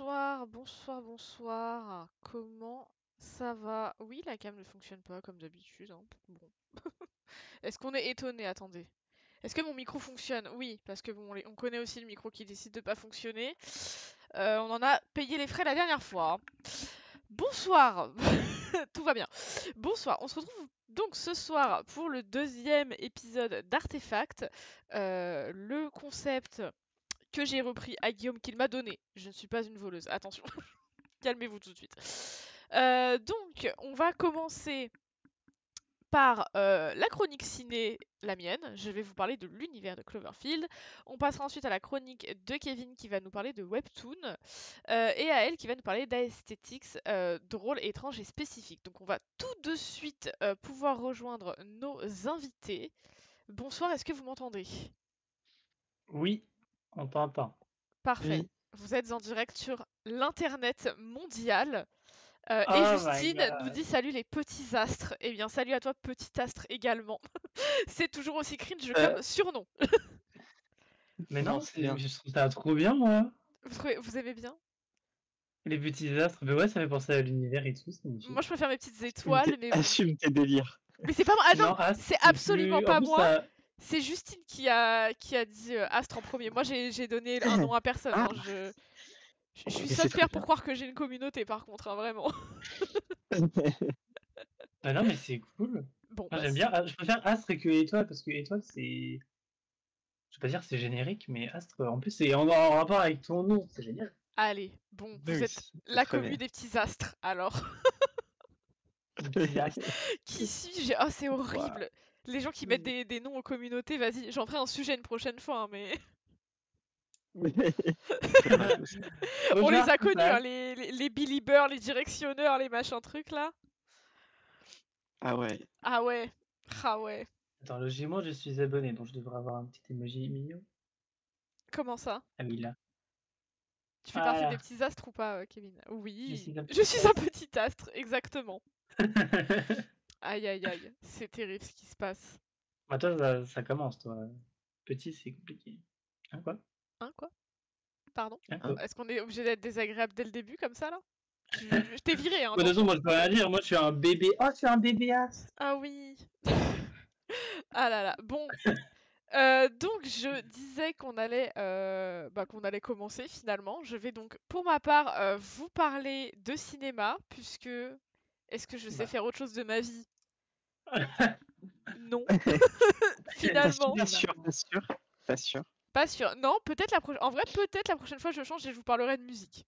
Bonsoir, bonsoir, bonsoir. Comment ça va? Oui, la cam ne fonctionne pas comme d'habitude, hein. Bon. Est-ce qu'on est étonné? Attendez. Est-ce que mon micro fonctionne? Oui, parce que bon, on connaît aussi le micro qui décide de pas fonctionner. On en a payé les frais la dernière fois, hein. Bonsoir. Tout va bien. Bonsoir. On se retrouve donc ce soir pour le deuxième épisode d'Artefact. Le concept que j'ai repris à Guillaume qu'il m'a donné. Je ne suis pas une voleuse, attention. Calmez-vous tout de suite. Donc, on va commencer par la chronique ciné, la mienne. Je vais vous parler de l'univers de Cloverfield. On passera ensuite à la chronique de Kevin qui va nous parler de Webtoon. Et à elle qui va nous parler d'Aesthetics, drôle, étrange et spécifique. Donc on va tout de suite pouvoir rejoindre nos invités. Bonsoir, est-ce que vous m'entendez? Oui, on t'entend. Parfait. Oui. Vous êtes en direct sur l'internet mondial. Et Oh my Justine nous god. dit salut les petits astres. Eh bien, salut à toi, petit astre également. C'est toujours aussi cringe comme surnom. Mais Non, non, c'est bien. je trouve ça trop bien, moi. Vous aimez bien? Les petits astres, mais ouais, ça fait penser à l'univers et tout, c'est magnifique. Moi, je préfère mes petites étoiles, mais bon. Assume tes délires. Mais c'est pas moi. Ah non, Astre, c'est c'est absolument plus... En pas plus, moi. ça... C'est Justine qui a dit astre en premier. Moi, j'ai donné un nom à personne, Ah. hein. Je suis Mais seule c'est très fière pour bien. croire que j'ai une communauté, par contre, hein, vraiment. Ah non, mais c'est cool. Bon, Moi, bah, j'aime bien. Je préfère Astre que Étoile, parce que Étoile, c'est... Je vais pas dire que c'est générique, mais Astre, en plus, c'est en rapport avec ton nom, c'est génial. allez. Bon, vous Oui, êtes c'est la très commu bien. des petits astres, alors. Les petits astres. Qui suis-je? Oh, c'est horrible. Les gens qui mettent des noms aux communautés, vas-y, j'en ferai un sujet une prochaine fois, hein, mais on les a connus, hein, les Billy Burr, les directionneurs, les machins trucs là. Ah ouais. Ah ouais, ah ouais. Attends, logiquement, je suis abonné, donc je devrais avoir un petit emoji mignon. Comment ça? Ah oui, là. Tu fais partie des Voilà. petits astres ou pas, Kevin? Je Oui, suis un je petit suis un astre. petit astre, exactement. Aïe aïe aïe, c'est terrible ce qui se passe. Bah, toi, ça commence, toi. Petit, c'est compliqué. Hein, quoi? Hein, quoi? Pardon? Hein, quoi? Est-ce qu'on est obligé d'être désagréable dès le début comme ça là? Je t'ai viré, hein, Bah, de toute façon, attention. moi, je peux rien dire. Moi, je suis un bébé. Oh, tu es un bébé as. Ah oui. Ah là là. Bon, donc je disais qu'on allait commencer finalement. Je vais donc pour ma part vous parler de cinéma puisque est-ce que je sais Bah. faire autre chose de ma vie? Non. Pas sûr, Finalement. pas sûr, pas sûr. Pas sûr. Pas sûr. Non, peut-être en vrai peut-être la prochaine fois je change et je vous parlerai de musique.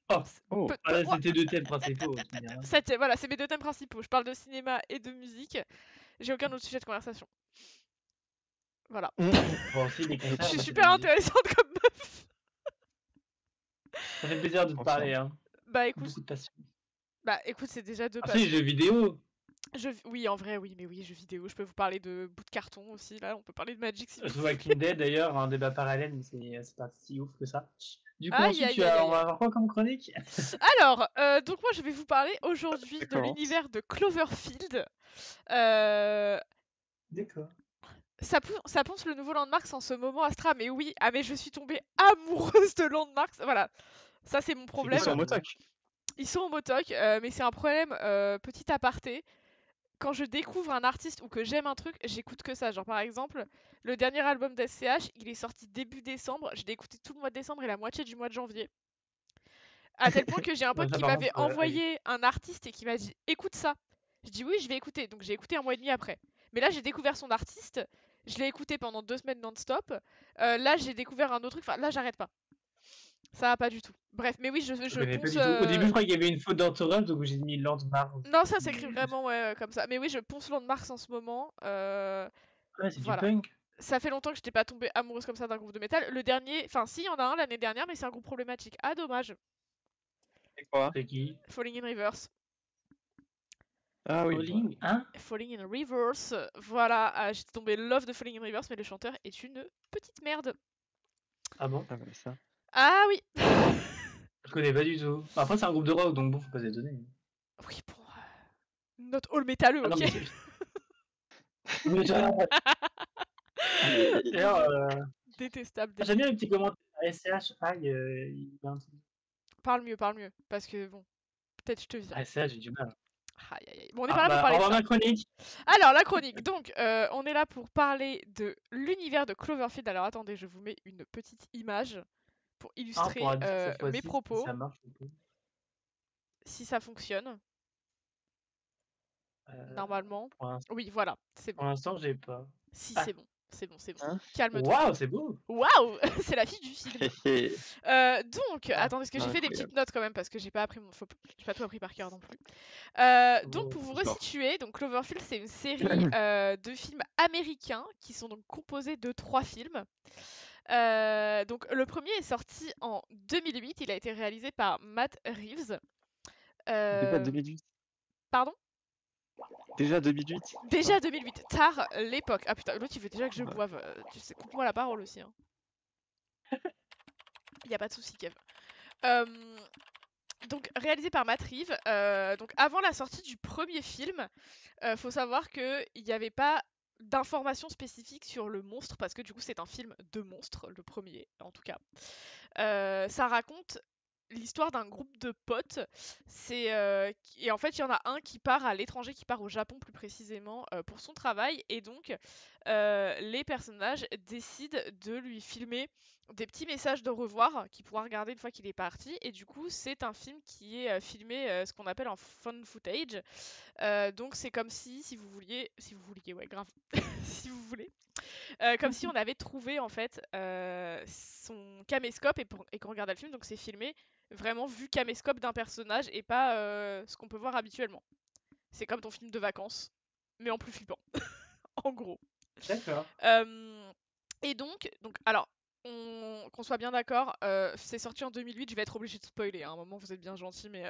Oh, Oh. voilà, c'était deux thèmes principaux. Voilà, c'est mes deux thèmes principaux. Je parle de cinéma et de musique. J'ai aucun autre sujet de conversation. Voilà. Bon, aussi, les Je concerts, suis moi, c'est super la musique. intéressante comme meuf. Ça fait plaisir de te parler, hein. Bah écoute, Beaucoup de passion. c'est déjà deux Ah, si, passions. jeux vidéo. Oui, en vrai, oui, mais oui, jeux vidéo. Je peux vous parler de bouts de carton aussi, là. On peut parler de Magic si vous The voulez. Walking Dead, d'ailleurs, un débat parallèle, mais c'est pas si ouf que ça. Du coup, Aïe, ensuite, aïe, aïe, on aïe. va avoir quoi comme chronique? Alors, donc moi, je vais vous parler aujourd'hui de D'accord. l'univers de Cloverfield. Euh, D'accord. ça ponce le nouveau Landmarks en ce moment, Astra, mais oui, ah mais je suis tombée amoureuse de Landmarks. Voilà, ça c'est mon Ils problème. sont en motoc. Ils sont en motoc, mais c'est un problème, petit aparté. Quand je découvre un artiste ou que j'aime un truc, j'écoute que ça. Genre par exemple, le dernier album d'SCH, il est sorti début décembre. Je l'ai écouté tout le mois de décembre et la moitié du mois de janvier. À tel point que j'ai un Ouais, pote ça, qui par m'avait contre, envoyé un artiste et qui m'a dit écoute ça. Je dis oui, je vais écouter. Donc j'ai écouté un mois et demi après. Mais là, j'ai découvert son artiste. Je l'ai écouté pendant 2 semaines non-stop. Là, j'ai découvert un autre truc. Enfin, là, j'arrête pas. Ça va pas du tout. Bref, mais oui, je je connais pas ponce. du tout. Au début, je croyais qu'il y avait une faute d'orthographe, donc j'ai mis Landmark. Non, ça s'écrit Mais... vraiment ouais, comme ça. Mais oui, je ponce Landmarks en ce moment. Ouais, c'est du Voilà. punk. Ça fait longtemps que j'étais pas tombée amoureuse comme ça d'un groupe de métal. Le dernier, enfin si, il y en a un l'année dernière, mais c'est un groupe problématique. Ah dommage. C'est quoi? C'est qui? Falling in Reverse. Ah oui. Falling, hein? Falling in Reverse. Voilà, j'étais tombée love de Falling in Reverse, mais le chanteur est une petite merde. Ah bon? Ah ouais, ça. Ah oui. Je connais pas du tout. Après, c'est un groupe de rock, donc bon, faut pas s'étonner. Oui, bon. Not all métalleux, Ah non, ok. mais D'ailleurs, Détestable. j'aime bien les petits commentaires SCH, aïe, il y a un truc. Parle mieux, parce que bon, peut-être je te vire. SCH, j'ai du mal. Aïe, aïe, aïe. Bon, on est Ah, pas là pour bah, au parler de revoir ça. ma chronique. Alors, la chronique. Donc, on est là pour parler de l'univers de Cloverfield. Alors, attendez, je vous mets une petite image pour On illustrer pourra dire cette mes fois-ci si propos, ça marche ou pas. si ça fonctionne. Normalement. Pour l'instant, Oui, voilà, c'est bon. j'ai pas. Si, Ah. c'est bon, c'est bon, c'est bon. Hein Calme-toi. Waouh, c'est beau. Waouh, c'est la fille du film. Donc, Ah, attendez, parce que j'ai fait des incroyable. petites notes quand même, parce que j'ai pas tout appris par cœur non plus. Donc, pour vous D'accord. resituer, donc Cloverfield, c'est une série de films américains qui sont donc composés de 3 films. Donc, le premier est sorti en 2008. Il a été réalisé par Matt Reeves. Déjà 2008. Pardon? Déjà 2008. Déjà 2008, tard l'époque. Ah putain, l'autre il veut déjà que je boive. Tu sais, coupe-moi la parole aussi. Hein. Y a pas de souci, Kev. Donc réalisé par Matt Reeves. Donc avant la sortie du premier film, faut savoir que il n'y avait pas d'informations spécifiques sur le monstre parce que du coup c'est un film de monstres, le premier en tout cas. Ça raconte l'histoire d'un groupe de potes. Et en fait, il y en a un qui part à l'étranger, qui part au Japon plus précisément pour son travail. Et donc, les personnages décident de lui filmer des petits messages de revoir qu'il pourra regarder une fois qu'il est parti. Et du coup, c'est un film qui est filmé ce qu'on appelle en found footage. Donc, c'est comme si vous vouliez, ouais, grave, si vous voulez. Comme si on avait trouvé en fait son caméscope et qu'on regardait le film, donc c'est filmé vraiment vue caméscope d'un personnage et pas ce qu'on peut voir habituellement. C'est comme ton film de vacances, mais en plus flippant, en gros. D'accord. Et donc alors, qu'on soit bien d'accord, c'est sorti en 2008, je vais être obligée de spoiler. À un moment, vous êtes bien gentil, mais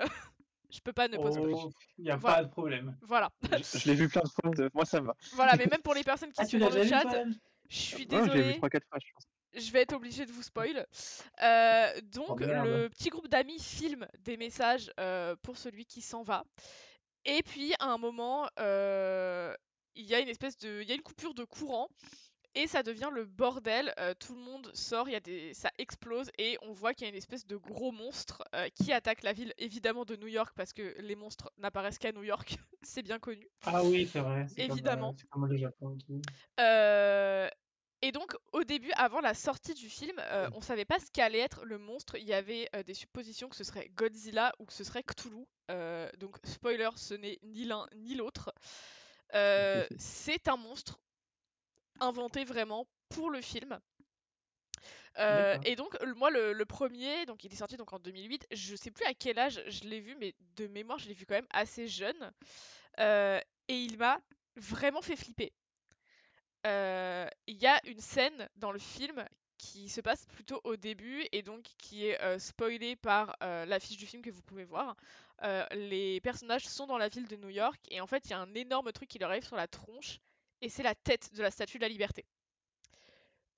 je peux pas ne pas spoiler. Oh, il n'y a Voilà. pas de problème. Voilà. Je l'ai vu plein de fois, moi ça me va. Voilà, mais même pour les personnes qui Ah, sont tu dans l'as le déjà vu, chat, toi-même? je suis Ouais, je l'ai vu désolée. 3-4 fois, je pense. Je vais être obligée de vous spoil. Oh Donc, merde. le petit groupe d'amis filme des messages pour celui qui s'en va. Et puis, à un moment, il y a une coupure de courant. Et ça devient le bordel, tout le monde sort, ça explose et on voit qu'il y a une espèce de gros monstre qui attaque la ville évidemment de New York parce que les monstres n'apparaissent qu'à New York, c'est bien connu. Ah oui, c'est vrai. Évidemment. C'est comme le Japon et tout. Et donc, au début, avant la sortie du film, on savait pas ce qu'allait être le monstre. Il y avait des suppositions que ce serait Godzilla ou que ce serait Cthulhu. Donc, spoiler, ce n'est ni l'un ni l'autre. C'est un monstre inventé vraiment pour le film. Et donc, moi, le premier, donc il est sorti donc en 2008. Je sais plus à quel âge je l'ai vu, mais de mémoire, je l'ai vu quand même assez jeune. Et il m'a vraiment fait flipper. Il y a une scène dans le film qui se passe plutôt au début et donc qui est spoilée par l'affiche du film que vous pouvez voir. Les personnages sont dans la ville de New York et en fait il y a un énorme truc qui leur arrive sur la tronche et c'est la tête de la Statue de la Liberté.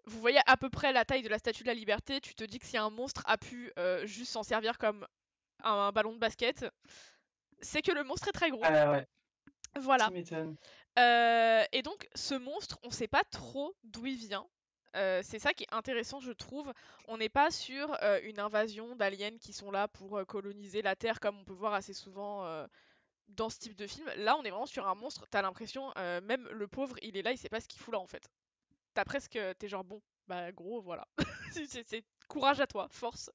Vous voyez à peu près la taille de la Statue de la Liberté, tu te dis que si un monstre a pu juste s'en servir comme un ballon de basket, c'est que le monstre est très gros. Ah ouais. Voilà. Tu m'étonnes. Et donc, ce monstre, on sait pas trop d'où il vient. C'est ça qui est intéressant, je trouve. On n'est pas sur une invasion d'aliens qui sont là pour coloniser la Terre, comme on peut voir assez souvent dans ce type de film. Là, on est vraiment sur un monstre. T'as l'impression, même le pauvre, il est là, il sait pas ce qu'il fout là en fait. T'es genre bon, bah gros, voilà. c'est courage à toi, force.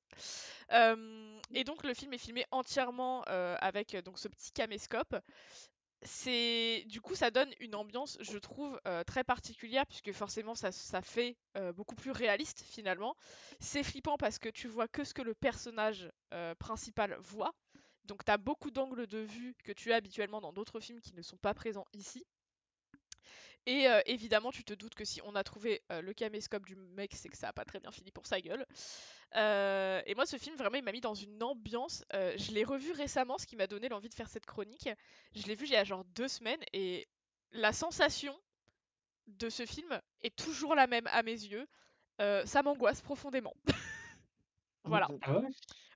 Et donc, le film est filmé entièrement avec donc ce petit caméscope. Du coup ça donne une ambiance je trouve très particulière puisque forcément ça fait beaucoup plus réaliste finalement. C'est flippant parce que tu vois que ce que le personnage principal voit, donc t'as beaucoup d'angles de vue que tu as habituellement dans d'autres films qui ne sont pas présents ici. Et évidemment tu te doutes que si on a trouvé le caméscope du mec, c'est que ça a pas très bien fini pour sa gueule. Et moi, ce film, vraiment, il m'a mis dans une ambiance. Je l'ai revu récemment, ce qui m'a donné l'envie de faire cette chronique. Je l'ai vu il y a genre 2 semaines et la sensation de ce film est toujours la même à mes yeux. Ça m'angoisse profondément. Voilà. Ah ouais?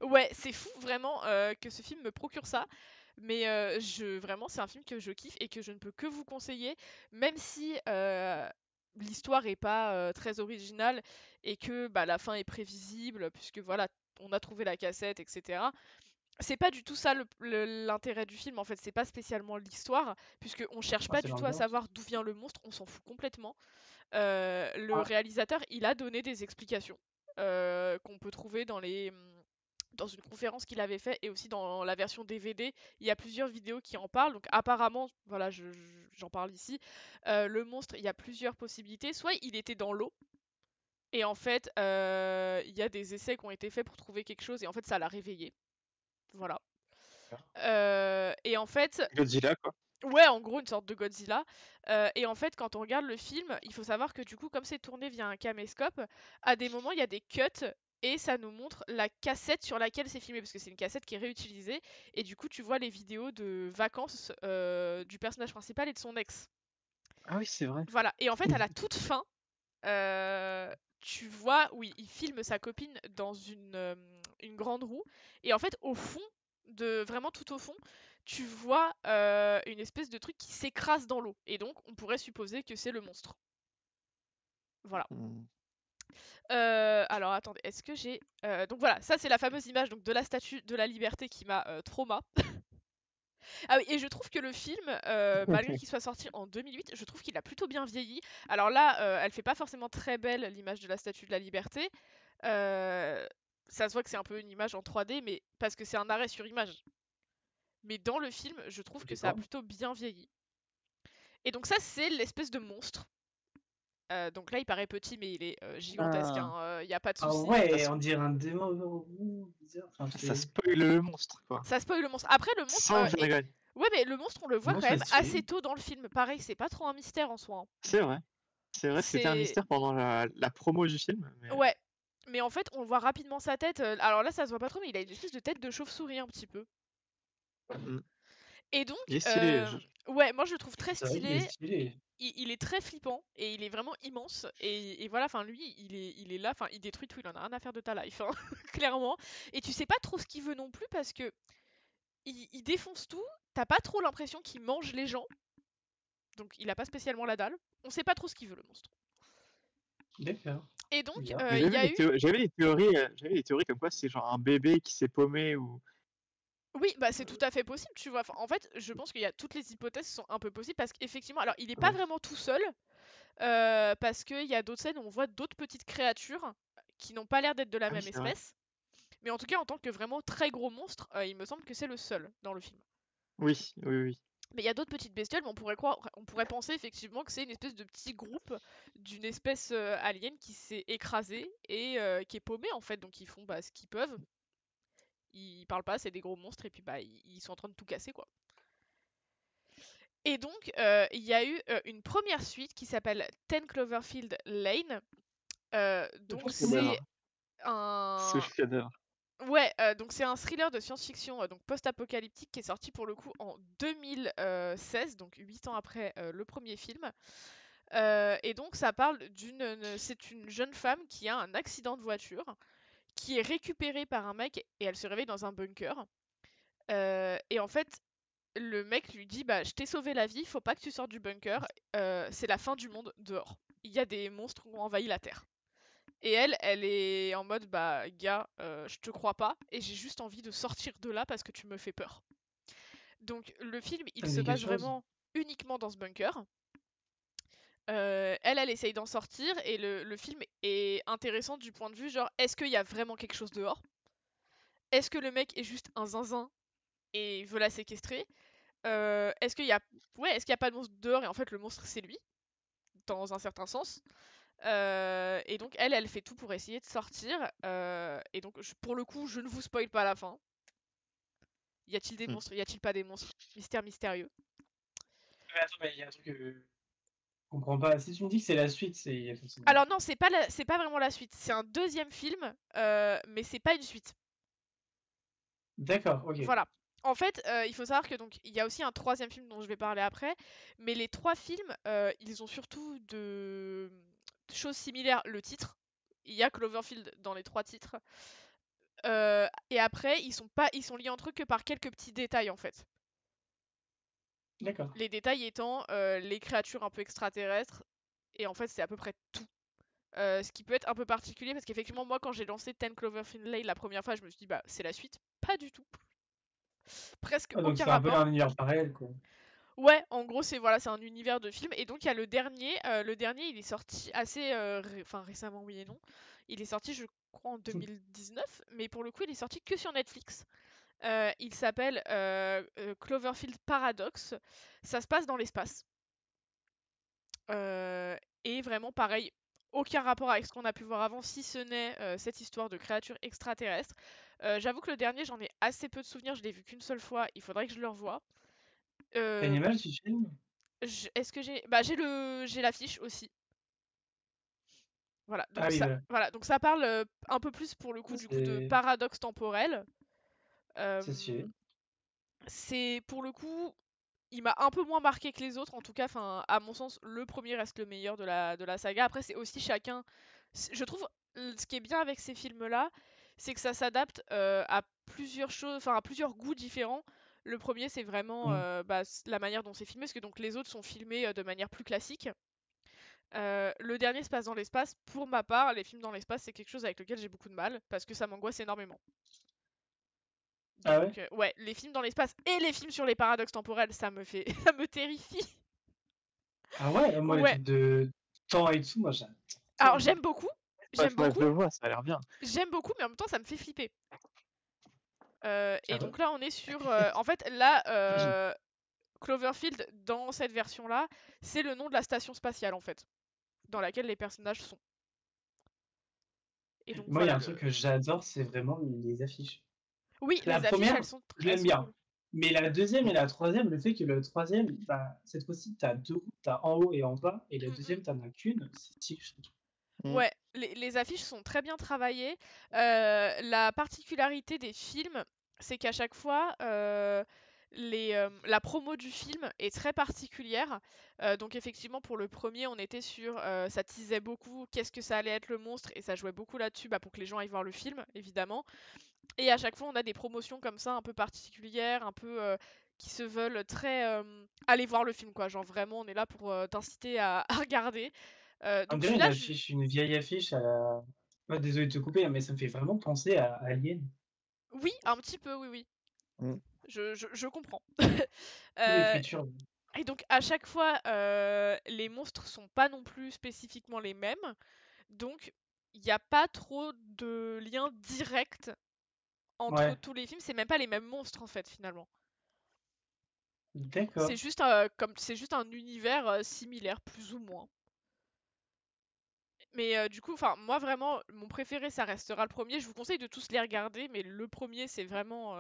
Ouais, c'est fou vraiment que ce film me procure ça. Mais vraiment, c'est un film que je kiffe et que je ne peux que vous conseiller, même si l'histoire est pas très originale et que bah, la fin est prévisible puisque voilà, on a trouvé la cassette, etc. C'est pas du tout ça l'intérêt du film en fait, c'est pas spécialement l'histoire, puisque on cherche Ah, pas c'est du tout à l'ambiance. savoir d'où vient le monstre, on s'en fout complètement. Le Ah, réalisateur, il a donné des explications qu'on peut trouver dans une conférence qu'il avait fait et aussi dans la version DVD. Il y a plusieurs vidéos qui en parlent. Donc apparemment, voilà, j'en parle ici. Le monstre, il y a plusieurs possibilités. Soit il était dans l'eau. Et en fait, il y a des essais qui ont été faits pour trouver quelque chose et en fait, ça l'a réveillé. Voilà. Et en fait, Godzilla, quoi. ouais, en gros, une sorte de Godzilla. Et en fait, quand on regarde le film, il faut savoir que du coup, comme c'est tourné via un caméscope, à des moments, il y a des cuts et ça nous montre la cassette sur laquelle c'est filmé, parce que c'est une cassette qui est réutilisée. Et du coup, tu vois les vidéos de vacances du personnage principal et de son ex. Ah oui, c'est vrai. Voilà. Et en fait, à la toute fin, tu vois, oui, il filme sa copine dans une grande roue. Et en fait, au fond, vraiment tout au fond, tu vois une espèce de truc qui s'écrase dans l'eau. Et donc, on pourrait supposer que c'est le monstre. Voilà. Hmm. Alors, attendez, est-ce que j'ai... donc voilà, ça c'est la fameuse image donc, de la Statue de la Liberté qui m'a trauma. Ah oui, et je trouve que le film, malgré qu'il soit sorti en 2008, je trouve qu'il a plutôt bien vieilli. Alors là, elle fait pas forcément très belle l'image de la Statue de la Liberté. Euh, Ça se voit que c'est un peu une image en 3D, mais parce que c'est un arrêt sur image. Mais dans le film, je trouve que ça a d'accord. plutôt bien vieilli. Et donc ça, c'est l'espèce de monstre. Donc là, il paraît petit, mais il est gigantesque. Ah, Hein, y a pas de Ah souci. ouais, on dirait un démon bizarre. Enfin, ça c'est... spoil le monstre, quoi. Ça spoil le monstre. Après, le monstre Sans est... vergogne. Ouais, mais le monstre, on le voit Moi, quand c'est même assez stylé. tôt dans le film. Pareil, c'est pas trop un mystère en soi. Hein. C'est vrai. C'est vrai, c'était un C'est... mystère pendant la promo du film. Mais... Ouais. Mais en fait, on voit rapidement sa tête. Alors là, ça se voit pas trop, mais il a une espèce de tête de chauve-souris un petit peu. Hmm. Et donc, Il est stylé. ouais, moi je le trouve très C'est vrai qu'il est stylé. stylé. Il est très flippant et il est vraiment immense. Et voilà, enfin lui, il est là, enfin il détruit tout, il en a rien à faire de ta life, hein, clairement. Et tu sais pas trop ce qu'il veut non plus parce que il défonce tout. T'as pas trop l'impression qu'il mange les gens, donc il a pas spécialement la dalle. On sait pas trop ce qu'il veut le monstre. D'accord. Et donc, Bizarre. Mais il y a eu j'avais des théories comme quoi c'est genre un bébé qui s'est paumé ou. oui, bah c'est tout à fait possible, tu vois. Enfin, en fait, je pense qu'il y a toutes les hypothèses sont un peu possibles parce qu'effectivement, alors il est pas Ouais. vraiment tout seul parce qu'il y a d'autres scènes où on voit d'autres petites créatures qui n'ont pas l'air d'être de la Ah oui, même c'est vrai. espèce. Mais en tout cas, en tant que vraiment très gros monstre, il me semble que c'est le seul dans le film. Oui, oui, oui. Mais il y a d'autres petites bestioles, mais on pourrait penser effectivement que c'est une espèce de petit groupe d'une espèce alien qui s'est écrasée et qui est paumée en fait. Donc ils font bah, ce qu'ils peuvent. Ils parlent pas, c'est des gros monstres et puis bah ils sont en train de tout casser quoi. Et donc il y a eu une première suite qui s'appelle 10 Cloverfield Lane. Donc c'est Chef-d'œuvre. Ce un chef-d'œuvre. ouais, donc c'est un thriller de science-fiction donc post-apocalyptique qui est sorti pour le coup en 2016, donc 8 ans après le premier film. Et donc ça parle c'est une jeune femme qui a un accident de voiture, qui est récupérée par un mec et elle se réveille dans un bunker. Et en fait, le mec lui dit bah je t'ai sauvé la vie, faut pas que tu sortes du bunker, c'est la fin du monde dehors. Il y a des monstres qui ont envahi la Terre. Et elle est en mode bah gars, je te crois pas et j'ai juste envie de sortir de là parce que tu me fais peur. Donc le film, il Ça me se dit quelque passe chose. vraiment uniquement dans ce bunker. Elle essaye d'en sortir et le film est intéressant du point de vue genre est-ce qu'il y a vraiment quelque chose dehors? Est-ce que le mec est juste un zinzin et veut la séquestrer? Est-ce qu'il y a est-ce qu'il y a pas de monstre dehors et en fait le monstre c'est lui dans un certain sens? Et donc elle fait tout pour essayer de sortir. Et donc pour le coup, je ne vous spoil pas la fin. Y a-t-il des Hmm. monstres? Y a-t-il pas des monstres? Mystère mystérieux. Mais attends, mais il y a un truc que je comprends pas. Si tu me dis que c'est la suite, c'est forcément. Alors non, c'est pas vraiment la suite. C'est un deuxième film, mais c'est pas une suite. D'accord, ok. Voilà. En fait, il faut savoir que donc il y a aussi un troisième film dont je vais parler après, mais les trois films, ils ont surtout de choses similaires. Le titre, il y a Cloverfield dans les trois titres. Et après, ils sont liés entre eux que par quelques petits détails en fait. D'accord. Les détails étant les créatures un peu extraterrestres, Et en fait, c'est à peu près tout. Ce qui peut être un peu particulier parce qu'effectivement, moi, quand j'ai lancé 10 Cloverfield Lane la première fois, je me suis dit, bah, c'est la suite. Pas du tout. Presque Ah, donc aucun c'est un peu un rapport. univers parallèle, quoi. Ouais, en gros, c'est voilà, c'est un univers de film. Et donc, il y a le dernier. Le dernier, il est sorti assez. Enfin, récemment, oui et non. Il est sorti, je crois, en 2019. Mais pour le coup, il est sorti que sur Netflix. Il s'appelle Cloverfield Paradox. Ça se passe dans l'espace. Et vraiment pareil, aucun rapport avec ce qu'on a pu voir avant, si ce n'est cette histoire de créatures extraterrestres. J'avoue que le dernier, j'en ai assez peu de souvenirs, je l'ai vu qu'une seule fois, il faudrait que je le revoie. T'as une Euh, image du film? Est-ce que j'ai... Bah j'ai l'affiche aussi. Voilà, Ah oui, voilà. donc ça parle un peu plus pour le Ah, coup du coup de c'est paradoxe temporel. c'est Euh, stylé. c'est pour le coup, il m'a un peu moins marqué que les autres, en tout cas, enfin, à mon sens, le premier reste le meilleur de la saga. Après, c'est aussi chacun. Je trouve ce qui est bien avec ces films-là, c'est que ça s'adapte à plusieurs choses, enfin à plusieurs goûts différents. Le premier, c'est vraiment Mm. la manière dont c'est filmé, parce que donc les autres sont filmés de manière plus classique. Le dernier se passe dans l'espace. Pour ma part, les films dans l'espace, c'est quelque chose avec lequel j'ai beaucoup de mal, parce que ça m'angoisse énormément. Ah ouais? Donc, ouais, les films dans l'espace et les films sur les paradoxes temporels, ça me fait, ça me terrifie. Ah ouais? Moi, les Ouais. trucs de temps et tout, moi, Alors j'adore. j'aime beaucoup, Ouais, j'aime faudrait que beaucoup, je le vois, ça a l'air bien. j'aime beaucoup, mais en même temps ça me fait flipper. Et Ah ouais? donc là on est sur, en fait là, Cloverfield dans cette version-là, c'est le nom de la station spatiale en fait, dans laquelle les personnages sont. Et donc Moi, il y a voilà un truc que j'adore, c'est vraiment les affiches. Oui, La les affiches première, je elles l'aime sont bien. cool. Mais la deuxième et la troisième, le fait que le troisième, bah, cette fois-ci, t'as deux routes, t'as en haut et en bas, et la Mm, mm. deuxième, t'en as qu'une, c'est stylé, je trouve. Mm. Ouais, les affiches sont très bien travaillées. La particularité des films, c'est qu'à chaque fois, la promo du film est très particulière. Donc effectivement, pour le premier, on était sur, ça teasait beaucoup, qu'est-ce que ça allait être le monstre, et ça jouait beaucoup là-dessus, bah, pour que les gens aillent voir le film, évidemment. Et à chaque fois, on a des promotions comme ça, un peu particulières, un peu qui se veulent très aller voir le film, quoi. Genre vraiment, on est là pour t'inciter à regarder. On Donc dirait une celui-là, affiche, une vieille affiche à la... Ouais, désolé de te couper, hein, mais ça me fait vraiment penser à Alien. oui, un petit peu, oui, oui. Mm. Je comprends. Euh, L'écriture. et donc à chaque fois, les monstres sont pas non plus spécifiquement les mêmes. Donc il n'y a pas trop de lien direct entre Ouais, tous les films. C'est même pas les mêmes monstres en fait finalement. d'accord. C'est juste un univers similaire plus ou moins. Mais du coup, enfin moi vraiment, mon préféré ça restera le premier. Je vous conseille de tous les regarder, mais le premier c'est vraiment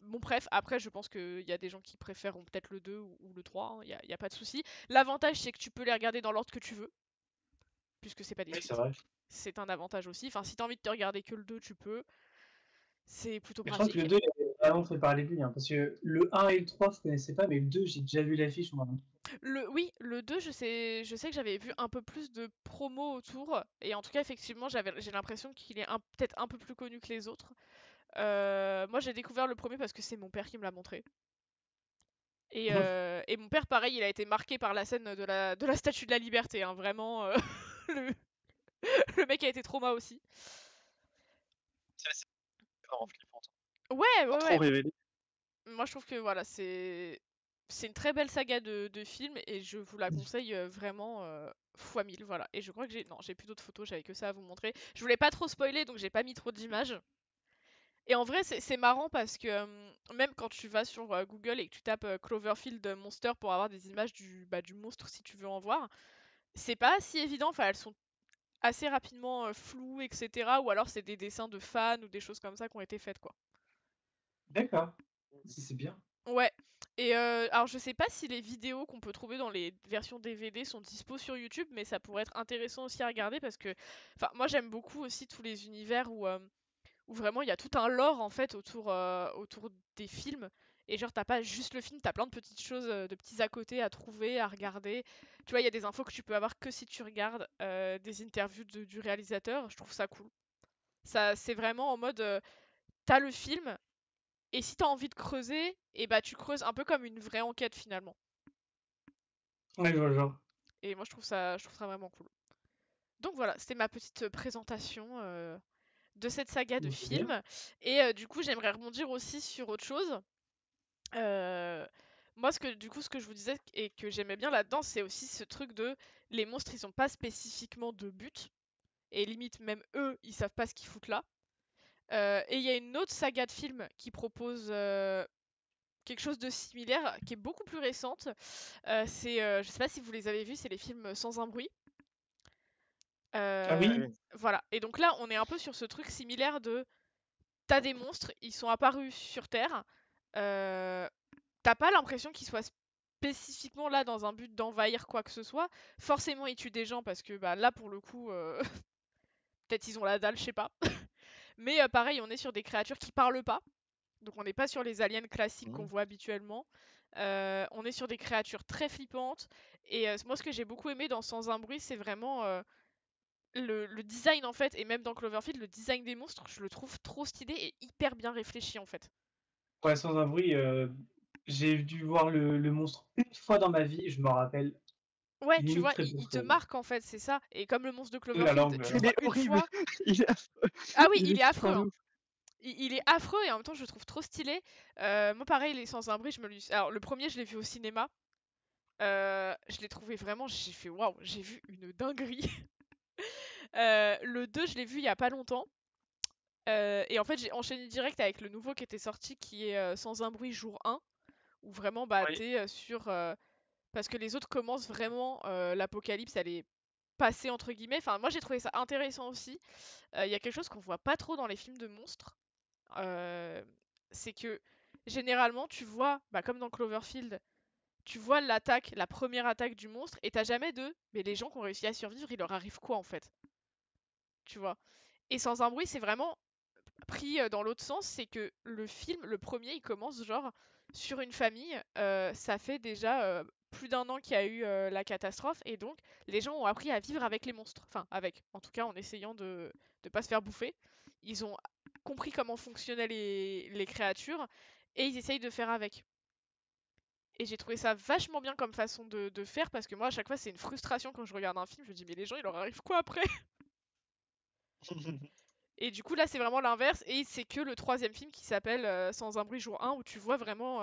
mon préf. Après, je pense qu'il y a des gens qui préfèrent peut-être le 2 ou le 3, il y a pas de souci. L'avantage, c'est que tu peux les regarder dans l'ordre que tu veux, puisque c'est pas des Oui, c'est suites. vrai. C'est un avantage aussi. Enfin, si t'as envie de te regarder que le 2, tu peux. C'est plutôt Mais je crois que le pratique. 2 il est vraiment fait parler de lui, hein, parce que le un et le 3 je connaissais pas, mais le 2 j'ai déjà vu l'affiche. Moi. Oui, le 2, je sais que j'avais vu un peu plus de promos autour. Et en tout cas, effectivement, j'ai l'impression qu'il est peut-être un peu plus connu que les autres. Moi, j'ai découvert le premier parce que c'est mon père qui me l'a montré. Et mon père, pareil, il a été marqué par la scène de la Statue de la Liberté, hein, vraiment. Le, le mec a été trauma aussi. C'est vraiment flippant. Ouais, Pas ouais, trop ouais. révélé. Moi, je trouve que voilà, c'est une très belle saga de films et je vous la conseille vraiment fois 1000, voilà. Et je crois que j'ai plus d'autres photos, j'avais que ça à vous montrer. Je voulais pas trop spoiler, donc j'ai pas mis trop d'images. Et en vrai, c'est marrant parce que même quand tu vas sur Google et que tu tapes Cloverfield Monster pour avoir des images du monstre si tu veux en voir, c'est pas si évident. Enfin, elles sont assez rapidement floues, etc. Ou alors c'est des dessins de fans ou des choses comme ça qui ont été faites, quoi. D'accord. C'est bien. Ouais. Et alors je sais pas si les vidéos qu'on peut trouver dans les versions DVD sont dispo sur YouTube, mais ça pourrait être intéressant aussi à regarder parce que, enfin, moi j'aime beaucoup aussi tous les univers où vraiment il y a tout un lore en fait autour des films. Et genre t'as pas juste le film, t'as plein de petites choses, de petits à côté à trouver, à regarder. Tu vois, il y a des infos que tu peux avoir que si tu regardes des interviews du réalisateur. Je trouve ça cool. Ça, c'est vraiment en mode, t'as le film, et si t'as envie de creuser, et bah tu creuses un peu comme une vraie enquête finalement. Ouais, je vois le genre. Et moi, je trouve ça vraiment cool. Donc voilà, c'était ma petite présentation de cette saga de Donc, c'est bien. films. Et du coup, j'aimerais rebondir aussi sur autre chose. Euh, Moi, ce que je vous disais et que j'aimais bien là-dedans, c'est aussi ce truc de les monstres, ils ont pas spécifiquement de but. Et limite, même eux, ils savent pas ce qu'ils foutent là. Et il y a une autre saga de films qui propose quelque chose de similaire, qui est beaucoup plus récente. Je sais pas si vous les avez vus, c'est les films Sans un bruit. Ah Euh, oui? voilà. Et donc là, on est un peu sur ce truc similaire de t'as des monstres, ils sont apparus sur Terre. Euh, T'as pas l'impression qu'ils soient spécifiquement là dans un but d'envahir quoi que ce soit. Forcément, ils tuent des gens parce que bah, là, pour le coup, peut-être ils ont la dalle, je sais pas. Mais pareil, on est sur des créatures qui parlent pas. Donc on n'est pas sur les aliens classiques qu'on Mhm. voit habituellement. On est sur des créatures très flippantes. Et moi, ce que j'ai beaucoup aimé dans Sans un bruit, c'est vraiment le design en fait. Et même dans Cloverfield, le design des monstres, je le trouve trop stylé et hyper bien réfléchi en fait. Ouais, sans un bruit, j'ai dû voir le monstre une fois dans ma vie, je me rappelle Ouais, tu limite vois, très il te précisément. marque en fait, c'est ça. Et comme le monstre de La Cloverfield, langue. tu le Il vois est une horrible. fois. Il est affreux. Ah oui, Il il est est affreux, putain de hein. ouf. Il est affreux et en même temps, je le trouve trop stylé. Moi, pareil, les Sans un bruit, Alors, le premier, je l'ai vu au cinéma. Je l'ai trouvé vraiment, j'ai fait waouh, j'ai vu une dinguerie. Le 2, je l'ai vu il y a pas longtemps. Et en fait, j'ai enchaîné direct avec le nouveau qui était sorti, qui est Sans un bruit jour 1, où vraiment, bah, Oui. t'es sur. Parce que les autres commencent vraiment, l'apocalypse, elle est passée, entre guillemets. Enfin, moi, j'ai trouvé ça intéressant aussi. Il y a quelque chose qu'on voit pas trop dans les films de monstres. euh, c'est que généralement, tu vois, bah, comme dans Cloverfield, tu vois l'attaque, la première attaque du monstre, et t'as jamais de. Mais les gens qui ont réussi à survivre, il leur arrive quoi en fait? Tu vois? Et Sans un bruit, c'est vraiment pris dans l'autre sens, c'est que le film, le premier, il commence genre sur une famille. Ça fait déjà plus d'un an qu'il y a eu la catastrophe, et donc les gens ont appris à vivre avec les monstres. Enfin, avec, en tout cas en essayant de pas se faire bouffer. Ils ont compris comment fonctionnaient les créatures, et ils essayent de faire avec. Et j'ai trouvé ça vachement bien comme façon de faire, parce que moi, à chaque fois, c'est une frustration quand je regarde un film. Je me dis, mais les gens, il leur arrive quoi après? Et du coup, là, c'est vraiment l'inverse. Et c'est que le troisième film qui s'appelle Sans un bruit jour 1, où tu vois vraiment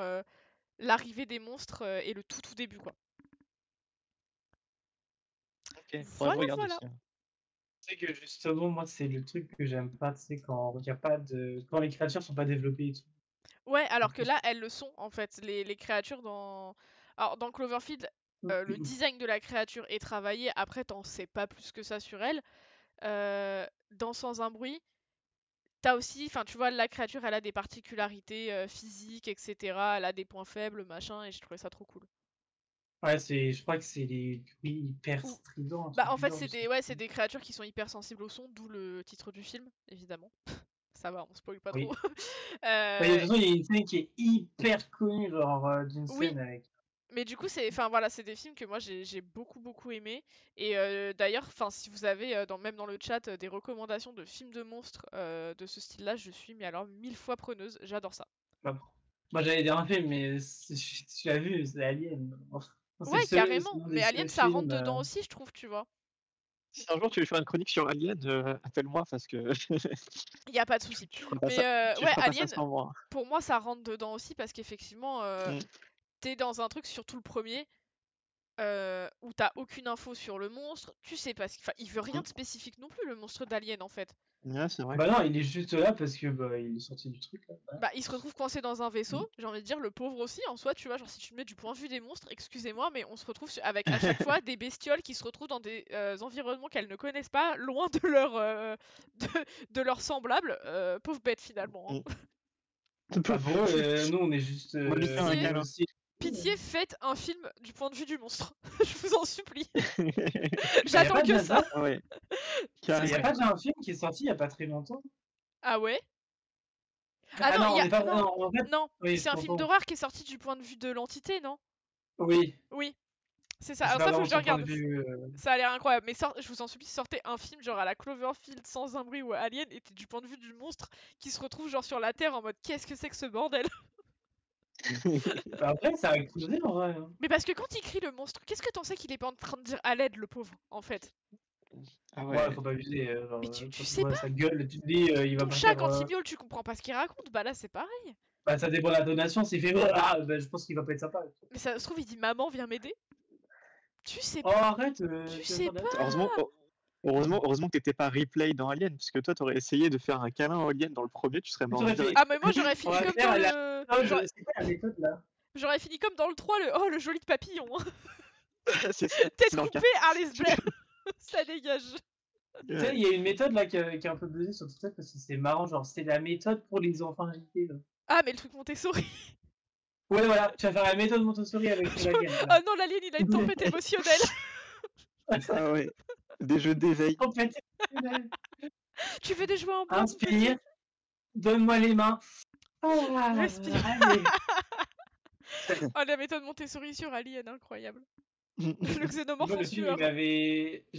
l'arrivée des monstres et le tout début, quoi. Ok, faudrait que je Voilà, regarde voilà. aussi, hein. C'est que justement, moi, c'est le truc que j'aime pas, tu sais, quand il y a pas de. Quand les créatures sont pas développées et tout. Ouais, En alors que plus. là, elles le sont, en fait. Les créatures dans... Alors, dans Cloverfield, le design de la créature est travaillé. Après, t'en sais pas plus que ça sur elle. Dans Sans un bruit, t'as aussi... Enfin, tu vois, la créature, elle a des particularités physiques, etc. Elle a des points faibles, machin, et j'ai trouvé ça trop cool. Ouais, je crois que c'est les bruits hyper Ou stridents, un Bah, truc en du fait, genre, je sais ouais, c'est plus. des créatures qui sont hyper sensibles au son, d'où le titre du film, évidemment. Ça va, on spoil pas trop. Oui. Bah, de Euh, toute façon, il y a une scène qui est hyper connue, genre d'une oui, scène avec. mais du coup, enfin voilà, c'est des films que moi j'ai beaucoup aimé. Et d'ailleurs, enfin, si vous avez même dans le chat des recommandations de films de monstres de ce style-là, je suis mais alors 1000 fois preneuse. J'adore ça. Bah, moi, j'allais dire un film, mais tu l'as vu, c'est Alien. Enfin, Ouais, c'est carrément. l'un des Mais Alien, seuls ça rentre films. dedans aussi, je trouve, tu vois. Si un jour tu veux faire une chronique sur Alien, appelle-moi parce que Il y a pas de souci. tu feras pas Mais ça, tu ouais, feras pas ça Alien, sans moi. pour moi, ça rentre dedans aussi parce qu'effectivement, Mm. t'es dans un truc, surtout le premier. Où t'as aucune info sur le monstre, tu sais pas, enfin, il veut rien Mm. de spécifique non plus, le monstre d'Alien en fait. Ouais, c'est vrai. Bah non, il est juste là parce que bah, il est sorti du truc là. Voilà. Bah, il se retrouve coincé dans un vaisseau, j'ai envie de dire, le pauvre aussi en soi, tu vois, genre si tu le mets du point de vue des monstres, excusez-moi, mais on se retrouve avec à chaque fois des bestioles qui se retrouvent dans des environnements qu'elles ne connaissent pas, loin de de, de leurs semblables, pauvre bête finalement, Mm. hein. Ah bon, nous on est juste On va lui faire un Pitié, câlin. aussi. pitié, faites un film du point de vue du monstre, je vous en supplie, Bah, y a j'attends pas que déjà ça. ça? Ouais, Ce Y a serait... carrément. pas déjà un film qui est sorti il y a pas très longtemps? Ah ouais? Ah Ah non, non, il y on a... est pas. Non, Non, en fait, non, oui, c'est je un film comprends. d'horreur qui est sorti du point de vue de l'entité, non? Oui, Oui, c'est ça. c'est Alors pas ça, faut que vraiment je le son point de regarde. vue. Ça a l'air incroyable. Mais je vous en supplie, sortez un film genre à la Cloverfield sans un bruit ou à Alien et t'es du point de vue du monstre qui se retrouve genre sur la Terre en mode qu'est-ce que c'est que ce bordel? Après, ça a explosé en vrai. Hein. Mais parce que quand il crie le monstre, qu'est-ce que t'en sais qu'il est pas en train de dire à l'aide, le pauvre, en fait? Ah Ouais, ouais. faut pas abuser. Mais tu Quand tu sais vois pas, sa gueule, tu te dis, il va ton pas chat faire. quand il miaule, tu comprends pas ce qu'il raconte, bah là c'est pareil. Bah, ça dépend de la donation. S'il fait, je pense qu'il va pas être sympa. Mais ça se trouve, il dit maman, viens m'aider. Tu sais Oh, pas, arrête, tu tu vas sais faire de la pas. peine. Heureusement que t'étais pas replay dans Alien, parce que toi t'aurais essayé de faire un câlin à Alien dans le premier, tu serais mort J'aurais fait. direct. Ah mais moi j'aurais On fini va comme faire dans la le... méthode. C'est quoi la méthode là? J'aurais fini comme dans le 3, le... Oh, le joli de papillon. C'est ça. Tête Dans le coupée, allez, ça dégage. Tu sais, il y a une méthode là qui est un peu buzzée sur TikTok parce que c'est marrant, genre c'est la méthode pour les enfants agités. Là. Ah mais le truc Montessori. Ouais, voilà, tu vas faire la méthode Montessori avec l'alien. Oh non, l'alien il a une tempête émotionnelle. Ah ouais. Des jeux d'éveil. En fait, Tu veux des jouets en bois, mon petit? inspire, donne-moi les mains. Ah, Respire. allez. Oh la méthode Montessori sur Alien, incroyable. Le Moi, xénomorphe en le film, sueur. je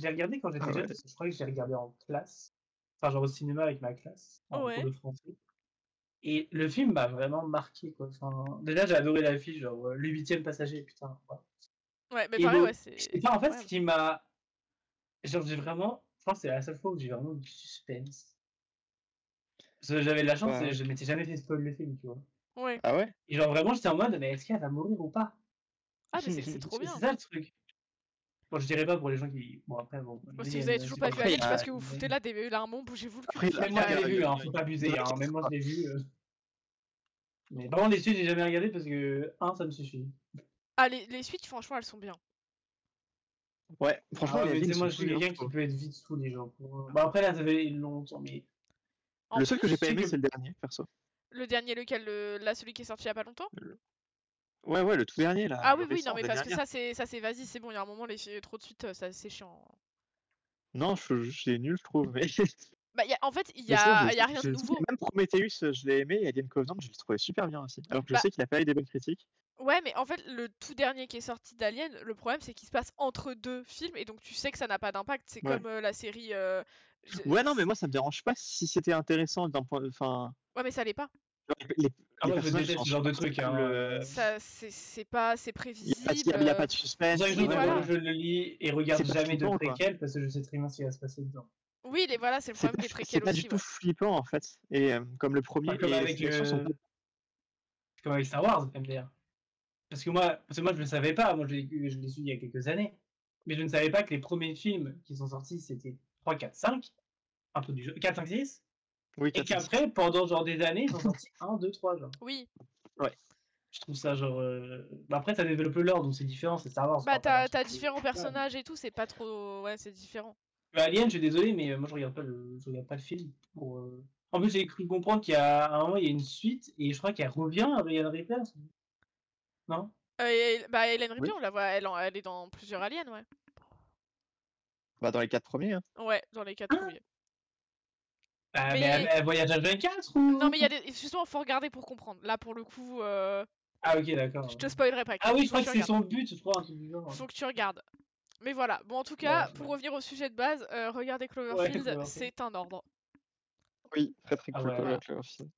l'ai regardé quand j'étais Ah ouais. jeune parce que je crois que j'ai regardé en classe. Enfin, genre au cinéma avec ma classe, en Ouais. cours de français. Et le film m'a vraiment marqué, quoi. Enfin, déjà, j'ai adoré l'affiche, genre le 8e passager, putain. Ouais. Ouais, mais Et pareil, le... ouais, c'est... Et ça, en fait, ce incroyable. qui m'a... Genre, j'ai vraiment... Je pense que c'est la seule fois où j'ai vraiment du suspense. Parce que j'avais de la chance, Ouais. je m'étais jamais fait spoil le film, tu vois. Ouais. Ah ouais. Et genre, vraiment, j'étais en mode, mais est-ce qu'elle va mourir ou pas? Ah mais c'est trop bien. C'est ça le truc. Bon, je dirais pas pour les gens qui... Bon, après, bon... Bon, si vous avez toujours pas vu Après, Alien, il je sais y pas a- ce que vous foutez là, là un moment, bougez-vous le cul. Après, Même moi, je l'ai il y vu, a- hein, faut pas abuser, il y a- hein. Même moi, je l'ai vu. Mais par contre, les suites, j'ai jamais regardé parce que, ça me suffit. Ah, les suites, franchement, elles sont bien. Ouais, franchement, Ah, les mais tu aliens sais, moi, sont je suis cool, hein, quelqu'un je qui trouve. peut être vite sous les gens. Bon, après, là, ça fait longtemps, mais... En Le seul que plus, j'ai pas je sais aimé, que- c'est le dernier, perso. le dernier, lequel? Là, celui qui est sorti il y a pas longtemps? Ouais, le tout dernier, là. Ah le oui, oui, non, récent, mais l'année parce que dernière. ça c'est vas-y, c'est bon, il y a un moment, trop de suite, ça c'est chiant. Non, c'est nul, je trouve. Mais, Bah, en fait, il y mais sinon, a rien de je- nouveau. même Prometheus, je l'ai aimé, et Alien Covenant, je l'ai trouvé super bien aussi. Alors que je Bah, sais qu'il a pas eu des bonnes critiques. ouais, mais en fait, le tout dernier qui est sorti d'Alien, le problème c'est qu'il se passe entre deux films, et donc tu sais que ça n'a pas d'impact. C'est Ouais. comme la série. Ouais, non, mais moi, ça me dérange pas si c'était intéressant d'un point. Enfin, Ouais, mais ça l'est pas. les Ah, moi, je personnages déteste sont ce genre de super truc, cool, hein. Ça, c'est pas, c'est prévisible. Il y a pas de C'est suspense. pour ça que Oui, je, voilà. je le lis et regarde C'est pas jamais de flippant, quoi. préquel parce que je sais très bien ce qui va se passer dedans. Oui, voilà, c'est le problème des C'est préquels pas aussi, du tout ouais. flippant, en fait. Et comme le premier, Enfin, comme et les avec, actions sont comme avec Star Wars, MDR. Parce que moi, je ne le savais pas, moi je l'ai su il y a quelques années. Mais je ne savais pas que les premiers films qui sont sortis, c'était 3, 4, 5. Un peu du jeu. 4, 5, 6. Oui, Et qu'après, pendant genre des années, ils ont sorti 1, 2, 3, genre. Oui. Je trouve ça genre. Bah, après, ça développe le lore, donc c'est différent, c'est Star Wars. Bah, c'est pas un t'as truc différents voilà. personnages et tout, c'est pas trop. Ouais, c'est différent. Alien, je suis désolé, mais moi je regarde pas le film. En plus, j'ai cru comprendre qu'il y a un moment, il y a une suite, et je crois qu'elle revient à Ryan Ripley. Non? Bah, Hélène Ripley, Oui. on la voit, elle est dans plusieurs aliens, ouais. Bah, dans les 4 premiers. Hein. Ouais, dans les 4 premiers. Bah, Mais- mais elle voyage à 24 ou... Non, mais il y a justement, faut regarder pour comprendre. Là, pour le coup, Ah, ok, d'accord. je te spoilerai pas. Ah oui, je Faut crois que que tu c'est regardes. son but, je crois, un truc du genre. Faut que tu regardes. Mais voilà. Bon, en tout cas, Ouais, pour ouais. revenir au sujet de base, regardez Cloverfield, Cloverfield. c'est un ordre. Oui, très très Ah cool. ouais. Voilà.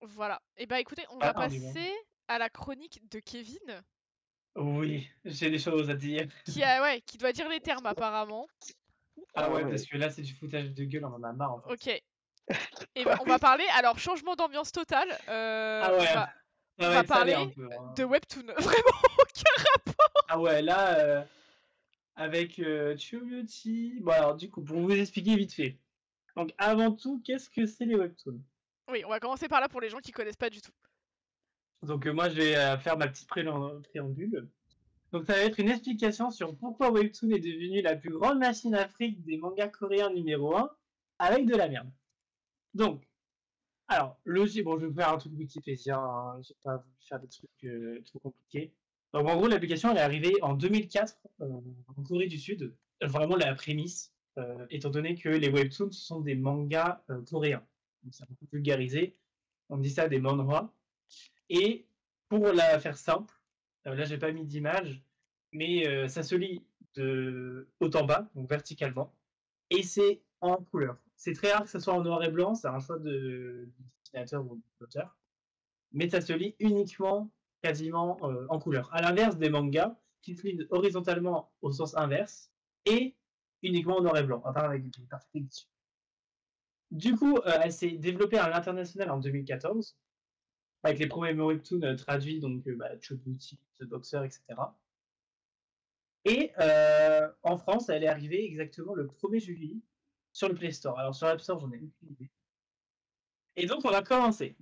Voilà. Et bah, écoutez, on Ah, va non, dis-moi. passer à la chronique de Kevin, Oui, j'ai des choses à dire. qui doit dire les termes apparemment. Ah ouais, ouais. parce que là, c'est du foutage de gueule, on en a marre, en fait. Ok. Et bah, on va parler. Alors, changement d'ambiance totale. Ah ouais, On ça va va être salé parler un peu. Hein. de Webtoon. Vraiment aucun rapport. Ah ouais, là, avec Chiyuchi... Bon, alors, du coup, pour vous expliquer vite fait. Donc, avant tout, qu'est-ce que c'est les webtoons? Oui, on va commencer par là pour les gens qui connaissent pas du tout. Donc, moi, je vais faire ma petite préambule. Donc, ça va être une explication sur pourquoi Webtoon est devenu la plus grande machine Afrique des mangas coréens numéro 1 avec de la merde. Donc, alors, logique, bon, je vais vous faire un truc Wikipédia, hein, je vais pas vous faire des trucs trop compliqués. Donc, en gros, l'application, elle est arrivée en 2004 en Corée du Sud. Vraiment la prémisse, étant donné que les webtoons sont des mangas coréens. Donc, c'est un peu vulgarisé. On dit ça des manhwa. Et pour la faire simple, là, j'ai pas mis d'image, mais ça se lit de haut en bas, donc verticalement, et c'est en couleur. C'est très rare que ce soit en noir et blanc, c'est un choix du dessinateur ou de l'auteur, mais ça se lit uniquement quasiment en couleur. À l'inverse des mangas qui se lisent horizontalement au sens inverse et uniquement en noir et blanc, à part avec des parfaite édition. Du coup, elle s'est développée à l'international en 2014 avec les premiers webtoons traduits, donc Chobuchi, The Boxer, etc. Et en France, elle est arrivée exactement le 1er juillet sur le Play Store. Alors sur l'App Store, j'en ai aucune idée. Et donc, on va commencer.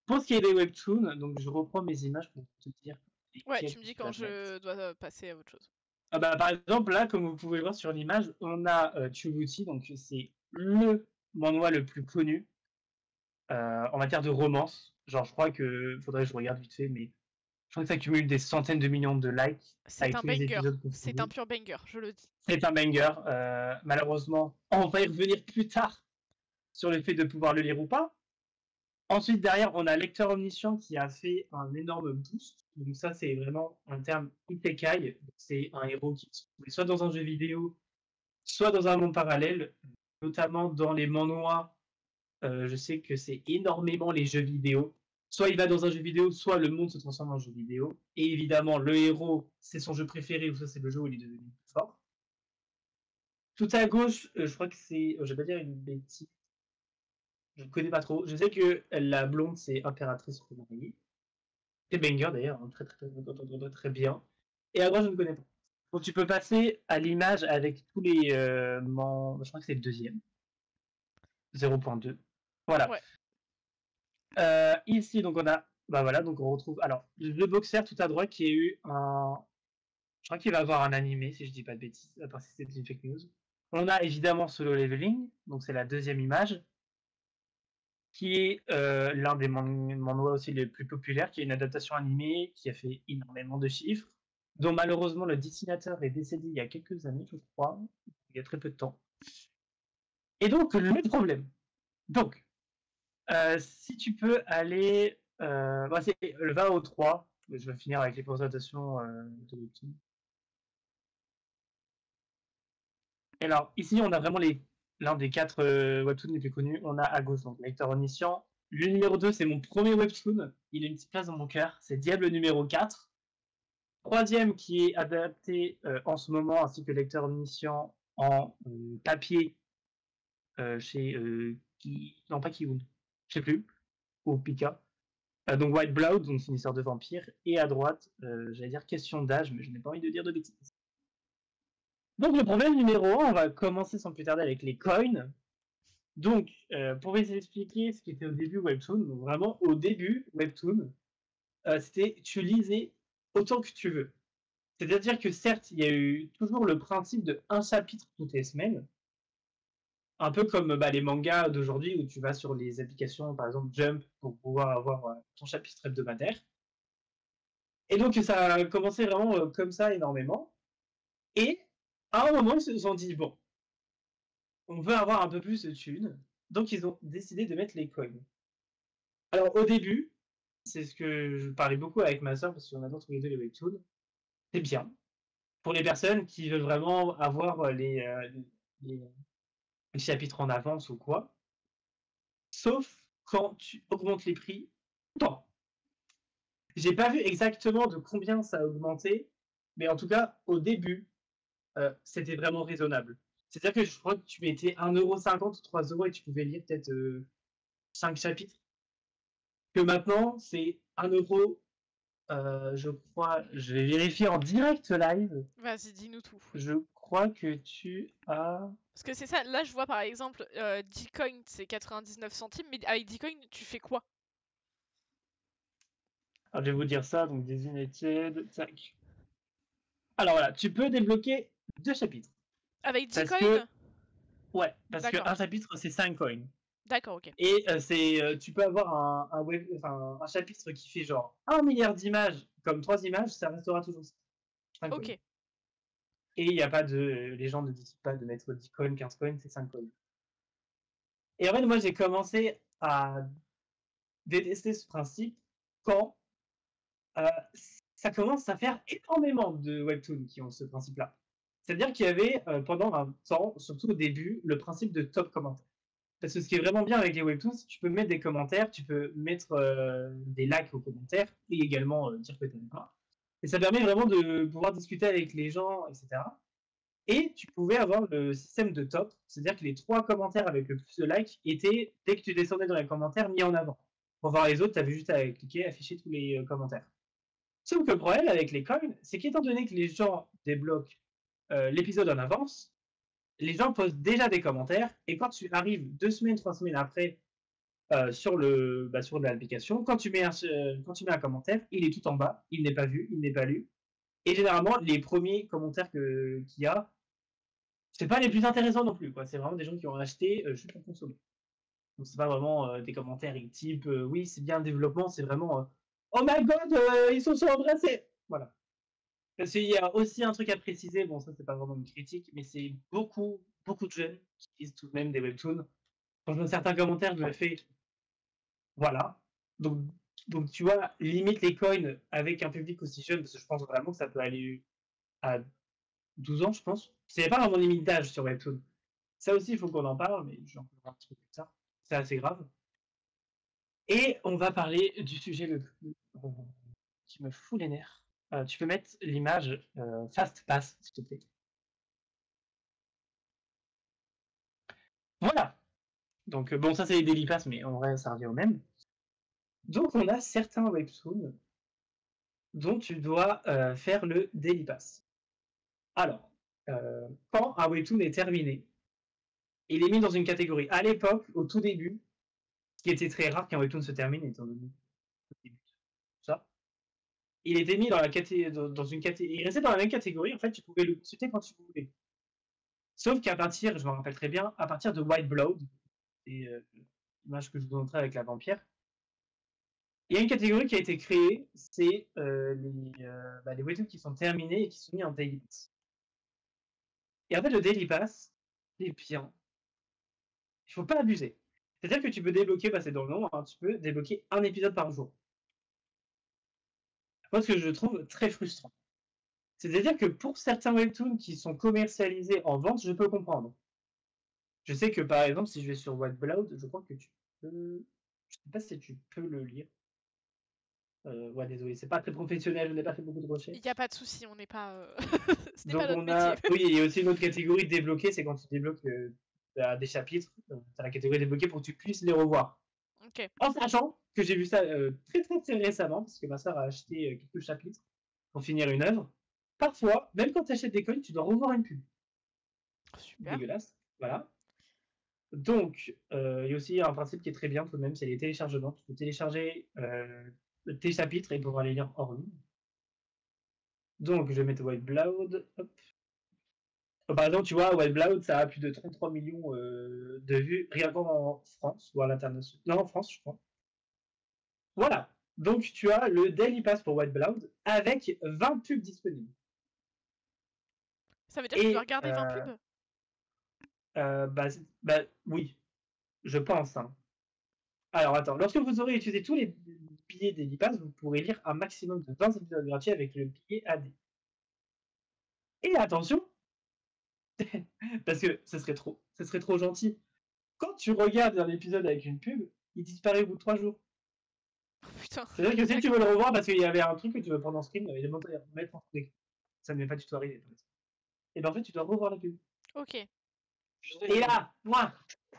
Pour ce qui est des webtoons, donc je reprends mes images pour te dire. Ouais, tu me dis quand je dois passer à autre chose. Ah bah, par exemple, là, comme vous pouvez le voir sur l'image, on a Chobuchi, donc c'est le manhwa le plus connu en matière de romance. Genre, je crois que faudrait que je regarde vite fait, mais je crois que ça cumule des centaines de millions de likes. C'est un banger. C'est un pur banger, je le dis. C'est un banger. Malheureusement, on va y revenir plus tard sur le fait de pouvoir le lire ou pas. Ensuite, derrière, on a Lecteur Omniscient qui a fait un énorme boost. Donc ça, c'est vraiment un terme isekai. C'est un héros qui se trouve soit dans un jeu vidéo, soit dans un monde parallèle, notamment dans les manhwas. Je sais que c'est énormément les jeux vidéo. Soit il va dans un jeu vidéo, soit le monde se transforme en jeu vidéo. Et évidemment, le héros, c'est son jeu préféré, ou ça c'est le jeu où il est devenu plus fort. Tout à gauche, je crois que c'est... je vais pas dire une bêtise. Je ne connais pas trop. Je sais que la blonde, c'est Impératrice Romarié. C'est banger d'ailleurs, hein, très bien. Et à droite, je ne connais pas. Donc tu peux passer à l'image avec tous les... je crois que c'est le deuxième. 0.2. Voilà. Ouais. Ici, donc on a... Bah voilà, donc on retrouve... Alors, le boxer tout à droite qui a eu un... Je crois qu'il va avoir un animé, si je dis pas de bêtises, à part si c'est une fake news. On a évidemment Solo Leveling, donc c'est la deuxième image, qui est l'un des manhwas aussi les plus populaires, qui est une adaptation animée, qui a fait énormément de chiffres, dont malheureusement le dessinateur est décédé il y a quelques années, je crois, il y a très peu de temps. Et donc, le problème. Donc, si tu peux aller... c'est le 20 au 3, je vais finir avec les présentations de webtoon. Et alors, ici, on a vraiment l'un des 4 webtoons les plus connus. On a à gauche, donc Lecteur Omniscient. Le numéro 2, c'est mon premier webtoon. Il a une petite place dans mon cœur. C'est Diable numéro 4. Troisième, qui est adapté en ce moment, ainsi que Lecteur Omniscient en papier chez... non, pas Kiwoon. Je sais plus. Ou Pika. Donc White Blood, donc c'est une histoire de vampire. Et à droite, j'allais dire question d'âge, mais je n'ai pas envie de dire de bêtises. Donc le problème numéro 1, on va commencer sans plus tarder avec les coins. Donc, pour vous expliquer ce qui était au début Webtoon, donc vraiment au début Webtoon, c'était tu lisais autant que tu veux. C'est-à-dire que certes, il y a eu toujours le principe de un chapitre toutes les semaines, un peu comme les mangas d'aujourd'hui où tu vas sur les applications, par exemple Jump, pour pouvoir avoir ton chapitre hebdomadaire. Et donc ça a commencé vraiment comme ça énormément. Et à un moment, ils se sont dit, bon, on veut avoir un peu plus de thunes, donc ils ont décidé de mettre les coins. Alors au début, c'est ce que je parlais beaucoup avec ma soeur, parce qu'on adore tous les deux les webtoons, c'est bien. Pour les personnes qui veulent vraiment avoir les chapitres en avance ou quoi. Sauf quand tu augmentes les prix. Bon. J'ai pas vu exactement de combien ça a augmenté, mais en tout cas, au début, c'était vraiment raisonnable. C'est-à-dire que je crois que tu mettais 1,50€ ou 3€ et tu pouvais lire peut-être 5 chapitres. Que maintenant, c'est 1€, je crois, je vais vérifier en direct live. Vas-y, dis-nous tout. Je crois que tu as... Parce que c'est ça, là je vois par exemple 10 coins c'est 99 centimes, mais avec 10 coins tu fais quoi? Alors je vais vous dire ça, donc Designated, tac. Alors voilà, tu peux débloquer 2 chapitres. Avec 10 Parce coins que... Ouais, parce D'accord. qu'un chapitre c'est 5 coins. D'accord, ok. Et tu peux avoir un chapitre qui fait genre 1 milliard d'images, comme 3 images, ça restera toujours 5 coins. Ok. Et il n'y a pas de... les gens ne décident pas de mettre 10 coins, 15 coins, c'est 5 coins. Et en fait, moi j'ai commencé à détester ce principe quand ça commence à faire énormément de webtoons qui ont ce principe-là. C'est-à-dire qu'il y avait pendant un temps, surtout au début, le principe de top commentaire. Parce que ce qui est vraiment bien avec les webtoons, c'est que tu peux mettre des commentaires, tu peux mettre des likes aux commentaires et également dire que tu aimes pas. Et ça permet vraiment de pouvoir discuter avec les gens, etc. Et tu pouvais avoir le système de top, c'est-à-dire que les 3 commentaires avec le plus de likes étaient, dès que tu descendais dans les commentaires, mis en avant. Pour voir les autres, tu avais juste à cliquer, afficher tous les commentaires. Sauf que le problème avec les coins, c'est qu'étant donné que les gens débloquent l'épisode en avance, les gens posent déjà des commentaires, et quand tu arrives 2 semaines, 3 semaines après sur l'application, quand tu mets un commentaire, il est tout en bas, il n'est pas vu, il n'est pas lu. Et généralement, les premiers commentaires qu'il y a, c'est pas les plus intéressants non plus, quoi. C'est vraiment des gens qui ont acheté juste pour consommer. Donc c'est pas vraiment des commentaires type oui, c'est bien le développement, c'est vraiment oh my god, ils se sont embrassés. Voilà. Parce qu'il y a aussi un truc à préciser, bon ça c'est pas vraiment une critique, mais c'est beaucoup de jeunes qui lisent tout de même des webtoons. Quand je vois certains commentaires, je me fais voilà. Donc tu vois, limite les coins avec un public aussi jeune, parce que je pense vraiment que ça peut aller à 12 ans, je pense. C'est pas vraiment limite d'âge sur webtoon. Ça aussi, il faut qu'on en parle, mais je vais en parler un petit peu plus tard. C'est assez grave. Et on va parler du sujet qui me fout les nerfs. Tu peux mettre l'image Fast Pass, s'il te plaît. Voilà. Donc bon, ça c'est les Daily Pass, mais en vrai, ça revient au même. Donc on a certains webtoons dont tu dois faire le Daily Pass. Alors, quand un webtoon est terminé, il est mis dans une catégorie. À l'époque, au tout début, ce qui était très rare qu'un webtoon se termine, étant donné ça, il était mis dans une catégorie. Il restait dans la même catégorie, en fait, tu pouvais le consulter quand tu voulais. Sauf qu'à partir, je me rappelle très bien, à partir de White Blood, et l'image que je vous montrais avec la vampire, il y a une catégorie qui a été créée, c'est les webtoons qui sont terminés et qui sont mis en Daily Pass. Et en fait, le Daily Pass, c'est bien. Il faut pas abuser. C'est-à-dire que tu peux débloquer, c'est dans le nom, hein, tu peux débloquer un épisode par jour. Moi, ce que je trouve très frustrant. C'est-à-dire que pour certains webtoons qui sont commercialisés en vente, je peux comprendre. Je sais que par exemple, si je vais sur White Blood, je crois que tu peux. Je sais pas si tu peux le lire. Ouais, désolé, c'est pas très professionnel, je n'ai pas fait beaucoup de recherches. Il n'y a pas de souci, on n'est pas. Ce n'est Donc pas notre on a. métier. Oui, il y a aussi une autre catégorie débloquée, c'est quand tu débloques des chapitres. Tu as la catégorie débloquée pour que tu puisses les revoir. Ok. En sachant que j'ai vu ça très récemment, parce que ma soeur a acheté quelques chapitres pour finir une œuvre. Parfois, même quand tu achètes des coins, tu dois revoir une pub. Super. Dégueulasse. Voilà. Donc, il y a aussi un principe qui est très bien tout de même, c'est les téléchargements. Tu peux télécharger tes chapitres et pouvoir les lire hors ligne. Donc, je vais mettre White Blood. Hop. Par exemple, tu vois, White Blood, ça a plus de 33 millions de vues, rien qu'en France ou à l'international. Non, en France, je crois. Voilà. Donc, tu as le Daily Pass pour White Blood avec 20 pubs disponibles. Ça veut dire que tu dois regarder 20 pubs? Oui, je pense. Hein. Alors, attends. Lorsque vous aurez utilisé tous les billets Daily Pass, vous pourrez lire un maximum de 20 épisodes gratuits avec le billet AD. Et attention, parce que ce serait trop gentil. Quand tu regardes un épisode avec une pub, il disparaît au bout de 3 jours. Oh, putain. C'est-à-dire que si tu veux le revoir parce qu'il y avait un truc que tu veux prendre en screen, il demande de mettre en screen. Ça ne m'est pas du tout arrivé. Et bien en fait, tu dois revoir la pub. Ok. Et là, moi,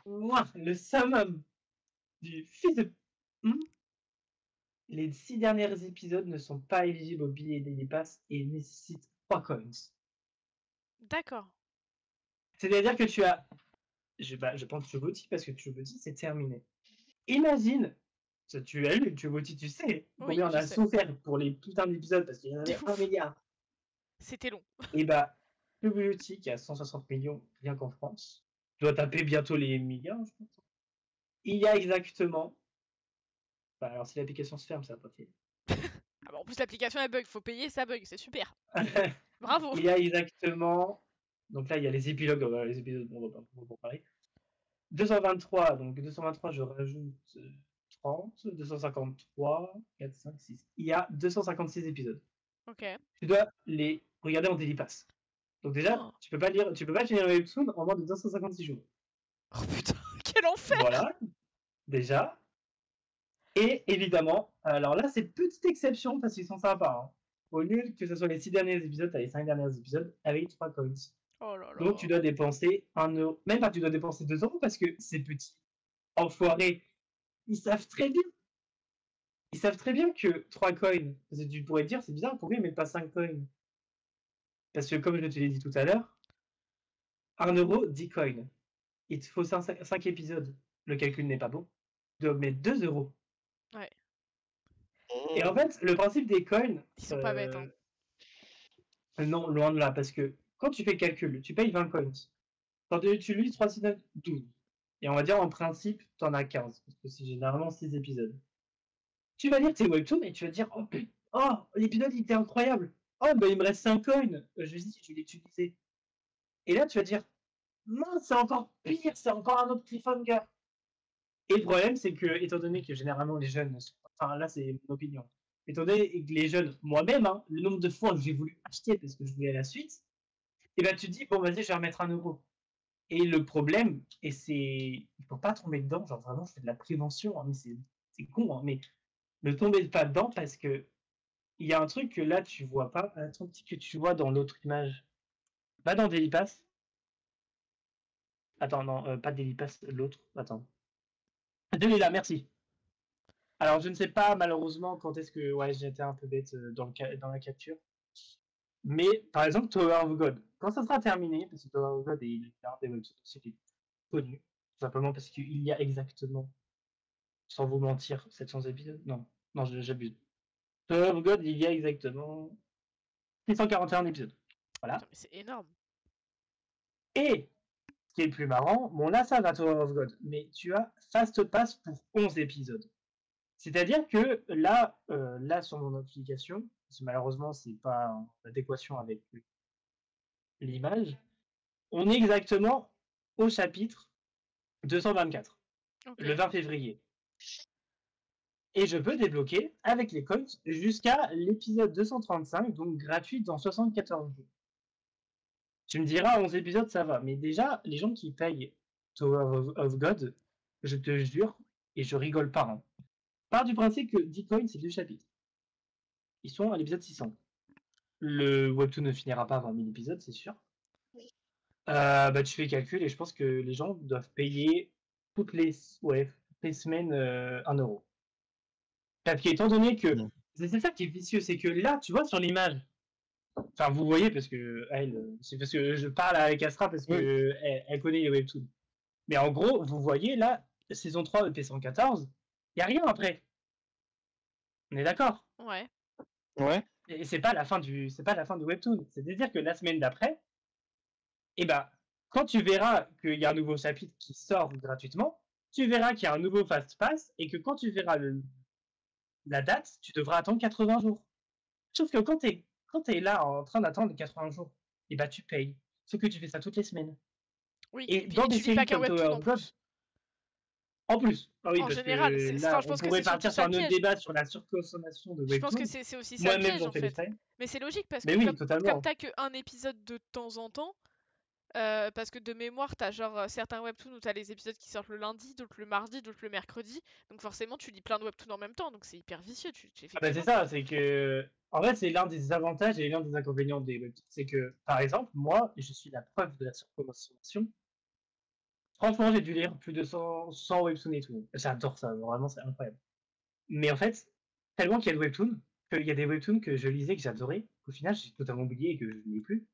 le summum du fils de. Les 6 derniers épisodes ne sont pas éligibles au billet Daily Pass et nécessitent 3 coins. D'accord. C'est-à-dire que tu as. Je pense Choboti parce que Choboti, c'est terminé. Imagine, tu as lu Choboti, tu sais combien on a souffert pour les putains d'épisodes parce qu'il y en avait 1 milliard. C'était long. Et bah, Choboti qui a 160 millions rien qu'en France, doit taper bientôt les milliards, je pense. Il y a exactement. Alors si l'application se ferme, ça va pas fait. Ah bah en plus l'application elle bug, faut payer, ça bug, c'est super. Bravo. Il y a exactement. Donc là, il y a les épilogues, les épisodes, on va pas parler. 223, donc 223, je rajoute 30, 253, 4, 5, 6. Il y a 256 épisodes. Ok. Tu dois les regarder en Daily Pass. Donc déjà, tu peux pas finir le webtoon en moins de 256 jours. Oh putain, ok. Quel enfer! Voilà, déjà. Et évidemment, alors là, c'est petite exception parce qu'ils sont sympas. Hein. Au lieu que ce soit les 6 derniers épisodes, t'as les 5 derniers épisodes avec 3 coins. Oh là Donc tu là. dois dépenser 1€. Même pas, tu dois dépenser 2€ parce que ces petits enfoirés, ils savent très bien. Ils savent très bien que 3 coins, parce que tu pourrais te dire, c'est bizarre, pourquoi ils mettent pas 5 coins? Parce que comme je te l'ai dit tout à l'heure, 1€, 10 coins. Il te faut 5 épisodes. Le calcul n'est pas bon. Tu dois mettre 2€. Ouais. Et en fait, le principe des coins, Ils sont pas bêtes, hein. non, loin de là, parce que quand tu fais le calcul, tu payes 20 coins. Quand tu utilises 3, 6, 9, 12. Et on va dire en principe, tu en as 15, parce que c'est généralement 6 épisodes. Tu vas lire tes webtoons et tu vas te dire oh, l'épisode il était incroyable. Oh, bah il me reste 5 coins. Je dis, je l'ai utilisé. Et là, tu vas dire non, c'est encore pire, c'est encore un autre cliffhanger. Et le problème, c'est que, étant donné que généralement les jeunes, enfin là, c'est mon opinion, étant donné que les jeunes, moi-même, hein, le nombre de fois que j'ai voulu acheter parce que je voulais à la suite, et ben tu te dis, bon, vas-y, je vais remettre 1€. Et le problème, et c'est. Il faut pas tomber dedans, genre vraiment, je fais de la prévention, hein, mais c'est con, hein, mais ne tombez pas dedans parce que il y a un truc que là, tu vois pas, un truc que tu vois dans l'autre image. Va dans Daily Pass. Attends, non, pas Daily Pass, l'autre. Attends. Celui-là, merci. Alors, je ne sais pas malheureusement quand est-ce que. Ouais, j'ai été un peu bête dans la capture. Mais par exemple, Tower of God. Quand ça sera terminé, parce que Tower of God est l'un des websites aussi qui est connu, tout simplement parce qu'il y a exactement, sans vous mentir, 700 épisodes. Non, non, j'abuse. Tower of God, il y a exactement 641 épisodes. Voilà. Putain, mais c'est énorme. Et ce qui est le plus marrant, bon là ça va Tower of God, mais tu as Fast Pass pour 11 épisodes. C'est-à-dire que là, là sur mon application, parce que malheureusement c'est pas en adéquation avec l'image, on est exactement au chapitre 224, Ok. le 20 février. Et je peux débloquer avec les coins jusqu'à l'épisode 235, donc gratuit dans 74 jours. Tu me diras, 11 épisodes, ça va. Mais déjà, les gens qui payent Tower of God, je te jure, et je rigole pas, hein, part du principe que 10 coins, c'est 2 chapitres. Ils sont à l'épisode 600. Le webtoon ne finira pas avant 1000 épisodes, c'est sûr. Bah, tu fais le calcul et je pense que les gens doivent payer toutes les semaines 1€. Parce qu'étant donné que c'est ça qui est vicieux, c'est que là, tu vois sur l'image, enfin vous voyez parce que c'est parce que je parle avec Astra parce que elle connaît les webtoons. Mais en gros, vous voyez là, saison 3 de P114, il n'y a rien après. On est d'accord? Ouais. Ouais. Et c'est pas la fin du webtoon. C'est-à-dire que la semaine d'après, eh ben, quand tu verras qu'il y a un nouveau chapitre qui sort gratuitement, tu verras qu'il y a un nouveau fast pass et que quand tu verras la date, tu devras attendre 80 jours. Sauf que quand t'es là en train d'attendre 80 jours, eh ben tu payes. Sauf que tu fais ça toutes les semaines. Oui. Et Puis, dans et des tu lis pas séries qu'un comme Tower webtoon en of God, plus. en plus, ah oui, En parce général, que enfin, là, je on pense que pourrait c'est surtout partir sur ça un le autre piège. débat sur la surconsommation de Je pense que webtoons. c'est aussi ça le Moi-même, piège j'en en fais les fait. frais. Mais c'est logique parce que Mais oui, comme totalement. t'as que un épisode de temps en temps, parce que de mémoire t'as genre certains webtoons où t'as les épisodes qui sortent le lundi, d'autres le mardi, d'autres le mercredi, donc forcément tu lis plein de webtoons en même temps, donc c'est hyper vicieux. Ah bah c'est Effectivement. ça, c'est que en fait c'est l'un des avantages et l'un des inconvénients des webtoons, c'est que par exemple moi je suis la preuve de la surconsommation. Franchement j'ai dû lire plus de 100 webtoons et tout. J'adore ça, vraiment c'est incroyable. Mais en fait tellement qu'il y a de webtoons, qu'il y a des webtoons que je lisais que j'adorais, qu'au final j'ai totalement oublié et que je ne lis plus.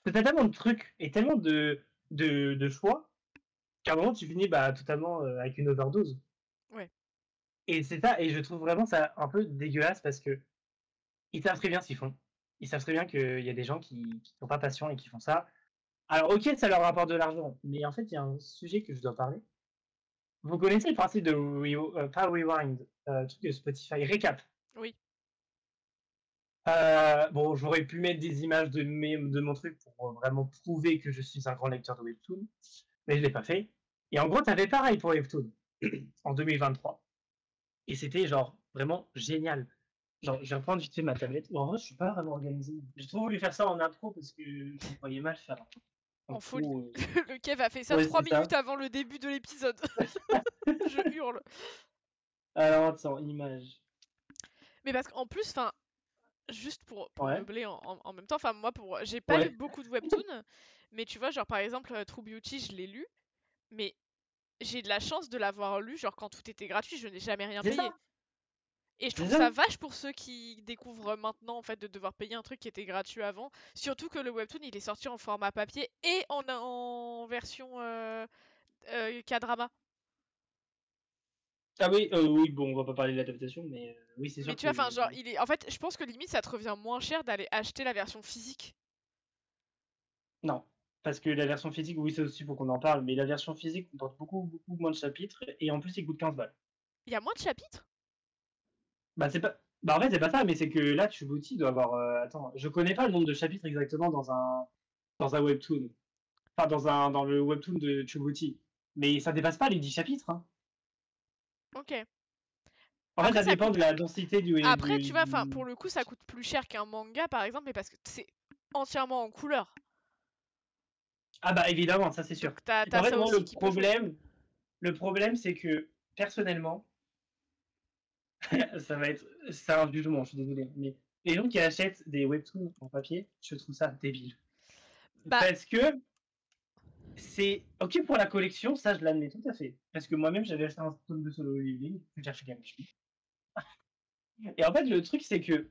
T'as tellement de trucs et tellement de choix qu'à un moment tu finis bah totalement avec une overdose. Ouais. Et c'est ça, et je trouve vraiment ça un peu dégueulasse parce que ils savent très bien ce qu'ils font. Ils savent très bien qu'il y a des gens qui sont pas patients et qui font ça. Alors, ok, ça leur rapporte de l'argent, mais en fait, il y a un sujet que je dois parler. Vous connaissez le principe de pas rewind, truc de Spotify, récap. Oui. Bon, j'aurais pu mettre des images de mon truc pour vraiment prouver que je suis un grand lecteur de Webtoon, mais je l'ai pas fait. Et en gros, t'avais pareil pour Webtoon en 2023. Et c'était genre vraiment génial. Genre, je vais reprendre vite fait ma tablette. En vrai, je suis pas vraiment organisé. J'ai trop voulu faire ça en intro parce que je me voyais mal faire. En Donc, folie. faut, Le Kev a fait ça ouais, 3 c'est ça. minutes avant le début de l'épisode. Je hurle. Alors, attends, image. Mais parce qu'en plus, enfin, juste pour Ouais. meubler en même temps, enfin moi j'ai pas lu Ouais. beaucoup de webtoons, mais tu vois genre par exemple True Beauty je l'ai lu, mais j'ai de la chance de l'avoir lu genre quand tout était gratuit, je n'ai jamais rien C'est payé. ça. Et je C'est trouve ça. ça vache pour ceux qui découvrent maintenant en fait de devoir payer un truc qui était gratuit avant, surtout que le webtoon il est sorti en format papier et en version K-drama. Ah oui, oui, bon, on va pas parler de l'adaptation, mais oui, c'est Mais sûr tu vois, enfin que genre il est en fait, je pense que limite ça te revient moins cher d'aller acheter la version physique. non. Parce que la version physique, oui, c'est aussi pour qu'on en parle, mais la version physique comporte beaucoup moins de chapitres et en plus, il coûte 15 balles. Il y a moins de chapitres? Bah, c'est pas. Bah, en fait, c'est pas ça, mais c'est que là, Chubuti doit avoir. Attends, je connais pas le nombre de chapitres exactement dans un webtoon. Enfin, dans le webtoon de Chubuti. Mais ça dépasse pas les 10 chapitres, hein. Ok. En fait, Après ça ça dépend coûte de la densité Après, tu vois, enfin, pour le coup, ça coûte plus cher qu'un manga, par exemple, mais parce que c'est entièrement en couleur. Ah bah évidemment, ça c'est sûr. Donc, t'as En fait, ça moi, aussi qui peut jouer. le problème, c'est que personnellement, ça va être, c'est un jugement, je suis désolé, mais les gens qui achètent des webtoons en papier, je trouve ça débile. Bah, Parce que c'est ok pour la collection, ça je l'admets tout à fait. Parce que moi-même, j'avais acheté un tome de Solo Leveling, que j'ai acheté Gamashi. Et en fait, le truc, c'est que,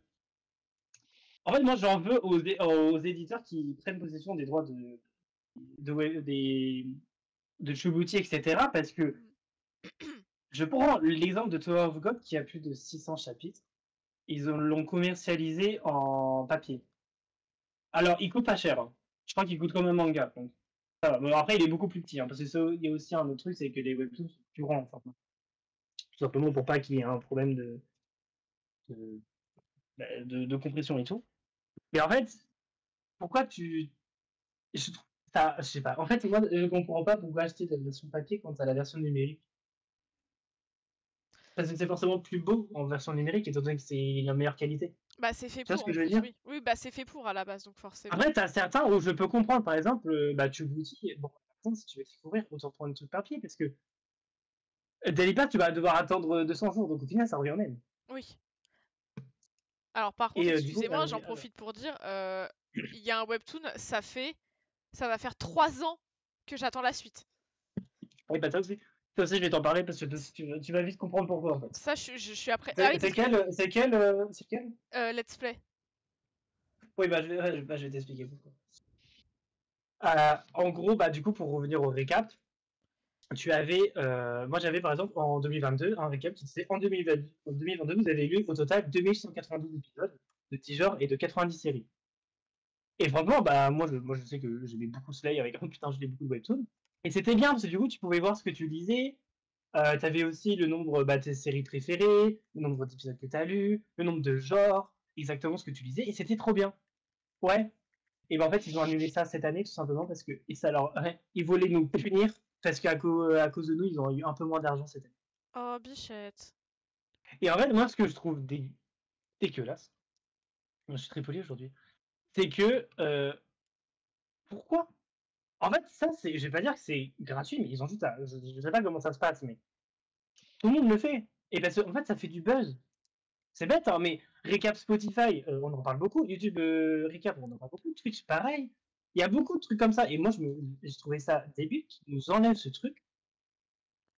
en fait, moi, j'en veux aux éditeurs qui prennent possession des droits de Chubuti, etc. Parce que je prends l'exemple de Tower of God qui a plus de 600 chapitres. Ils l'ont commercialisé en papier. Alors, il coûte pas cher, hein. Je crois qu'il coûte comme un manga. Donc, ça va. Bon, après, il est beaucoup plus petit, hein, parce que il y a aussi un autre truc, c'est que les webtoons sont plus grands, enfin, tout simplement pour pas qu'il y ait un problème de, de compression et tout. Mais en fait, pourquoi je trouve ça, je sais pas. En fait, moi, je comprends pas pourquoi acheter la version papier quand t'as la version numérique. Parce que c'est forcément plus beau en version numérique, étant donné que c'est la meilleure qualité. bah c'est fait Tu vois pour ce que en je veux plus, dire? oui. Oui, bah c'est fait pour à la base, donc forcément. Après, t'as certains où je peux comprendre, par exemple, bah, tu vous dis, bon, attends, si tu veux découvrir, autant prendre un truc papier, parce que Delipa, tu vas devoir attendre 200 jours, donc au final, ça revient au même. Oui. Alors par contre, Et du coup, excusez-moi, j'en profite pour dire, il y a un webtoon, ça va faire 3 ans que j'attends la suite. oui, bah, toi aussi, je vais t'en parler parce que tu vas vite comprendre pourquoi, en fait. Ça, je suis après. Ah oui, C'est parce que c'est quel? Let's Play. Oui, bah, je vais t'expliquer pourquoi. En gros, bah, du coup, pour revenir au récap, moi j'avais par exemple en 2022 un récap qui disait en 2022 vous avez lu au total 2192 épisodes de 10 genres et de 90 séries. Et franchement, bah moi je sais que j'aimais beaucoup Slay avec oh putain, je lis beaucoup de webtoons. Et c'était bien parce que du coup tu pouvais voir ce que tu lisais. T'avais aussi le nombre de tes séries préférées, le nombre d'épisodes que t'as lu, le nombre de genres, exactement ce que tu lisais, et c'était trop bien. Ouais. Et ben en fait ils ont annulé ça cette année tout simplement parce que ouais, ils voulaient nous punir parce qu'à à cause de nous ils ont eu un peu moins d'argent cette année. Oh, bichette. Et en fait moi ce que je trouve dégueulasse, je suis très poli aujourd'hui, c'est que pourquoi? En fait ça c'est, je vais pas dire que c'est gratuit, mais ils ont juste je sais pas comment ça se passe, mais tout le monde le fait. Et parce qu'en fait ça fait du buzz. C'est bête, hein, mais récap Spotify, on en parle beaucoup. YouTube récap, on en parle beaucoup. Twitch, pareil. Il y a beaucoup de trucs comme ça. Et moi, j'ai trouvé ça débile qu'ils nous enlèvent ce truc.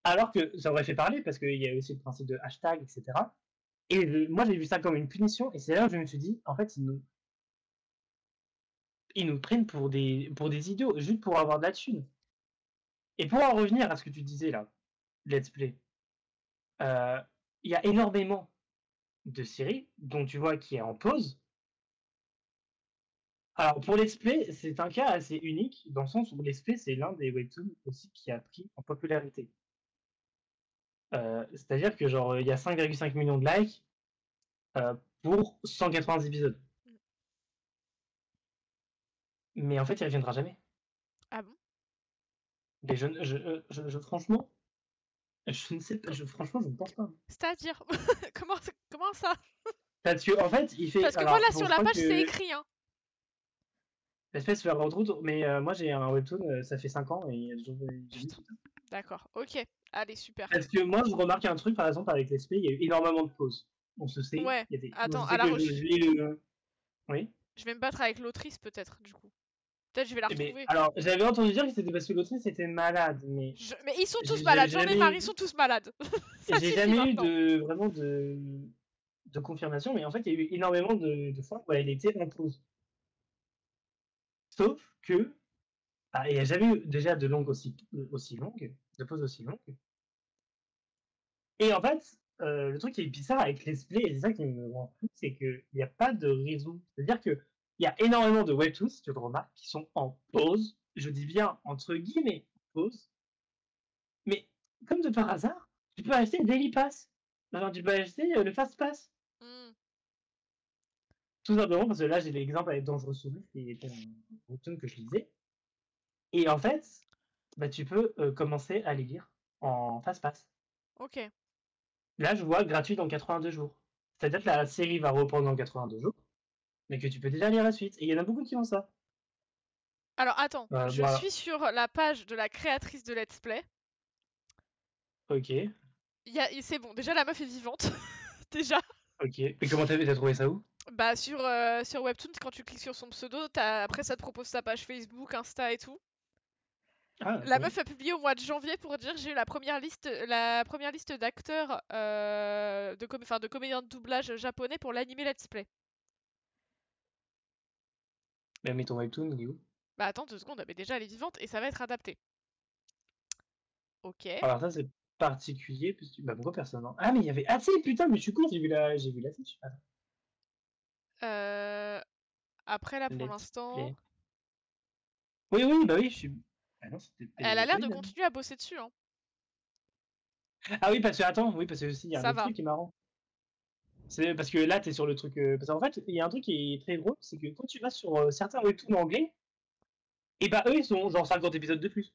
Alors que ça aurait fait parler, parce qu'il y a aussi le principe de hashtag, etc. Et moi, j'ai vu ça comme une punition. Et c'est là où je me suis dit, en fait, ils nous prennent pour des idiots, juste pour avoir de la thune. Et pour en revenir à ce que tu disais là, Let's Play, il y a énormément de séries dont tu vois qui est en pause. Alors, pour Let's Play, c'est un cas assez unique, dans le sens où Let's Play, c'est l'un des webtoons aussi qui a pris en popularité. C'est-à-dire que, genre, il y a 5,5 millions de likes pour 180 épisodes. Mais en fait, il reviendra jamais. Ah bon? Mais franchement, je ne sais pas, franchement, je ne pense pas. C'est-à-dire comment ça? Parce que, en fait, il fait. Parce que moi Alors, là bon, sur je la crois page c'est que. écrit hein. L'espèce se retrouve, mais moi j'ai un webtoon, ça fait 5 ans et j'ai vu Putain. tout ça. D'accord, ok. Allez, super. Parce que moi je remarque un truc par exemple avec l'esprit, il y a eu énormément de pauses. On se sait, Ouais, moi je attends, sais que alors je lis le. Oui. je vais me battre avec l'autrice peut-être, du coup. Peut-être je vais la Mais retrouver. alors j'avais entendu dire que c'était parce que l'autrice était malade, mais Mais ils sont tous j'ai malades, j'en ai jamais marre, ils eu, sont tous malades. Ça j'ai suffit jamais eu maintenant. de vraiment de confirmation, mais en fait il y a eu énormément de fois où elle était en pause. Sauf que il n'y a jamais eu déjà de longues aussi longues, de pauses aussi longues. Et en fait, le truc qui est bizarre avec les splays, et c'est ça qui me rend fou, c'est qu'il n'y a pas de raison. C'est-à-dire qu'il y a énormément de webtoons, si tu le remarques, qui sont en pause. Je dis bien entre guillemets pause. Mais comme de par hasard, tu peux acheter le Daily Pass. Enfin, tu peux acheter le Fast Pass. Hmm, Tout simplement parce que là, j'ai l'exemple avec Dangereux Souris, qui était un webtoon que je lisais. Et en fait, bah, tu peux commencer à les lire en Fast Pass. ok. Là, je vois gratuit dans 82 jours. C'est-à-dire que la série va reprendre dans 82 jours, mais que tu peux déjà lire la suite. Et il y en a beaucoup qui font ça. Alors attends, je Voilà. suis sur la page de la créatrice de Let's Play. Ok. C'est bon, déjà la meuf est vivante. Déjà. Ok. Et comment t'as trouvé ça où? Bah sur Webtoon, quand tu cliques sur son pseudo, après ça te propose sa page Facebook, Insta et tout. Ah, La trop bien. meuf a publié au mois de janvier pour dire j'ai eu la première liste d'acteurs de comédiens de doublage japonais pour l'anime Let's Play. Mais mets ton webtoon, il est où? Bah attends 2 secondes, mais déjà elle est vivante et ça va être adapté. Ok. Alors ça, c'est particulier. Bah, pourquoi personne non. Ah, mais il y avait. Ah, si, putain, mais je suis con, j'ai vu la fiche. Attends. Euh, Après là pour Let's l'instant, play. Oui, oui, bah oui, je suis. Ah non, c'était elle a l'air de Pénélope. continuer à bosser dessus, hein. Ah oui, parce que, attends, oui, parce que aussi, il y a un Ça autre va. truc qui est marrant. C'est parce que là, t'es sur le truc. Parce qu'en fait, il y a un truc qui est très gros, c'est que quand tu vas sur certains webtoons anglais, et bah eux, ils sont genre 50 épisodes de plus.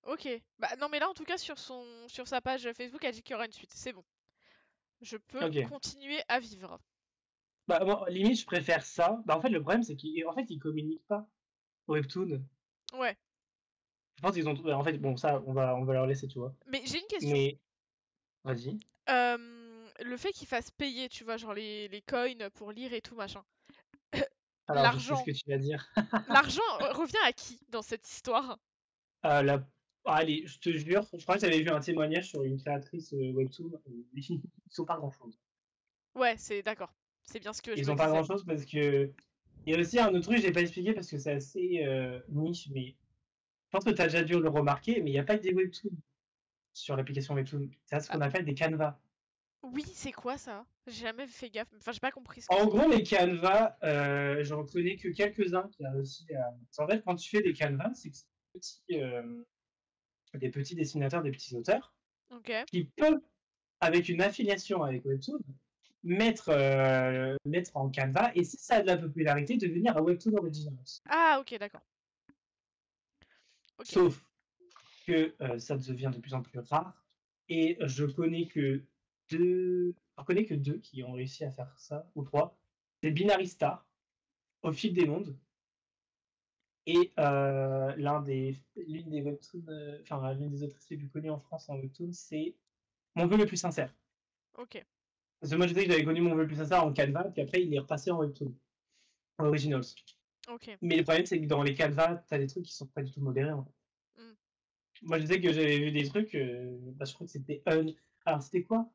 Ok. Bah non mais là en tout cas sur sa page Facebook elle dit qu'il y aura une suite. C'est bon. Je peux Ok. continuer à vivre. Bah, moi, limite, je préfère ça. Bah, en fait, le problème, c'est qu'en fait, ils communiquent pas. Webtoon. Ouais. Je pense qu'ils ont. En fait, bon, ça, on va leur laisser, tu vois. Mais j'ai une question. Mais, vas-y. Le fait qu'ils fassent payer, tu vois, genre les coins pour lire et tout machin. Alors, je sais ce L'argent. que tu vas dire. L'argent revient à qui dans cette histoire? La... allez, je te jure, je crois que j'avais vu un témoignage sur une créatrice Webtoon. Ils sont pas grand-chose. Ouais, c'est d'accord. C'est bien ce que je Ils me ont pas disais. grand-chose parce que. Il y a aussi un autre truc, j'ai pas expliqué parce que c'est assez niche, mais je pense que tu as déjà dû le remarquer, mais il n'y a pas que des webtoons sur l'application Webtoon. C'est ce Ah, qu'on appelle des canevas. oui, c'est quoi ça? J'ai jamais fait gaffe. Enfin, j'ai pas compris ce que En c'était. gros, les canevas, j'en connais que quelques-uns qui a réussi à. En fait, quand tu fais des canevas, c'est que c'est des petits dessinateurs, des petits auteurs Ok. qui peuvent, avec une affiliation avec Webtoon, mettre en canevas et si ça a de la popularité, devenir un Webtoon original. Ah, ok, d'accord. Ok. Sauf que ça devient de plus en plus rare. Et je connais que deux qui ont réussi à faire ça, ou trois. C'est Binary Star, Au fil des mondes, et l'une des webtoons, enfin l'une des autrices les plus connues en France en webtoon, c'est Mon vœu le plus sincère. Ok. Parce que moi je sais que j'avais connu Mon vœu le plus sincère en Canva, puis après il est repassé en webtoon, en originals. Ok. Mais le problème c'est que dans les Canva, t'as des trucs qui sont pas du tout modérés en fait. Hmm. Moi je sais que j'avais vu des trucs, je crois que c'était alors c'était quoi?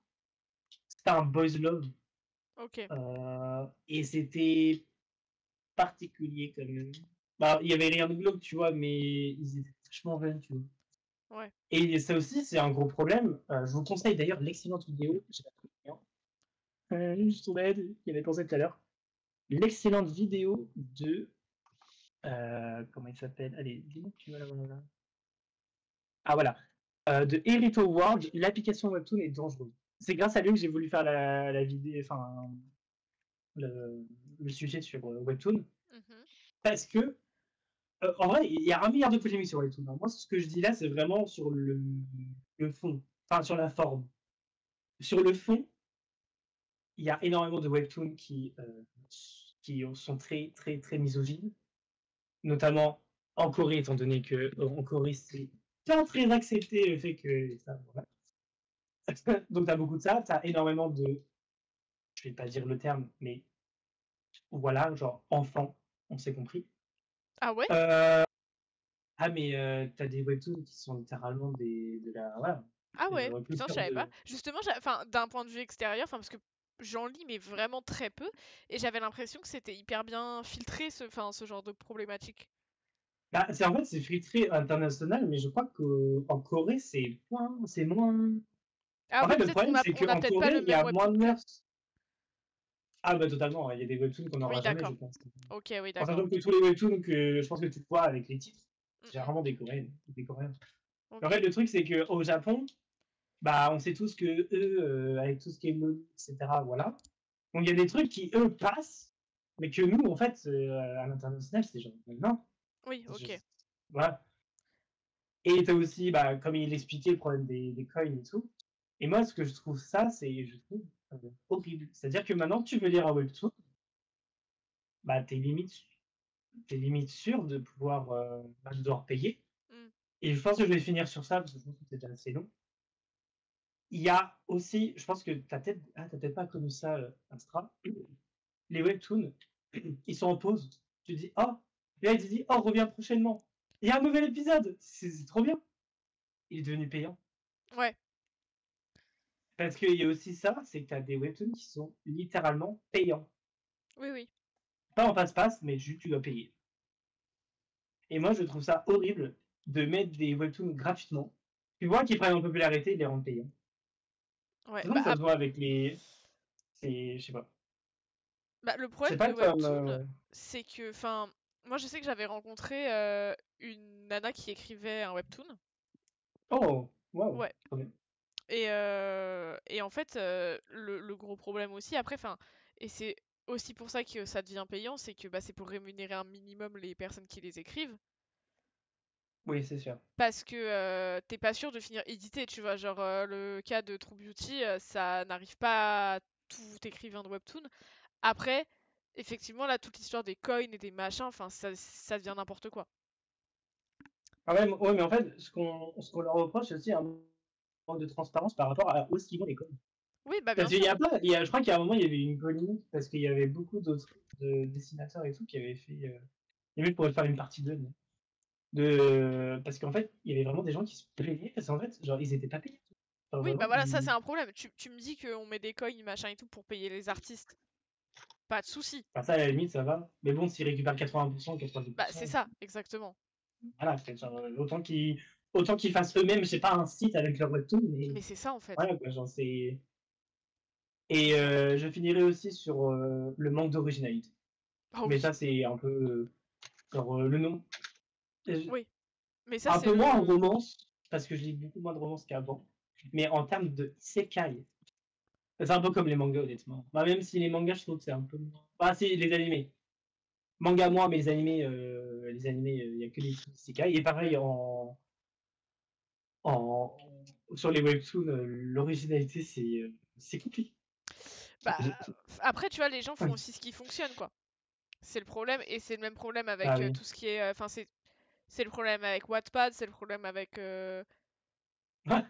C'était un boys love. Ok. Et c'était particulier quand même. Bah, il y avait rien de glauque, tu vois, mais ils étaient vachement jeunes, tu vois. Ouais. Et ça aussi, c'est un gros problème. Je vous conseille d'ailleurs l'excellente vidéo, j'ai pas trouvé le lien, juste ton aide, qui avait pensé tout à l'heure. L'excellente vidéo de. Comment il s'appelle? Allez, dis-moi que tu vas la voir là. Ah voilà. De Erito Ward, l'application Webtoon est dangereuse. C'est grâce à lui que j'ai voulu faire la vidéo, enfin, le sujet sur Webtoon. Mhm. Parce que en vrai, il y a un milliard de polémiques sur Webtoon, hein. Moi, ce que je dis là, c'est vraiment sur le fond, enfin sur la forme. Sur le fond, il y a énormément de Webtoons qui sont très, très, très misogynes. notamment en Corée, étant donné que en Corée, c'est pas très accepté le fait que ça, voilà. Donc, tu as beaucoup de ça, tu as énormément de, je vais pas dire le terme, mais voilà, genre enfant, on s'est compris. Ah ouais? Mais tu as des webtoons qui sont littéralement de la. Voilà, Ah des ouais, putain, je reproductions savais pas. de. Justement, enfin, d'un point de vue extérieur, enfin, parce que j'en lis, mais vraiment très peu, et j'avais l'impression que c'était hyper bien filtré, enfin, ce genre de problématique. Bah, en fait, c'est filtré international, mais je crois qu'en Corée, c'est moins. Ah En oui, fait, le peut-être qu'on problème, a, c'est on a qu'en peut-être pas Corée, le il y même a moins webtoon de du coup. mœurs. Ah, bah, totalement, il y a des webtoons qu'on Oui, n'aura jamais, je d'accord. pense. Ok, oui, En d'accord, sachant que ok. tous les webtoons que je pense que tu vois avec les titres, c'est Mm, généralement des Coréens. Des Coréens. En ok. fait, le truc, c'est qu'au Japon, bah, on sait tous que eux, avec tout ce qui est mode, etc., voilà. Donc, il y a des trucs qui, eux, passent, mais que nous, en fait, à l'international, c'est genre, non. Oui, C'est ok. juste- Voilà. Et t'as aussi, bah, comme il expliquait, le problème des coins et tout. Et moi, ce que je trouve ça, c'est, je trouve horrible. C'est-à-dire que maintenant, tu veux lire un webtoon, bah, t'es limite sûr de pouvoir, bah, de devoir payer. Mm. Et je pense que je vais finir sur ça, parce que je pense que c'est déjà assez long. Il y a aussi, je pense que t'as peut-être pas connu ça, Astra. Les webtoons, ils sont en pause. Tu dis, oh, et là, il te dit, oh, reviens prochainement. Il y a un nouvel épisode. C'est trop bien. Il est devenu payant. Ouais, Parce qu'il y a aussi ça, c'est que tu as des webtoons qui sont littéralement payants. oui, oui. Pas en passe-passe, mais juste tu dois payer. Et moi, je trouve ça horrible de mettre des webtoons gratuitement. Tu vois qu'ils prennent en popularité et les rendent payants. Ouais, De toute façon, ça se voit avec les. Je sais pas. bah, le C'est problème pas des comme. webtoons, c'est que, enfin, moi je sais que j'avais rencontré une nana qui écrivait un webtoon. Oh, waouh, Ouais. trop bien. Et en fait, le gros problème aussi, après, enfin, et c'est aussi pour ça que ça devient payant, c'est que bah, c'est pour rémunérer un minimum les personnes qui les écrivent. Oui, c'est sûr. Parce que t'es pas sûr de finir édité, tu vois. Genre, le cas de True Beauty, ça n'arrive pas à tout écrivain de webtoon. Après, effectivement, là, toute l'histoire des coins et des machins, enfin, ça devient n'importe quoi. Ah ouais, ouais, mais en fait, ce qu'on leur reproche, c'est aussi un manque de transparence par rapport à où est-ce qu'ils vont les codes. Oui, bah bien Parce qu'il sûr. y a pas, je crois qu'à un moment, il y avait une polémique parce qu'il y avait beaucoup d'autres dessinateurs et tout qui avaient fait. Limite, pourrait faire une partie 2. Parce qu'en fait, il y avait vraiment des gens qui se plaignaient parce qu'en fait, genre, ils étaient pas payés. Genre, Oui, bah vraiment, voilà, ça c'est un problème. Tu me dis qu'on met des coins, machin et tout pour payer les artistes. Pas de souci. enfin, ça, à la limite, ça va. Mais bon, s'ils récupèrent 80%, Bah c'est 90%, ça, exactement. voilà, genre, autant qu'ils fassent eux-mêmes, je sais pas, un site avec leur webtoon, mais Mais c'est ça en fait. voilà, quoi, genre, c'est. Et je finirai aussi sur le manque d'originalité. Ah Mais oui, ça, c'est un peu. Genre, le nom. oui. Mais ça Un c'est peu moins en le... romance, parce que je lis beaucoup moins de romance qu'avant. Mais en termes de isekai, c'est un peu comme les mangas, honnêtement. Bah, même si les mangas, je trouve que c'est un peu moins. Ah, si, les animés. Manga moins, mais les animés, il n'y a que des trucs isekai. Et pareil, en, sur les webtoons, l'originalité, c'est compliqué. Bah après tu vois, les gens font Oui. aussi ce qui fonctionne quoi. C'est le problème et c'est le même problème Ah avec oui. tout ce qui est... Enfin c'est le problème avec Wattpad, c'est le problème avec... Ouais,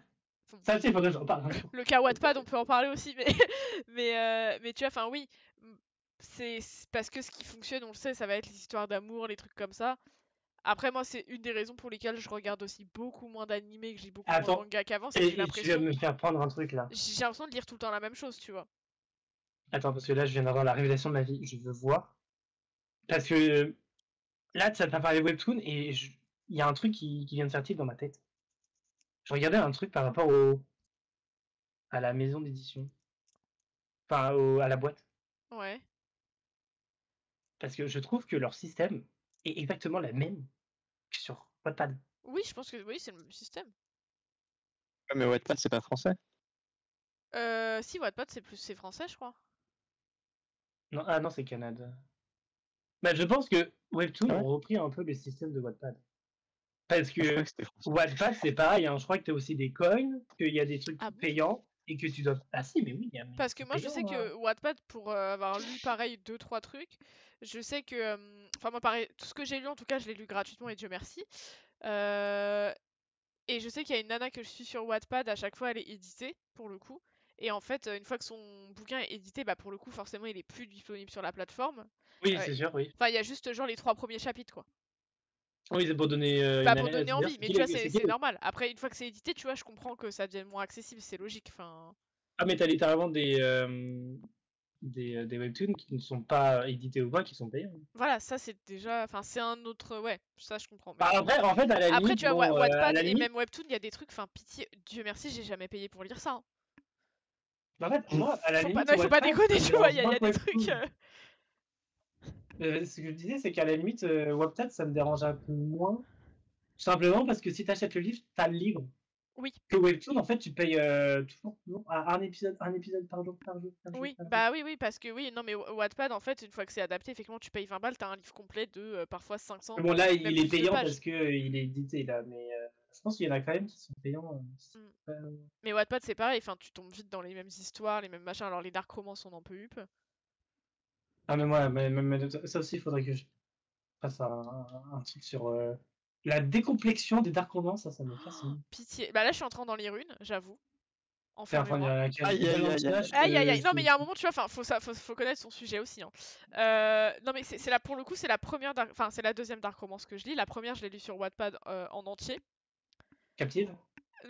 enfin, ça, il faudrait que j'en parle un jour. le cas Wattpad, on peut en parler aussi, mais mais tu vois, enfin oui, c'est parce que ce qui fonctionne, on le sait, ça va être les histoires d'amour, les trucs comme ça. Après, moi, c'est une des raisons pour lesquelles je regarde aussi beaucoup moins d'animés, que je lis beaucoup moins de Attends, mangas qu'avant, c'est que j'ai et tu viens de l'impression, me faire prendre un truc là. j'ai l'impression de lire tout le temps la même chose, tu vois. Attends, parce que là, je viens d'avoir la révélation de ma vie. Je veux voir. Parce que là, ça t'a parlé webtoon et il y a un truc qui vient de faire tilt dans ma tête. Je regardais un truc par rapport à la maison d'édition. Enfin, à la boîte. Ouais. Parce que je trouve que leur système est exactement la même que sur Wattpad. Oui, je pense que oui, c'est le même système. Ouais, mais Wattpad, c'est pas français. Si, Wattpad, c'est français, je crois. Non, ah non, c'est Canada. Bah, je pense que Webtoon Ah ouais? ont repris un peu le système de Wattpad. Parce Je crois que que c'était français. Wattpad, c'est pareil, hein. Je crois que tu as aussi des coins, qu'il y a des trucs Ah bon? payants. et que tu dois. Ah si, mais oui, Parce que moi, je sais payant. que Wattpad, pour avoir lu pareil 2-3 trucs, je sais que. Enfin, moi, pareil, tout ce que j'ai lu, en tout cas, je l'ai lu gratuitement et Dieu merci. Euh, Et je sais qu'il y a une nana que je suis sur Wattpad, à chaque fois, elle est éditée, pour le coup. Et en fait, une fois que son bouquin est édité, bah, pour le coup, forcément, il est plus disponible sur la plateforme. Oui, Euh, c'est sûr, oui. Enfin, il y a juste, genre, les 3 premiers chapitres, quoi. Oui, c'est pour donner Bah, une pour année. donner D'ailleurs, envie. c'est Mais qui tu vois, c'est c'est normal. Après, une fois que c'est édité, tu vois, je comprends que ça devienne moins accessible, c'est logique. Enfin, Ah, mais t'as littéralement des webtoons qui ne sont pas édités ou pas, qui sont payants. voilà, ça, c'est déjà. Enfin, c'est un autre. Ouais, ça, je comprends. Mais Bah, après, en fait, à la après, limite, tu vois, bon, à Wattpad la et limite, même Webtoon, il y a des trucs, enfin, pitié, Dieu merci, j'ai jamais payé pour lire ça, hein. en fait, moi, à la Faut pas... limite, Non, il faut pas Wattpad, déconner, ça me tu vois, dérange il y moins a que des trucs. Webtoon. Ce que je disais, c'est qu'à la limite, Wattpad, ça me dérange un peu moins. Tout simplement parce que si t'achètes le livre, t'as le livre. Oui, Que Webtoon, en fait, tu payes toujours un épisode par jour, oui, par jour. bah oui, oui, parce que oui, non, mais Wattpad, en fait, une fois que c'est adapté, effectivement, tu payes 20 balles, t'as un livre complet de parfois 500, Mais bon, là, même il est plus de payant pages. parce que il est édité, là. Mais je pense qu'il y en a quand même qui sont payants. Mm. Euh, Mais Wattpad, c'est pareil, enfin, tu tombes vite dans les mêmes histoires, les mêmes machins. Alors, les dark romance, on en peut up. Ah, mais moi, ça aussi, il faudrait que je fasse un truc sur la décomplexion des dark romance. Ça me fascine. Pitié. Bah là, je suis en train d'en lire une, j'avoue. T'es en train de Enfermez-moi. dire Aïe, aïe, aïe, Valentina, aïe. Aïe aïe aïe. Non mais il y a un moment, tu vois, enfin, faut connaître son sujet aussi, hein. Non mais c'est là pour le coup, c'est la première, enfin c'est la deuxième dark romance que je lis. La première, je l'ai lue sur Wattpad en entier. captive.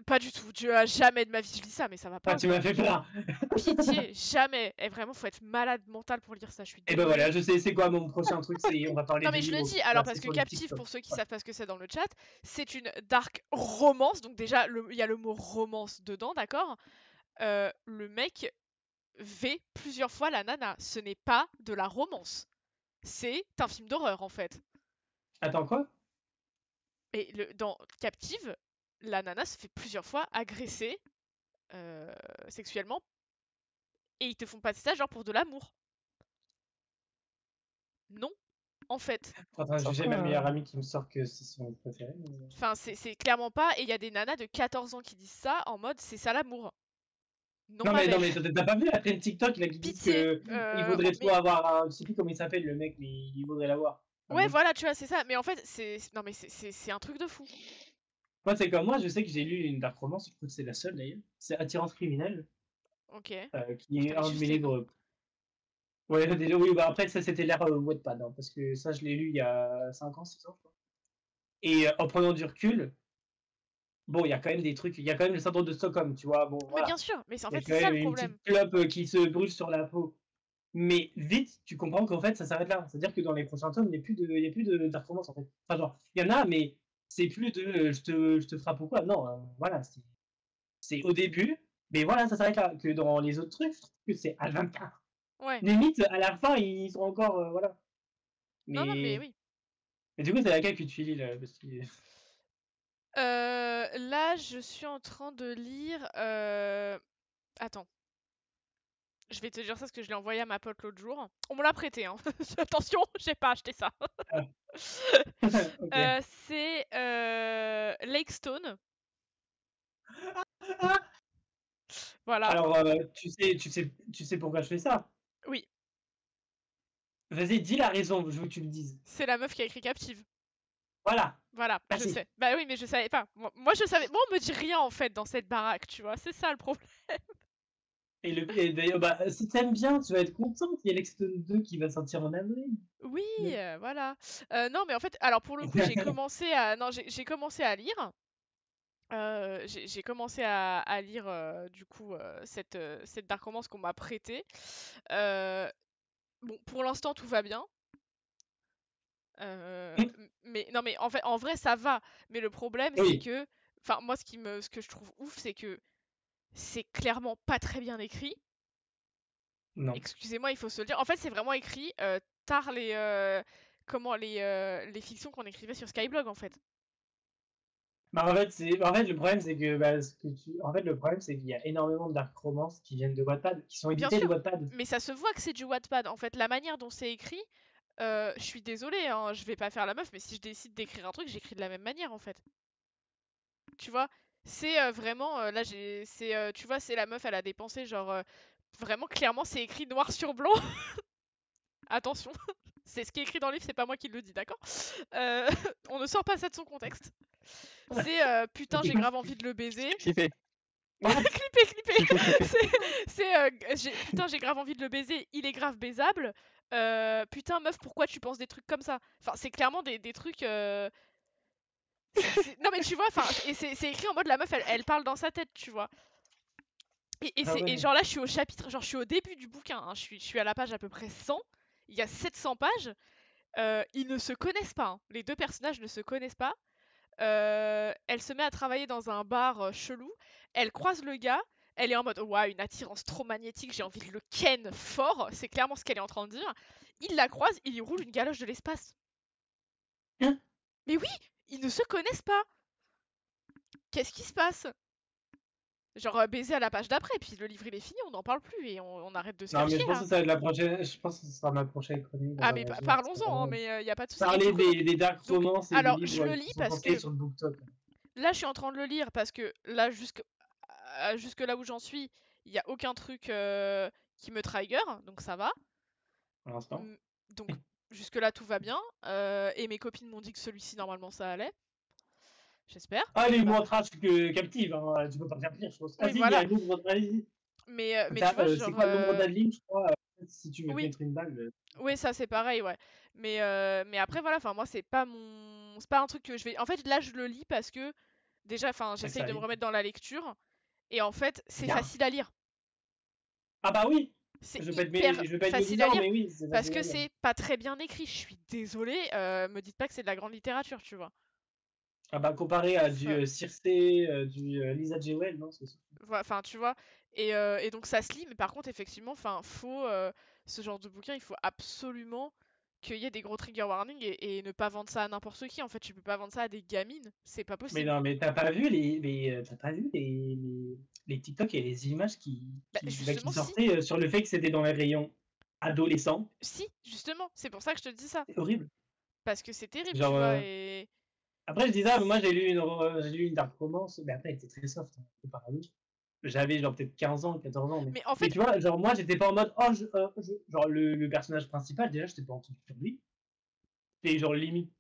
Pas du tout. Dieu, à jamais de ma vie je lis ça, mais ça va Ah, pas tu quoi. m'as fait peur. Pitié, jamais. Et vraiment, faut être malade mental pour lire ça. Je suis Et ben voilà, désolée. je sais c'est quoi mon prochain truc, c'est on va parler Non de mais je le livres dis, alors parce versés que sur du Captive, TikTok. pour ceux qui Voilà. savent pas ce que c'est dans le chat, c'est une dark romance. Donc déjà, il y a le mot romance dedans, d'accord. Le mec V plusieurs fois la nana. Ce n'est pas de la romance. C'est un film d'horreur en fait. Attends quoi? Et dans Captive, la nana se fait plusieurs fois agresser sexuellement et ils te font passer ça genre pour de l'amour. Non, en fait. En Ça juger va, ma meilleure amie qui me sort que c'est son préféré. Enfin, c'est clairement pas. Et il y a des nanas de 14 ans qui disent ça en mode c'est ça l'amour. Non, ma Non, belle. mais t'as pas vu la traîne TikTok là, qui disent Pitié. que il vaudrait trop Mais avoir un. Je sais plus comment il s'appelle le mec, mais il voudrait l'avoir. Un ouais, mec. voilà, tu vois, c'est ça. Mais en fait, non, mais c'est un truc de fou. Moi, c'est comme moi, je sais que j'ai lu une dark romance, je crois que c'est la seule d'ailleurs. C'est Attirance criminelle, Ok. qui Je est connais un de mes juste les noms. livres. Ouais, déjà, oui, bah après, ça c'était l'ère Wattpad, hein, parce que ça, je l'ai lu il y a 5 ans, 6 ans, je crois. Et en prenant du recul, bon, il y a quand même des trucs, il y a quand même le syndrome de Stockholm, tu vois, bon, Mais bien voilà. sûr. Mais en Il y a fait, c'est quand ça même le une problème. petite clope qui se brûle sur la peau. Mais vite, tu comprends qu'en fait, ça s'arrête là. C'est-à-dire que dans les prochains tomes, il n'y a plus de dark romance, en fait. Enfin, genre, il y en a, mais c'est plus de je te frappe ou quoi. Non, voilà, c'est au début, mais voilà, ça s'arrête là. Que dans les autres trucs, je trouve que c'est à 24. Ouais. Limite, à la fin, ils sont encore, voilà. Non, non, mais Mais, oui. mais du coup, c'est laquelle que tu lis, là, parce que... Là, je suis en train de lire. Attends. Je vais te dire ça parce que je l'ai envoyé à ma pote l'autre jour. On me l'a prêté, hein. Attention, j'ai pas acheté ça. Ah. Ok. C'est Lake Stone. Voilà. Alors, tu sais pourquoi je fais ça? Oui, Vas-y, dis la raison, je veux que tu le dises. c'est la meuf qui a écrit Captive. Voilà, Voilà, je merci. sais. Bah oui, mais je savais pas. Moi, je savais. Moi, on me dit rien en fait dans cette baraque, tu vois. C'est ça le problème. Et d'ailleurs, bah, si t'aimes bien, tu vas être content qu'il y ait l'Extone 2 qui va sortir en avril. Oui, voilà. Non, mais en fait, alors pour le coup, j'ai commencé à. Non, j'ai commencé à lire. J'ai commencé à lire du coup cette dark romance qu'on m'a prêtée. Bon, pour l'instant tout va bien. Mais non, mais en fait, en vrai ça va. Mais le problème c'est Oui, que, enfin moi ce que je trouve ouf c'est que c'est clairement pas très bien écrit. non. Excusez-moi, il faut se le dire. En fait, c'est vraiment écrit tard comment les fictions qu'on écrivait sur Skyblog en fait. Bah, en fait, le problème, c'est que, bah, en fait, le problème, c'est qu'il y a énormément de dark romance qui viennent de Wattpad, qui sont Bien édités de sûr, Wattpad. mais ça se voit que c'est du Wattpad. En fait, la manière dont c'est écrit, je suis désolée, hein, je vais pas faire la meuf, mais si je décide d'écrire un truc, j'écris de la même manière en fait. Tu vois? C'est vraiment, là c'est, tu vois, c'est la meuf, elle a dépensé genre, vraiment clairement c'est écrit noir sur blanc. Attention, c'est ce qui est écrit dans le livre, c'est pas moi qui le dis, d'accord? Euh, on ne sort pas ça de son contexte. C'est putain, j'ai grave envie de le baiser. Clippé. Clippé, clippé. Clippé, clippé. Putain, j'ai grave envie de le baiser, il est grave baisable. Putain, meuf, pourquoi tu penses des trucs comme ça? Enfin, c'est clairement des trucs. Non, mais tu vois, enfin, et c'est écrit en mode la meuf, elle parle dans sa tête, tu vois. Ah Et ouais. genre là, je suis au chapitre, genre je suis au début du bouquin, hein, je suis à la page à peu près 100. Il y a 700 pages. Ils ne se connaissent pas, hein. Les deux personnages ne se connaissent pas. Elle se met à travailler dans un bar chelou. Elle croise le gars. Elle est en mode waouh, une attirance trop magnétique, j'ai envie de le ken fort. C'est clairement ce qu'elle est en train de dire. Il la croise, il lui roule une galoche de l'espace. Hein. Mais oui, ils ne se connaissent pas. Qu'est-ce qui se passe? Genre baiser à la page d'après, puis le livre il est fini, on n'en parle plus et on arrête de se Non, faire mais je chier pense là. que ça va être la prochaine. Je pense que ce sera ma prochaine chronique dans Ah un mais avenir. parlons-en, hein, mais y a pas de souci. Et Parler du coup, des dark donc, romance et des alors livres je le qui lis sont parce sortis que sur le BookTok. là je suis en train de le lire parce que là jusque là où j'en suis, il y a aucun truc qui me trigger, donc ça va. Pour l'instant. Donc jusque là tout va bien. Et mes copines m'ont dit que celui-ci normalement ça allait. J'espère. Ah, il est Bah, moins trash que Captive, hein. Tu peux pas faire pire, je pense. Ah, oui si, il y a voilà. un livre. Allez-y. Mais tu vois C'est genre quoi le nombre d'Adeline, je crois. Si tu veux te oui. mettre une balle. Oui, ça c'est pareil, ouais. Mais après voilà, enfin moi c'est pas un truc que je vais. En fait là je le lis parce que déjà, enfin C'est que j'essaye ça de me allait. remettre dans la lecture et en fait c'est Bien. facile à lire. Ah, bah oui. C'est Je hyper vais pas être facile à médisant, lire mais oui, c'est parce facile que à lire. c'est pas très bien écrit. Je suis désolée, me dites pas que c'est de la grande littérature, tu vois. Ah, bah comparé à du Enfin, Circe, du Lisa Jewell, non, c'est ça. enfin, tu vois. Et donc ça se lit, mais par contre effectivement, enfin faut ce genre de bouquin, il faut absolument qu'il y ait des gros trigger warnings et ne pas vendre ça à n'importe qui. En fait, tu peux pas vendre ça à des gamines, c'est pas Mais possible. non, mais t'as pas vu t'as pas vu les TikTok et les images Bah, qui justement si, sortaient sur le fait que c'était dans les rayons adolescents. si, justement, c'est pour ça que je te dis ça. C'est horrible. Parce que c'est terrible, tu Genre, vois, et... après, je dis ça, mais moi j'ai lu une dark romance, mais après elle était très soft, hein, comparé à nous. J'avais genre peut-être 15 ans, 14 ans, Mais en mais fait, tu vois, genre moi j'étais pas en mode, oh, genre le personnage principal, déjà j'étais pas en train sur lui. C'était genre limite,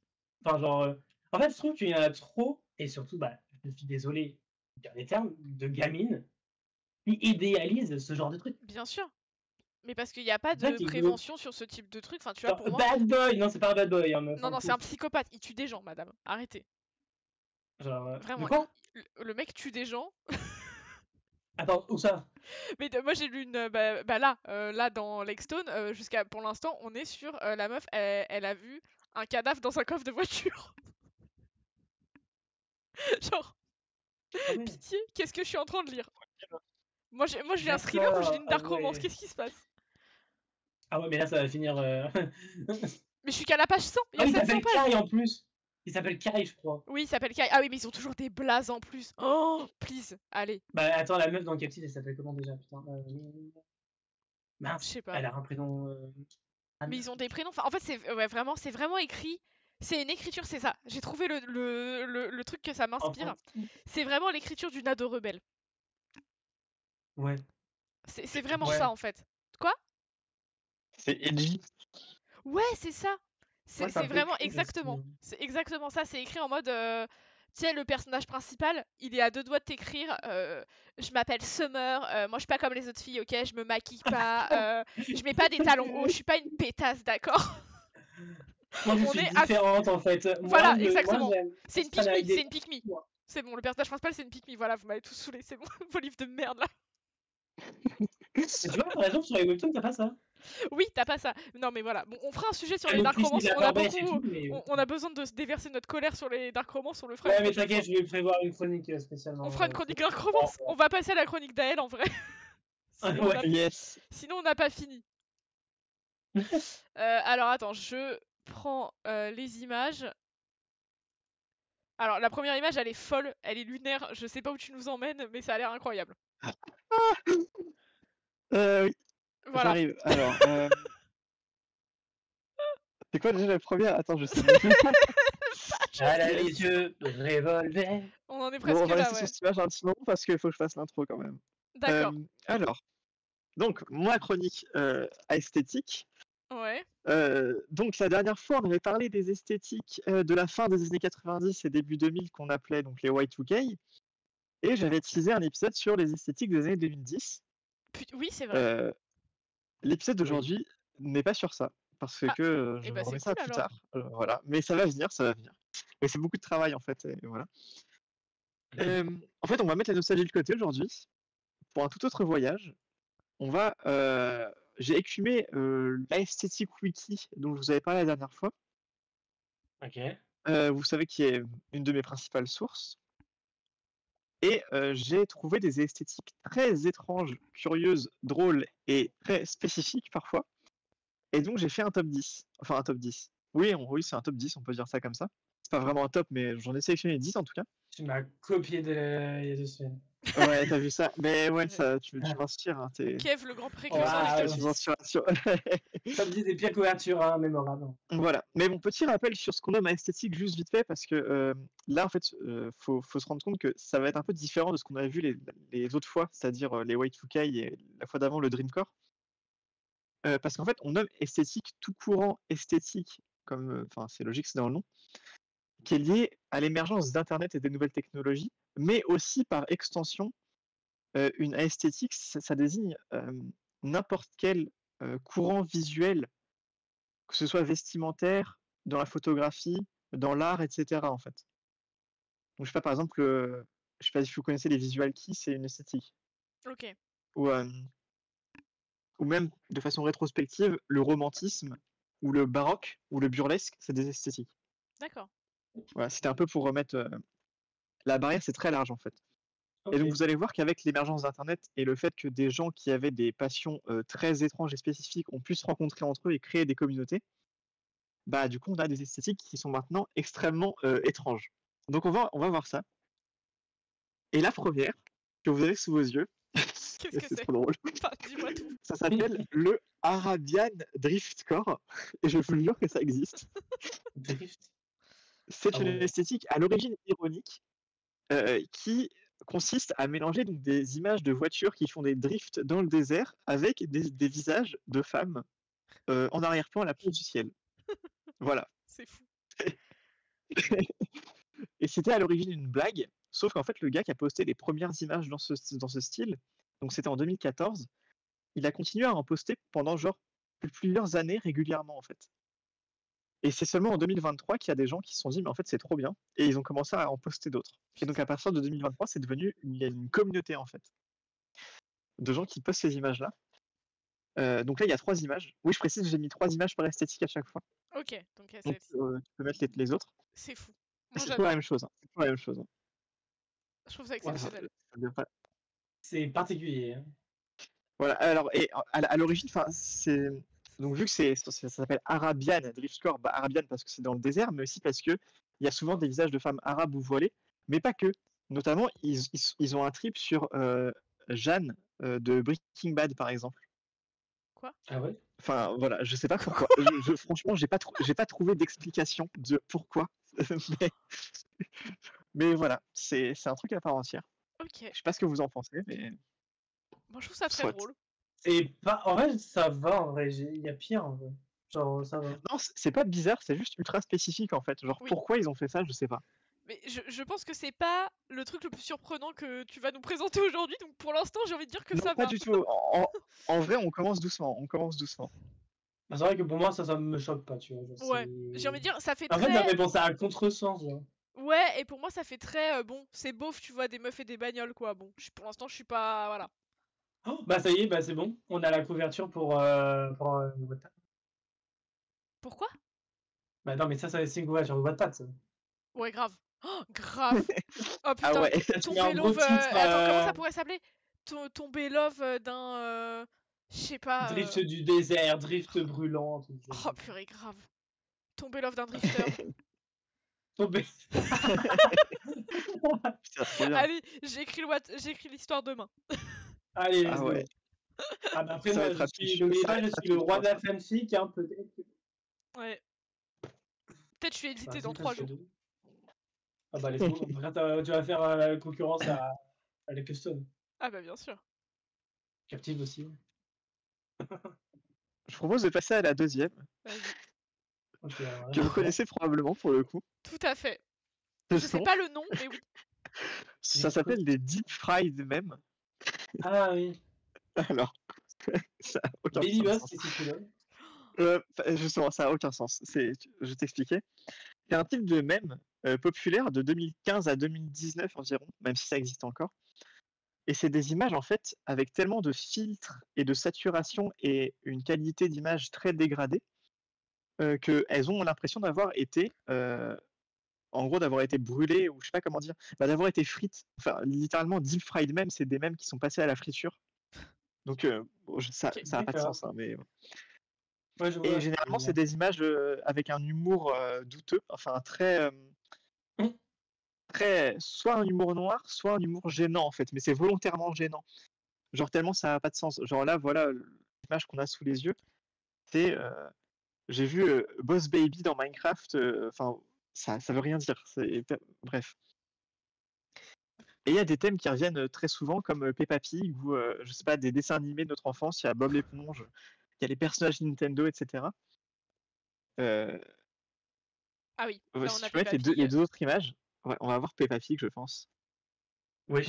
enfin genre, en fait je trouve qu'il y en a trop, et surtout, bah, je suis désolé de dire les termes, de gamines qui idéalisent ce genre de truc. bien sûr, mais parce qu'il n'y a pas C'est ça de qui est glauque. prévention sur ce type de truc, enfin, tu vois, Genre, pour moi... bad boy, non, c'est pas un bad boy, hein, meuf, Non, hein, non, c'est un pouf. psychopathe, il tue des gens, madame, arrêtez. Genre, de Vraiment, quoi? le mec tue des gens. Attends, où ça? Mais moi j'ai lu une... là dans Legstone, jusqu'à pour l'instant, on est sur la meuf, elle a vu un cadavre dans un coffre de voiture. Genre, Ah ouais. pitié, qu'est-ce que je suis en train de lire? Moi je lis un thriller ou je lis D'accord, une ah dark romance, ouais. qu'est-ce qui se passe? Ah ouais, mais là, ça va finir. Mais je suis qu'à la page 100, il y Ah a oui, il 700 s'appelle pages! Kai en plus. Il s'appelle Kai, je crois. Oui, il s'appelle Kai. Ah oui, mais ils ont toujours des blazes en plus. Oh, please, allez, Bah attends, la meuf dans Captive, elle s'appelle comment déjà? Putain. je Mince, sais pas. elle a un prénom. Mais Anne. ils ont des prénoms. Enfin, en fait, c'est vraiment écrit. C'est une écriture, c'est ça. J'ai trouvé le truc que ça m'inspire. Enfant. C'est vraiment l'écriture d'une ado rebelle. Ouais. C'est vraiment Ouais. ça en fait. Quoi? C'est edgy. Ouais, c'est ça. Ouais, c'est un C'est peu vraiment cringe aussi. exactement. C'est exactement ça. C'est écrit en mode. Tu sais, le personnage principal, il est à deux doigts de t'écrire. Je m'appelle Summer. Moi, je suis pas comme les autres filles, ok? Je me maquille pas. Je mets pas des talons hauts. Je suis pas une pétasse, d'accord? Moi, je On suis est à... différente en fait. Voilà, Moi, exactement. j'aime. C'est une Je traîne avec pique-me. des C'est une pique-me. moi. C'est bon, le personnage principal, c'est une pique-me. Voilà, vous m'avez tous saoulé. C'est bon. Vos livres de merde là. Mais tu vois, par exemple, sur les webtoons, t'as pas ça. Oui, t'as pas ça. Non, mais voilà. Bon, on fera un sujet sur T'as les le dark cliché romances. de la On a barbèche et beaucoup. tout, mais. On a besoin de se déverser notre colère sur les dark romances. On le fera Ouais, une mais prochaine fois. t'inquiète, je vais prévoir une chronique spécialement. On fera une chronique dark Oh, romance. On va passer à la chronique d'Aël en vrai. Sinon, ouais. Yes. Sinon, on n'a pas fini. Alors, attends, je prends les images. Alors, la première image, elle est folle, elle est lunaire. Je sais pas où tu nous emmènes, mais ça a l'air incroyable. Oui, Voilà. j'arrive. Alors, c'est quoi déjà la première? Attends, je sais plus. Elle a les yeux revolver. On en est Bon, on presque va là, rester ouais. sur cette image un petit moment parce qu'il faut que je fasse l'intro quand même. D'accord. Alors, donc, moi, chronique à esthétique. Ouais. Donc, la dernière fois, on avait parlé des esthétiques de la fin des années 90 et début 2000 qu'on appelait donc les Y2K. Et j'avais teasé un épisode sur les esthétiques des années 2010. Oui, c'est vrai. L'épisode d'aujourd'hui n'est pas sur ça, parce Ah, que eh je ben, remets c'est ça cool, plus alors. tard. Voilà. Mais ça va venir, ça va venir. Mais c'est beaucoup de travail en fait. Et voilà. En fait, on va mettre la nostalgie de côté aujourd'hui pour un tout autre voyage. On va, j'ai écumé l'Aesthetic Wiki dont je vous avais parlé la dernière fois. Ok. Vous savez qui est une de mes principales sources. Et j'ai trouvé des esthétiques très étranges, curieuses, drôles et très spécifiques parfois. Et donc j'ai fait un top 10. Enfin un top 10. Oui, oui, c'est un top 10, on peut dire ça comme ça. C'est pas vraiment un top, mais j'en ai sélectionné 10 en tout cas. Tu m'as copié il y a 2 semaines. Ouais, t'as vu ça. Mais ouais, ça, tu m'inspires. Hein, Kev, le grand Ouais, précurseur ouais, des top des 10. inspirations. Top 10 des pires couvertures hein, mémorables. Voilà. Mais mon petit rappel sur ce qu'on nomme esthétique, juste vite fait, parce que là, en fait, faut se rendre compte que ça va être un peu différent de ce qu'on avait vu les autres fois, c'est-à-dire les Y2K et la fois d'avant le Dreamcore. Parce qu'en fait, on nomme esthétique tout courant, esthétique, comme, enfin, c'est logique, c'est dans le nom, qui est lié à l'émergence d'Internet et des nouvelles technologies, mais aussi par extension, une esthétique, ça désigne n'importe quel courant visuel, que ce soit vestimentaire, dans la photographie, dans l'art, etc. en fait. Donc, je sais pas, par exemple, je sais pas si vous connaissez les visual keys, c'est une esthétique. Ok. Ou, ou même de façon rétrospective, le romantisme, ou le baroque, ou le burlesque, c'est des esthétiques. D'accord. Voilà, c'était un peu pour remettre la barrière, c'est très large en fait. Ok. Et donc vous allez voir qu'avec l'émergence d'Internet et le fait que des gens qui avaient des passions très étranges et spécifiques ont pu se rencontrer entre eux et créer des communautés, bah du coup on a des esthétiques qui sont maintenant extrêmement étranges. Donc on va voir ça. Et la première que vous avez sous vos yeux, Qu'est-ce que c'est c'est? trop drôle, Enfin, dis-moi tout. ça s'appelle le Arabian Driftcore et je vous jure que ça existe. Drift. C'est Ah une ouais. esthétique à l'origine ironique qui consiste à mélanger donc, des images de voitures qui font des drifts dans le désert avec des visages de femmes en arrière-plan à la place du ciel. Voilà. C'est fou. Et c'était à l'origine une blague, sauf qu'en fait, le gars qui a posté les premières images dans ce style, donc c'était en 2014, il a continué à en poster pendant genre plusieurs années régulièrement en fait. Et c'est seulement en 2023 qu'il y a des gens qui se sont dit, mais en fait, c'est trop bien. Et ils ont commencé à en poster d'autres. Et donc, à partir de 2023, c'est devenu une communauté, en fait, de gens qui postent ces images-là. Donc là, il y a 3 images. Oui, je précise, j'ai mis 3 images par esthétique à chaque fois. Ok, donc Donc, c'est tu peux mettre les autres. fou. Moi, C'est toujours la j'adore. même chose. Hein. C'est toujours la même chose. Hein. Je trouve ça Ouais, exceptionnel. Ça vient pas- c'est particulier. Hein. Voilà. Alors, et à l'origine, c'est. Donc, vu que ça s'appelle Arabian Driftcore, bah, Arabian parce que c'est dans le désert, mais aussi parce qu'il y a souvent des visages de femmes arabes ou voilées, mais pas que. Notamment, ils ont un trip sur Jeanne de Breaking Bad, par exemple. Quoi? Ah ouais. Enfin, voilà, je sais pas pourquoi. Franchement, j'ai pas trouvé d'explication de pourquoi. mais voilà, c'est un truc à part entière. Ok. Je sais pas ce que vous en pensez, mais Moi, je trouve ça très soit. drôle. C'est pas. En vrai, ça va. En vrai, il y a pire. En vrai. Genre, ça va. Non, c'est pas bizarre, c'est juste ultra spécifique en fait. Genre, Oui. pourquoi ils ont fait ça, je sais pas. Mais je pense que c'est pas le truc le plus surprenant que tu vas nous présenter aujourd'hui, donc pour l'instant, j'ai envie de dire que Non, ça pas va. du tout. En vrai, on commence doucement. On commence doucement. Bah, c'est vrai que pour moi, ça me choque pas, tu vois. Genre, Ouais. J'ai envie de dire, ça fait En fait, ça très. fait penser à un contresens, genre. Ouais, et pour moi, ça fait très. Bon, c'est beauf, tu vois, des meufs et des bagnoles, quoi. Bon, pour l'instant, je suis pas. Voilà. Oh, bah ça y est, bah c'est bon. On a la couverture pour Wattpad. Pourquoi? Bah non, mais ça c'est une couverture de Wattpad, ça. Ouais, grave. Oh, grave. Oh Ah putain, ouais. Tu mets un tomber gros love. titre, Attends, comment ça pourrait s'appeler? Tomber love d'un. Je sais pas. Drift du désert, drift brûlant, tout ça. Oh purée, grave. Tomber love d'un drifter. Tomber. Putain, trop bien. Allez, j'écris l'histoire demain. Allez, let's Ah go. ouais. Ah bah après, Ça va moi, être je rapide. suis, n'oubliez Ça va pas, je être suis le rapide, roi de la franchement. fanfic, hein, peut-être. Ouais. Peut-être je suis édité Vas-y, dans parce 3 que jours. de- Ah bah, let's go. Après, tu vas faire concurrence à la custom. Ah bah bien sûr. Captive aussi. Je propose de passer à la deuxième, Vas-y. Ok, alors, que vous connaissez probablement pour le coup. Tout à fait. Ce Je sais sont- pas le nom, mais oui. Ça s'appelle des deep fried mèmes. Ah oui. Alors, ça a aucun Baby sens. Boss, qu'est-ce que tu donnes? Justement, ça a aucun sens. Je vais t'expliquer. C'est un type de mème populaire de 2015 à 2019 environ, même si ça existe encore. Et c'est des images en fait avec tellement de filtres et de saturation et une qualité d'image très dégradée qu'elles ont l'impression d'avoir été, en gros, d'avoir été brûlées ou je sais pas comment dire, d'avoir été frites. Enfin, littéralement, deep fried mèmes, c'est des mèmes qui sont passés à la friture. Donc, bon, ça Ok. n'a pas de D'accord. sens, hein, mais Ouais, je et vois. généralement, c'est des images avec un humour douteux, enfin très, soit un humour noir, soit un humour gênant en fait, mais c'est volontairement gênant. Genre tellement ça n'a pas de sens. Genre là, voilà l'image qu'on a sous les yeux, c'est j'ai vu Boss Baby dans Minecraft, enfin ça veut rien dire. Bref. Et il y a des thèmes qui reviennent très souvent comme Peppa Pig ou je sais pas des dessins animés de notre enfance. Il y a Bob l'éponge, il y a les personnages Nintendo, etc. Euh, Ah oui, là Si on a tu peux mettre Peppa les Pig. deux autres images, ouais, on va voir Peppa Pig, je pense. Oui.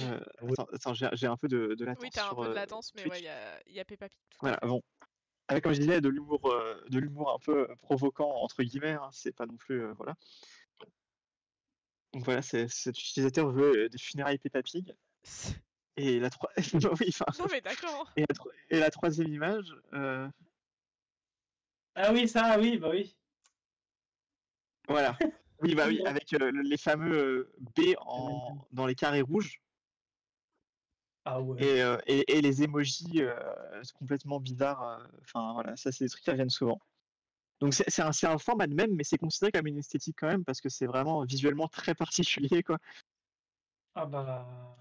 Attends, j'ai un peu de Oui, latence t'as un sur peu de latence, mais ouais, Twitch. il y a Peppa Pig, tout à Voilà, fait. bon. Avec, comme je disais, de l'humour un peu provoquant, entre guillemets, hein, c'est pas non plus. Voilà. Donc voilà, cet utilisateur veut des funérailles Peppa Pig. Et la, oui, enfin, Non mais d'accord. et la troisième image, Ah oui, ça, oui, bah oui. voilà. Oui, bah Oui, oui, bon. avec les fameux B dans les carrés rouges Ah ouais. et les emojis complètement bizarres. Enfin voilà, ça c'est des trucs qui reviennent souvent. Donc c'est un format de mème, mais c'est considéré comme une esthétique quand même parce que c'est vraiment visuellement très particulier, quoi. Ah bah.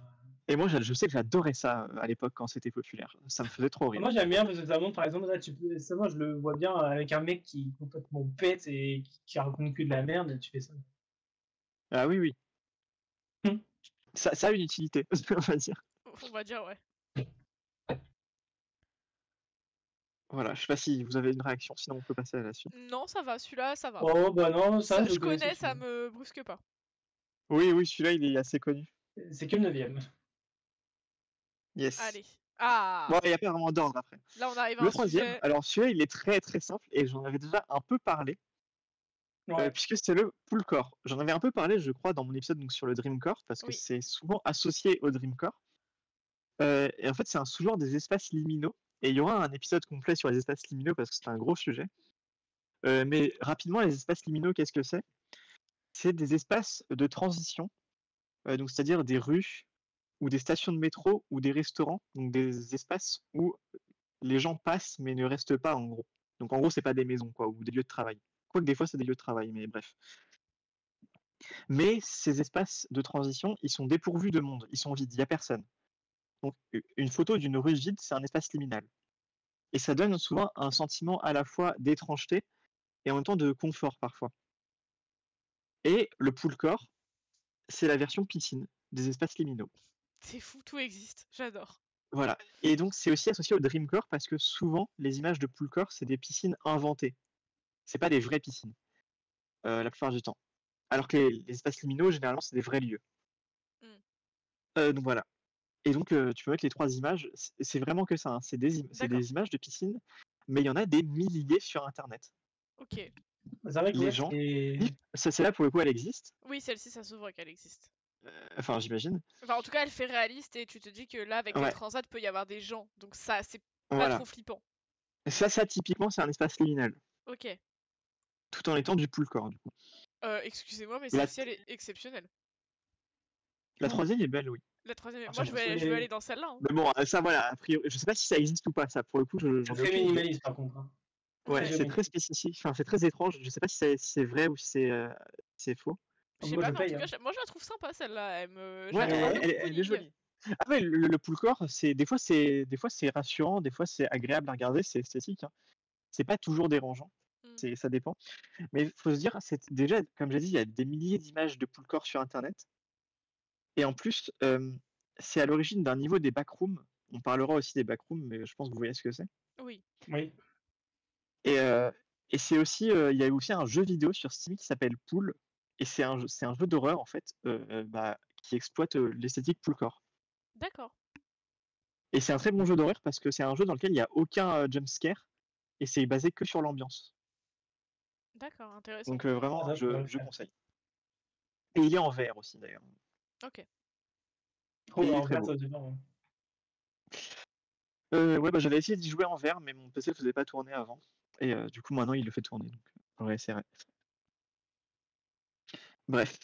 Et moi, je sais que j'adorais ça à l'époque quand c'était populaire. Ça me faisait trop rire. Moi j'aime bien parce que ça montre par exemple là ça moi je le vois bien avec un mec qui complètement pète et qui raconte que de la merde et tu fais ça. Ah oui, oui. Ça a une utilité, on va dire. On va dire ouais. Voilà, je sais pas si vous avez une réaction, sinon on peut passer à la suite. Non, ça va, celui-là, ça va. Oh bah non, ça je Je le connaissais connais, ça celui-là. me brusque pas. Oui, oui, celui-là, il est assez connu. C'est que le 9ème. Yes. Allez. Ah, Bon, il n'y a pas vraiment d'ordre après. là on arrive à Le un troisième, sujet. alors celui-là, il est très très simple et j'en avais déjà un peu parlé, Ouais. puisque c'est le Poolcore. J'en avais un peu parlé, je crois, dans mon épisode donc, sur le Dreamcore, parce que Oui. c'est souvent associé au Dreamcore. Et en fait, c'est un sous-genre des espaces liminaux. Et il y aura un épisode complet sur les espaces liminaux parce que c'est un gros sujet. Mais rapidement, les espaces liminaux, qu'est-ce que c'est? C'est des espaces de transition, donc c'est-à-dire des rues ou des stations de métro ou des restaurants, donc des espaces où les gens passent mais ne restent pas en gros. Donc en gros, c'est pas des maisons quoi, ou des lieux de travail. Quoique des fois, c'est des lieux de travail, mais bref. Mais ces espaces de transition, ils sont dépourvus de monde, ils sont vides, il n'y a personne. Donc une photo d'une rue vide, c'est un espace liminal. Et ça donne souvent un sentiment à la fois d'étrangeté et en même temps de confort parfois. Et le poolcore, c'est la version piscine des espaces liminaux. C'est fou, tout existe. J'adore. Voilà. Et donc c'est aussi associé au dreamcore parce que souvent les images de poolcore, c'est des piscines inventées. C'est pas des vraies piscines la plupart du temps. Alors que les espaces liminaux, généralement, c'est des vrais lieux. Donc voilà. Et donc tu peux mettre les trois images. C'est vraiment que ça. Hein. C'est D'accord. des images de piscine, mais il y en a des milliers sur Internet. Ok. C'est vrai que Les ouais, gens, c'est. celle-là pour le coup, elle existe. Oui, celle-ci, ça s'ouvre qu'elle existe. Enfin, j'imagine. Enfin, en tout cas, elle fait réaliste et tu te dis que là, avec les Ouais. transats, peut y avoir des gens. Donc ça, c'est pas Voilà. trop flippant. Ça typiquement, c'est un espace liminal. Ok. Tout en étant du poolcore, du coup. Excusez-moi, mais La- celle-ci, elle est exceptionnelle. La troisième est belle, oui. La troisième. Ah, Moi, je vais aller dans celle-là. Hein. Mais bon, ça, voilà, a priori, je sais pas si ça existe ou pas, ça, pour le coup, j'en C'est ai très aucune idée. minimaliste par contre. Hein. Ouais, Ouais. c'est très spécifique, enfin, c'est très étrange, je sais pas si c'est vrai ou si c'est faux. Je sais Moi, pas, je mais en paye, tout hein. cas, moi, je la trouve sympa, celle-là. Je Ouais, la trouve un peu elle est cocooning. jolie. Ah ouais, le poolcore, des fois c'est rassurant, des fois c'est agréable à regarder, c'est esthétique, hein. C'est pas toujours dérangeant. ça dépend. Mais il faut se dire, déjà, comme j'ai dit, il y a des milliers d'images de Poolcore sur Internet. Et en plus, c'est à l'origine d'un niveau des backrooms. On parlera aussi des backrooms, mais je pense que vous voyez ce que c'est. Oui. Oui. Et c'est aussi, il y a aussi un jeu vidéo sur Steam qui s'appelle Pool. Et c'est un jeu d'horreur, en fait, qui exploite l'esthétique Poolcore. D'accord. Et c'est un très bon jeu d'horreur parce que c'est un jeu dans lequel il n'y a aucun jumpscare. Et c'est basé que sur l'ambiance. D'accord, intéressant. Donc vraiment, Ça, je pourrais le je faire. conseille. Et il est en VR aussi, d'ailleurs. Ok. Trop Et il est en très vert, beau. ça dépend. Ouais, bah, j'avais essayé d'y jouer en VR, mais mon PC ne faisait pas tourner avant. Et du coup, maintenant, il le fait tourner. Donc, on réessayerait. Bref.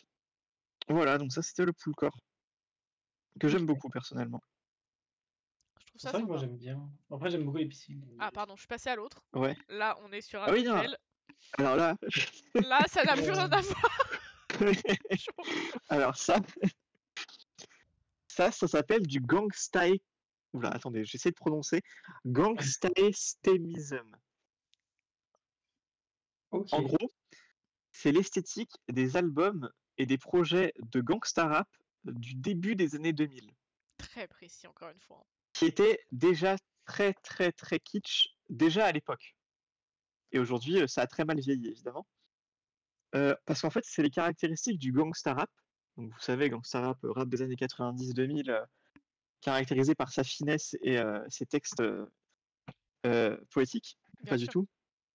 Voilà, donc ça, c'était le Poolcore. Que j'aime Ok. beaucoup, personnellement. Je trouve C'est ça vrai que moi sympa. j'aime bien. Après, j'aime beaucoup les piscines. Ah, pardon, je suis passée à l'autre. Ouais. Là, on est sur Ah un oui, non. hôtel. Alors là... Là, ça n'a plus rien à voir. Chaud. Alors ça s'appelle du gangstay... Oula, attendez, j'essaie de prononcer. Gangstastemism. Ok. En gros, c'est l'esthétique des albums et des projets de gangsta rap du début des années 2000, Très précis, encore une fois. qui étaient déjà très très très kitsch déjà à l'époque. Et aujourd'hui, ça a très mal vieilli, évidemment. Parce qu'en fait, c'est les caractéristiques du gangsta rap. Donc vous savez, gangsta rap, rap des années 90-2000, caractérisé par sa finesse et ses textes poétiques. Bien Pas du sûr, tout.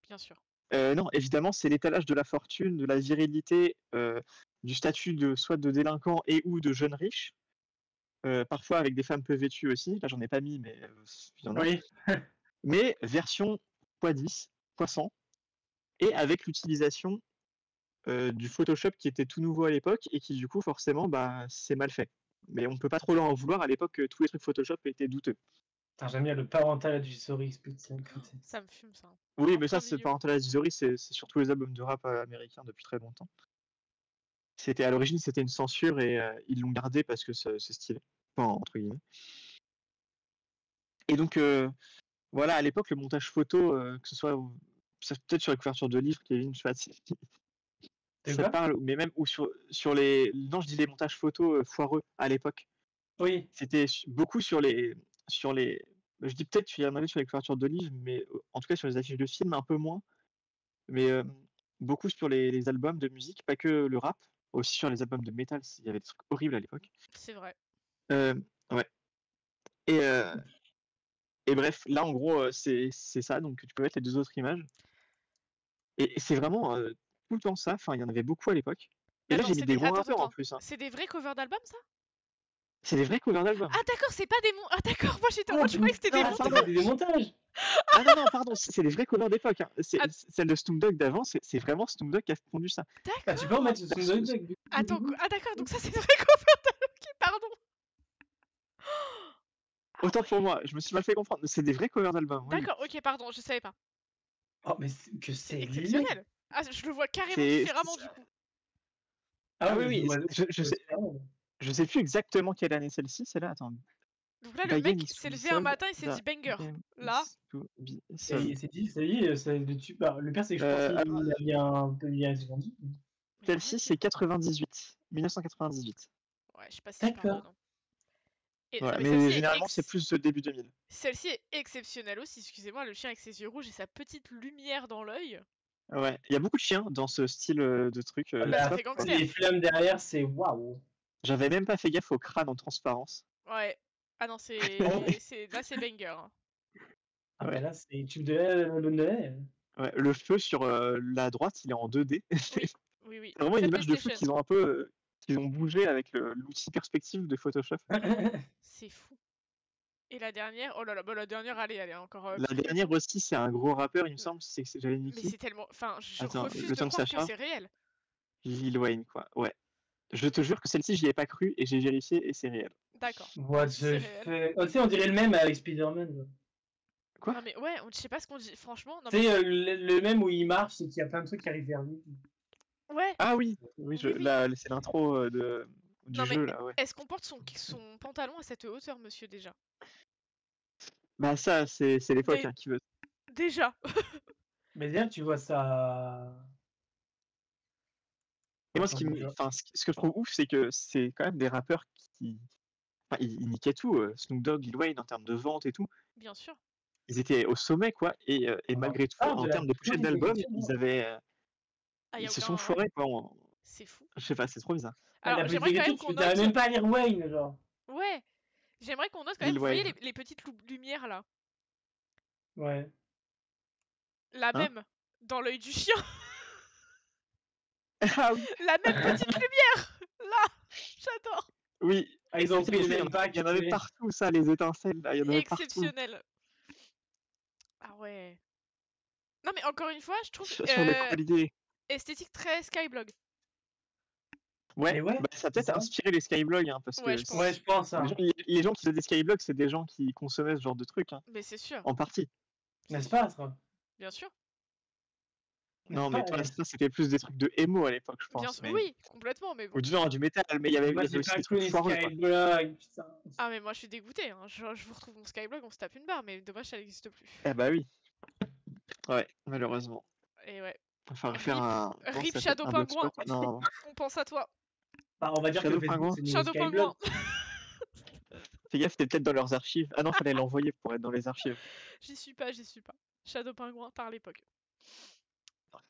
bien sûr. Non, évidemment, c'est l'étalage de la fortune, de la virilité, du statut soit de délinquant et ou de jeune riche. Parfois avec des femmes peu vêtues aussi. Là, j'en ai pas mis, mais il y en a. Oui. Mais version x10, x100, et avec l'utilisation du Photoshop qui était tout nouveau à l'époque et qui, du coup, forcément, c'est mal fait. Mais on peut pas trop leur en vouloir. À l'époque, tous les trucs Photoshop étaient douteux. Putain, j'aime bien le parental advisory explicit. Ça me fume, ça. Oui, En mais ça, plein c'est milieu. Parental Advisory, c'est sur tous les albums de rap américains depuis très longtemps. À l'origine, c'était une censure et ils l'ont gardé parce que c'est stylé. Enfin, entre guillemets. Et donc, voilà, à l'époque, le montage photo, que ce soit peut-être sur les couvertures de livres, Kevin, je sais pas si C'est ça te quoi? parle, mais même ou sur les. Non, je dis les montages photos foireux à l'époque. Oui. C'était beaucoup sur les. Je dis peut-être qu'il y en avait sur les couvertures de livres, mais en tout cas sur les affiches de films, un peu moins. Mais beaucoup sur les albums de musique, pas que le rap, aussi sur les albums de métal, il y avait des trucs horribles à l'époque. C'est vrai. Ouais. Et bref, là en gros, c'est ça, donc tu peux mettre les deux autres images. Et c'est vraiment tout le temps ça, enfin il y en avait beaucoup à l'époque. Mais Et là attends, j'ai mis des gros rappeurs en attends. plus. Hein. C'est des vrais covers d'albums, ça? C'est des vrais covers d'albums. Ah, d'accord, c'est pas des Ah, d'accord, moi j'étais en Ah, mode, je croyais que c'était des non, montages. pardon. des montages. Ah non, pardon, c'est des vrais covers d'époque. Hein. Ah. Celle de Snoop Dogg d'avant, c'est vraiment Snoop Dogg qui a pondu ça. Ah, tu peux en mettre sur Parce- son Dogg. Attends, ah d'accord, donc ça c'est des vrais covers d'albums. Ok, pardon. Ah Autant ouais. pour moi, je me suis mal fait comprendre. C'est des vrais covers d'albums. Oui. D'accord, ok, pardon, je savais pas. Oh, mais que C'est c'est laid. exceptionnel. Ah, je le vois carrément C'est- différemment du coup. Ah mais oui, moi, je sais plus exactement quelle année celle-ci, c'est là. Attends. Donc là, le Bayen mec is s'est to be levé un sold, matin et s'est the dit banger. game Là. is to be Ça sold. y est, c'est dit, ça y est, c'est le tube. Le pire, c'est que je pense qu'il y a un peu vendu. Celle-ci, c'est 98. 1998. Ouais, je sais pas si je D'accord. pardonne. Et, Voilà, non, mais celle-ci généralement, c'est plus le début 2000. Celle-ci est exceptionnelle aussi, excusez-moi, le chien avec ses yeux rouges et sa petite lumière dans l'œil. Ouais, il y a beaucoup de chiens dans ce style de truc. Bah, ça fait gangster. Les flammes derrière, c'est waouh. J'avais même pas fait gaffe au crâne en transparence. Ouais. Ah non, là c'est banger. Hein. Ah bah là, c'est tube de lait. Ouais, le feu sur la droite, il est en 2D. Oui, oui. C'est vraiment une Très image de feu PlayStation. qu'ils ont un peu qu'ils ont bougé avec l'outil perspective de Photoshop. C'est fou. Et la dernière, oh là là, bah la dernière, elle est encore. La dernière aussi, c'est un gros rappeur, il me semble, j'avais mis Mais qui c'est tellement. Enfin, je Attends, refuse le de temps que croire ça que charge. c'est réel. Lil Wayne, quoi. Ouais. Je te jure que celle-ci, j'y ai pas cru et j'ai vérifié et c'est réel. D'accord. What the fuck. Oh, tu sais, on dirait le même avec Spider-Man. Quoi? Non mais ouais, je sais pas ce qu'on dit. Franchement, non Tu sais, le même où il marche et qu'il y a plein de trucs qui arrivent vers lui. Ouais. Ah oui, Oui. là, c'est l'intro du Non, mais jeu, là, ouais. est-ce qu'on porte son pantalon à cette hauteur, monsieur, déjà? Bah ça, c'est l'époque Mais- hein, qui veut. Déjà. Mais d'ailleurs, tu vois ça. Et moi, Attends, je- ce que je trouve ouf, c'est que c'est quand même des rappeurs qui. Enfin, ils niquaient tout. Snoop Dogg, Lil Wayne, en termes de vente et tout. Bien sûr. Ils étaient au sommet, quoi. Et on malgré tout, parle en de la termes de pochette qualité d'album, des films, Ah, y ils a se sont aucun. Ouais, foirés, quoi. c'est fou. Je sais pas, c'est trop bizarre. La Alors, politique j'aimerais quand d'écriture, même tu qu'on t'arrives note. même pas à lire Wayne, genre. Ouais, j'aimerais qu'on note quand même. Lil Vous voyez Wayne. les petites lumières là? Ouais. La Hein? même dans l'œil du chien. Ah oui, La même petite lumière. Là, j'adore. oui. Ah, ils ont pris le Il y en même pack. il y en avait partout, ça, les étincelles, là. Il y en avait partout. Exceptionnel. Ah ouais. Non mais encore une fois, je trouve Sur des qualités. esthétique très Skyblog. Ouais, Mais ouais, bah, ça a c'est peut-être ça. inspiré les skyblogs, hein, parce Ouais, que je pense. Ouais, je pense. Hein. les gens qui faisaient des skyblogs, c'est des gens qui consommaient ce genre de trucs, hein, Mais c'est sûr, en partie. c'est N'est-ce sûr. pas, ça? Bien sûr. N'est-ce Non, mais pas, toi, Alice? ça, c'était plus des trucs de emo à l'époque, je Bien pense. sûr. Mais... Oui, complètement, mais bon. Ou du genre du métal, mais il y avait Moi, j'ai aussi pas des trucs connu foireux, quoi. Skyblog, putain. Ah mais moi je suis dégoûtée, hein. Je vous retrouve mon Skyblog, on se tape une barre, mais dommage ça n'existe plus. Eh bah oui. Ouais, malheureusement. Et ouais. Il va falloir faire Rip, un. Comment Rip ça s'appelle? Shadow Un Pingouin. blogspot? Non, On pense à toi. Enfin, on va dire que Shadow Facebook, Pingouin. c'est le nouveau Shadow Skyblog. Pingouin. Fais gaffe, t'es peut-être dans leurs archives. Ah non, fallait l'envoyer pour être dans les archives. J'y suis pas, j'y suis pas. Shadow Pingouin par l'époque.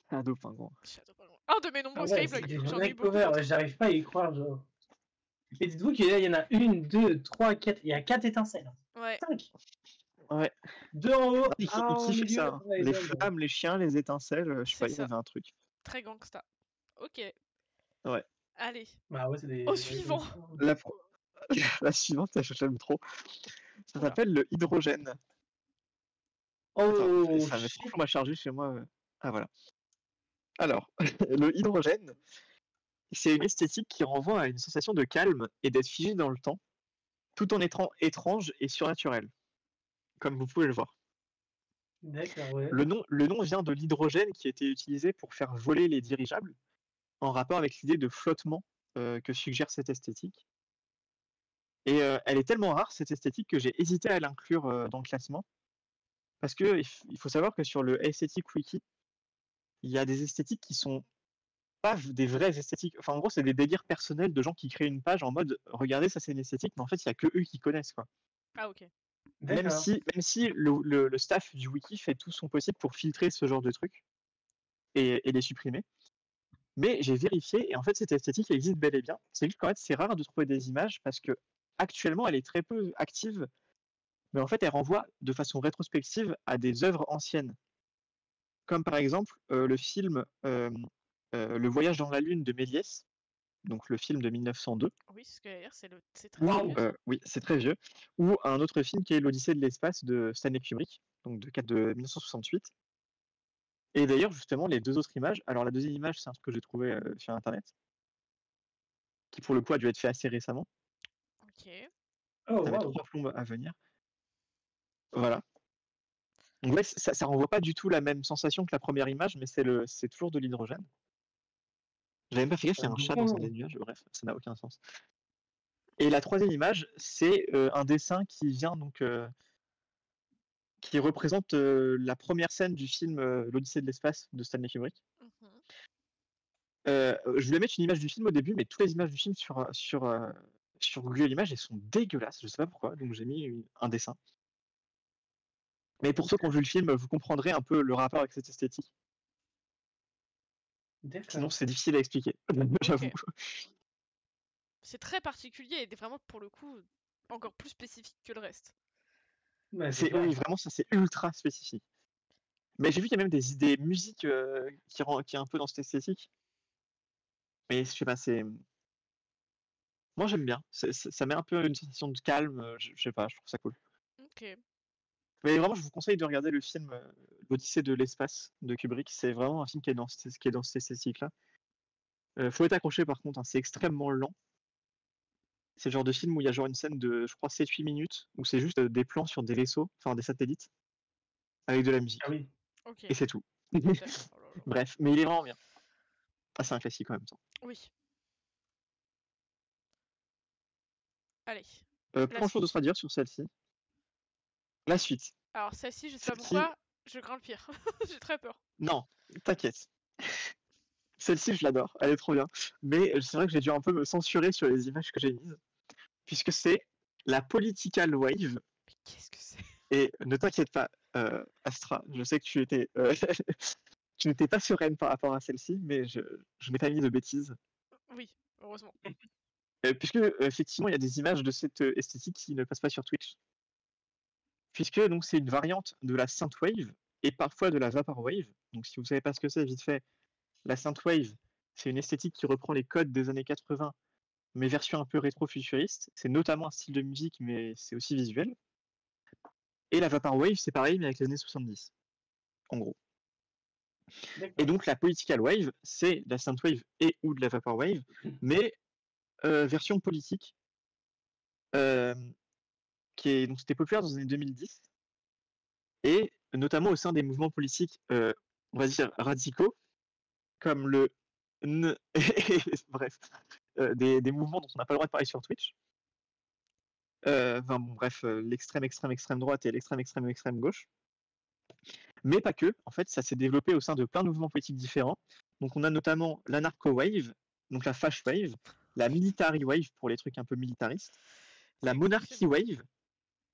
Shadow Pingouin. Shadow Pingouin. Un de mes Ah nombreux ouais, Skyblog. c'est des J'en ai vrais eu beaucoup covers. d'autres. Ouais, j'arrive pas à y croire, genre. Et dites-vous qu'il y en a une, deux, trois, quatre. Il y a 4 étincelles. Ouais. 5. Ouais. 2 en haut, Ils 1 au kiffaient milieu. ça, hein. Ouais, Les ouais, flammes, les chiens, les étincelles, je sais C'est pas, il y ça. avait un truc. Très gangsta. Ok. Ouais. Allez. Bah ouais, c'est des. Au suivant. La, pro- La suivante, j'aime trop. Ça Oula. s'appelle le hydrogène. Attends, Oh, ça met shit. franchement à charger chez moi. Ah voilà. Alors, le hydrogène, c'est une esthétique qui renvoie à une sensation de calme et d'être figé dans le temps, tout en étant étrange et surnaturel, comme vous pouvez le voir. D'accord, ouais. Le nom vient de l'hydrogène qui a été utilisé pour faire voler les dirigeables, en rapport avec l'idée de flottement que suggère cette esthétique. Et elle est tellement rare, cette esthétique, que j'ai hésité à l'inclure dans le classement, parce que il faut savoir que sur le Aesthetic Wiki, il y a des esthétiques qui sont pas des vraies esthétiques. Enfin, en gros, c'est des délires personnels de gens qui créent une page en mode regardez, ça c'est une esthétique, mais en fait, il y a que eux qui connaissent, quoi. Ah ok. Même D'accord. si le staff du wiki fait tout son possible pour filtrer ce genre de trucs et les supprimer. Mais j'ai vérifié et en fait, cette esthétique existe bel et bien. C'est juste qu'en fait, c'est rare de trouver des images parce que actuellement, elle est très peu active, mais en fait, elle renvoie de façon rétrospective à des œuvres anciennes. Comme par exemple le film Le Voyage dans la Lune de Méliès, donc le film de 1902. Oui, c'est ce que j'allais dire, c'est très Waouh. vieux, ça. Oui, c'est très vieux. Ou un autre film qui est L'Odyssée de l'espace de Stanley Kubrick, donc de 1968. Et d'ailleurs, justement, les deux autres images. Alors, la deuxième image, c'est un truc que j'ai trouvé sur Internet, qui pour le coup a dû être fait assez récemment. Ok. Oh, Ça va être waouh. trois plombes à venir. Voilà. Donc, ouais, ça renvoie pas du tout la même sensation que la première image, mais c'est toujours de l'hydrogène. J'avais même pas fait gaffe, il y a un chat dans un des nuages. Bref, ça n'a aucun sens. Et la troisième image, c'est un dessin qui vient donc. Qui représente la première scène du film L'Odyssée de l'espace de Stanley Kubrick. Mhm. Je voulais mettre une image du film au début, mais toutes les images du film sur Google Images, elles sont dégueulasses, je sais pas pourquoi, donc j'ai mis un dessin. Mais pour ceux qui ont vu le film, vous comprendrez un peu le rapport avec cette esthétique. Sinon, D'accord. c'est difficile à expliquer, j'avoue. C'est très particulier et vraiment pour le coup encore plus spécifique que le reste. Ouais, c'est clair. Oui, vraiment, ça c'est ultra spécifique. Mais j'ai vu qu'il y a même des musiques qui est un peu dans cette esthétique. Mais je sais pas, moi j'aime bien. Ça met un peu une sensation de calme, je sais pas, je trouve ça cool. Ok. Mais vraiment, je vous conseille de regarder le film L'Odyssée de l'espace de Kubrick. C'est vraiment un film qui est dans cette esthétique-là. Faut être accroché par contre, hein, c'est extrêmement lent. C'est le genre de film où il y a genre une scène de, je crois, 7-8 minutes, où c'est juste des plans sur des vaisseaux, enfin des satellites, avec de la musique. Ah oui. Ok. Et c'est tout. D'accord. Oh là là. Bref, mais il est vraiment bien. Ah, c'est un classique en même temps. Oui. Allez. Pas grand chose d'autre à dire sur celle-ci. La suite. Alors celle-ci, je sais pas Celle-ci, pourquoi, Je crains le pire. J'ai très peur. Non, t'inquiète. Celle-ci, je l'adore, elle est trop bien. Mais c'est vrai que j'ai dû un peu me censurer sur les images que j'ai mises, puisque c'est la Political Wave. Mais qu'est-ce que c'est? Et ne t'inquiète pas, Astra, je sais que tu n'étais pas sereine par rapport à celle-ci, mais je n'ai pas mis de bêtises. Oui, heureusement. Puisque, effectivement, il y a des images de cette esthétique qui ne passent pas sur Twitch. Puisque donc c'est une variante de la Synthwave et parfois de la Vaporwave. Donc si vous ne savez pas ce que c'est, vite fait, la Synthwave, c'est une esthétique qui reprend les codes des années 80, mais version un peu rétro-futuriste. C'est notamment un style de musique, mais c'est aussi visuel. Et la Vaporwave, c'est pareil, mais avec les années 70, en gros. Et donc la Political Wave, c'est de la Synthwave et ou de la Vaporwave, mais version politique, donc c'était populaire dans les années 2010, et notamment au sein des mouvements politiques, on va dire radicaux, comme le bref, des mouvements dont on n'a pas le droit de parler sur Twitch. Enfin bon, bref, l'extrême extrême droite et l'extrême extrême gauche. Mais pas que, en fait, ça s'est développé au sein de plein de mouvements politiques différents. Donc on a notamment l'anarcho-wave, donc la fash wave, la military wave pour les trucs un peu militaristes, la monarchy wave,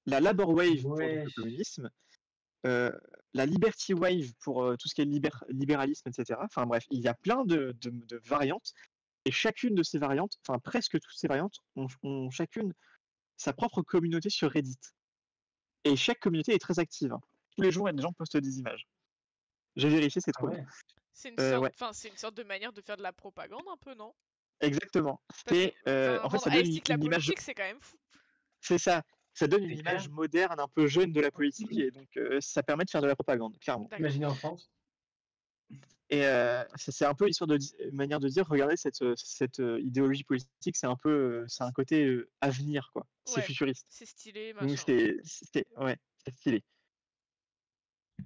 la labor wave pour donc, le communisme, la liberty wave pour tout ce qui est libéralisme, etc. Enfin bref, il y a plein de variantes, et chacune de ces variantes, enfin presque toutes ces variantes, ont chacune sa propre communauté sur Reddit. Et chaque communauté est très active. Hein. Tous les jours, il y a des gens qui postent des images. J'ai vérifié, c'est trop bien. C'est une sorte, ouais. c'est une sorte de manière de faire de la propagande un peu, non? Exactement. En fait, ça donne une image. C'est quand même fou. C'est ça. Ça donne une image moderne, un peu jeune de la politique, et donc ça permet de faire de la propagande, clairement. Imaginez en France. Et c'est un peu une manière de dire, regardez cette idéologie politique, c'est un peu, c'est un côté avenir, quoi. C'est futuriste. C'est stylé, machin. Donc c'est stylé.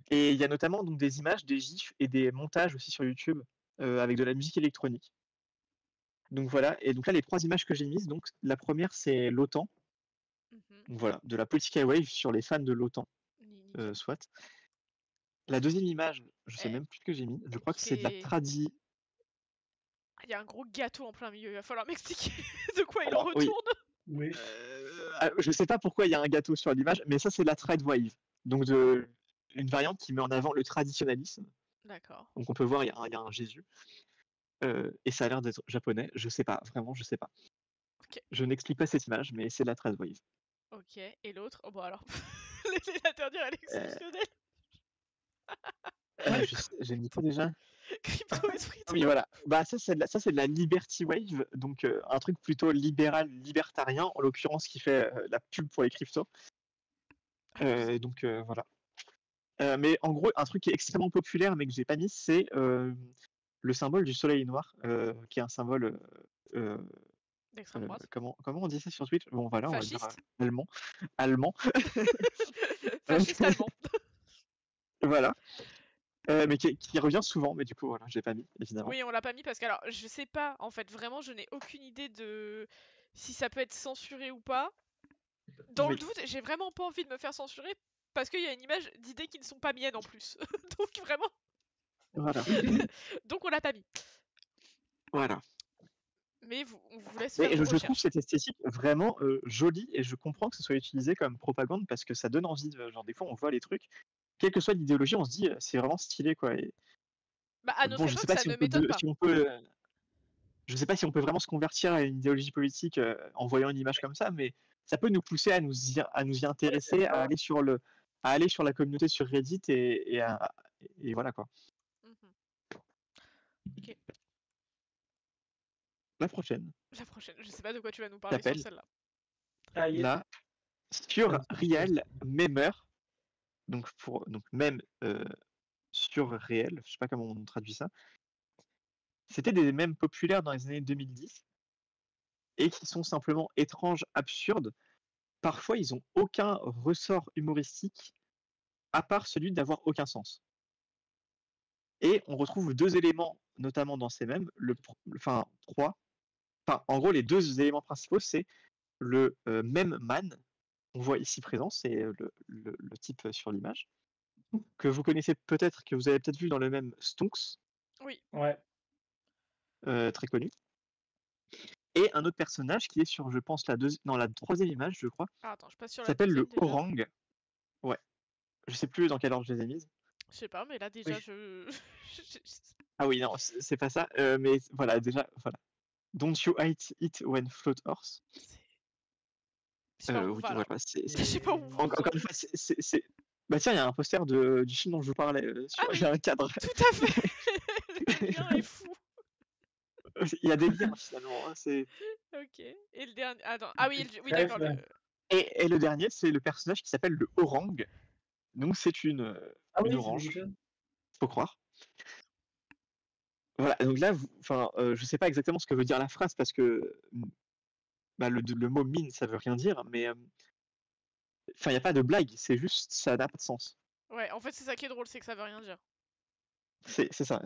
Et il y a notamment donc des images, des gifs et des montages aussi sur YouTube avec de la musique électronique. Donc voilà, et donc là les 3 images que j'ai mises, donc la première c'est l'OTAN. Donc voilà, de la Political Wave sur les fans de l'OTAN, soit. La deuxième image, je sais même plus ce que j'ai mis, je crois que c'est de la tradi. Il y a un gros gâteau en plein milieu, il va falloir m'expliquer de quoi il en retourne. Oui. Je sais pas pourquoi il y a un gâteau sur l'image, mais ça c'est de la trad wave, donc une variante qui met en avant le traditionnalisme. D'accord. Donc on peut voir, il y a un Jésus. Et ça a l'air d'être japonais, je sais pas, vraiment, je sais pas. Okay. Je n'explique pas cette image, mais c'est de la trad wave. Ok, et l'autre? Oh bah alors, laissez l'interdire, elle est exceptionnelle. J'ai mis quoi déjà? Crypto esprit. Oui, voilà. Bah ça c'est de la Liberty Wave, donc un truc plutôt libéral, libertarien, en l'occurrence qui fait la pub pour les cryptos. Donc voilà. Mais en gros, un truc qui est extrêmement populaire, mais que j'ai pas mis, c'est le symbole du soleil noir, qui est un symbole. D'extrême droite. Comment on dit ça sur Twitch? Bon voilà, on va dire allemand. Fasciste allemand. Voilà. Mais qui revient souvent, mais du coup voilà, je l'ai pas mis, évidemment. Oui, on l'a pas mis parce que alors je sais pas, en fait, vraiment je n'ai aucune idée de si ça peut être censuré ou pas. Dans le doute, j'ai vraiment pas envie de me faire censurer parce qu'il y a une image d'idées qui ne sont pas miennes en plus. Donc vraiment. Voilà. Donc on l'a pas mis. Voilà. Mais on vous laisse faire je trouve cette esthétique vraiment jolie, et je comprends que ce soit utilisé comme propagande parce que ça donne envie genre des fois on voit les trucs, quelle que soit l'idéologie, on se dit c'est vraiment stylé, quoi. Et... Bah à notre époque, ça ne m'étonne pas. Je sais pas si on peut vraiment se convertir à une idéologie politique en voyant une image comme ça, mais ça peut nous pousser à nous y intéresser, à aller sur la communauté sur Reddit et voilà, quoi. Ok. La prochaine. Je sais pas de quoi tu vas nous parler sur celle-là. Là, sur Real Memer, donc même sur réel, je sais pas comment on traduit ça. C'était des mèmes populaires dans les années 2010 et qui sont simplement étranges, absurdes. Parfois, ils ont aucun ressort humoristique à part celui d'avoir aucun sens. Et on retrouve 2 éléments, notamment dans ces mèmes, trois. Enfin, en gros, les 2 éléments principaux, c'est le meme man, on voit ici présent, c'est le type sur l'image, que vous connaissez peut-être, que vous avez peut-être vu dans le même Stonks, Oui. Ouais. très connu. Et un autre personnage qui est sur, je pense, la troisième image, je crois, Ah, attends, je passe sur qui la s'appelle le deuxième déjà. Orang. Ouais. Je sais plus dans quel ordre je les ai mises. Je sais pas, mais là déjà, Oui. je... Ah oui, non, c'est pas ça. Mais voilà, déjà, voilà. Don't you hate it when float horse? Je sais pas où on Oui, va là. voilà, Je sais pas où on Encore va. une fois, bah tiens, il y a un poster du film dont je vous parlais. Ah Il oui, y a un cadre. tout à fait. Le lien est fou. Il y a des liens finalement. Ok. Et le dernier... Attends. Ah oui, oui Bref, d'accord. Et le dernier, c'est le personnage qui s'appelle le Orang. Donc c'est une Ah oui, c'est orange, quelque chose. faut croire. Voilà, donc là, je sais pas exactement ce que veut dire la phrase parce que bah, le mot mine, ça veut rien dire, mais il n'y a pas de blague, c'est juste, ça n'a pas de sens. Ouais, en fait, c'est ça qui est drôle, c'est que ça veut rien dire. C'est ça,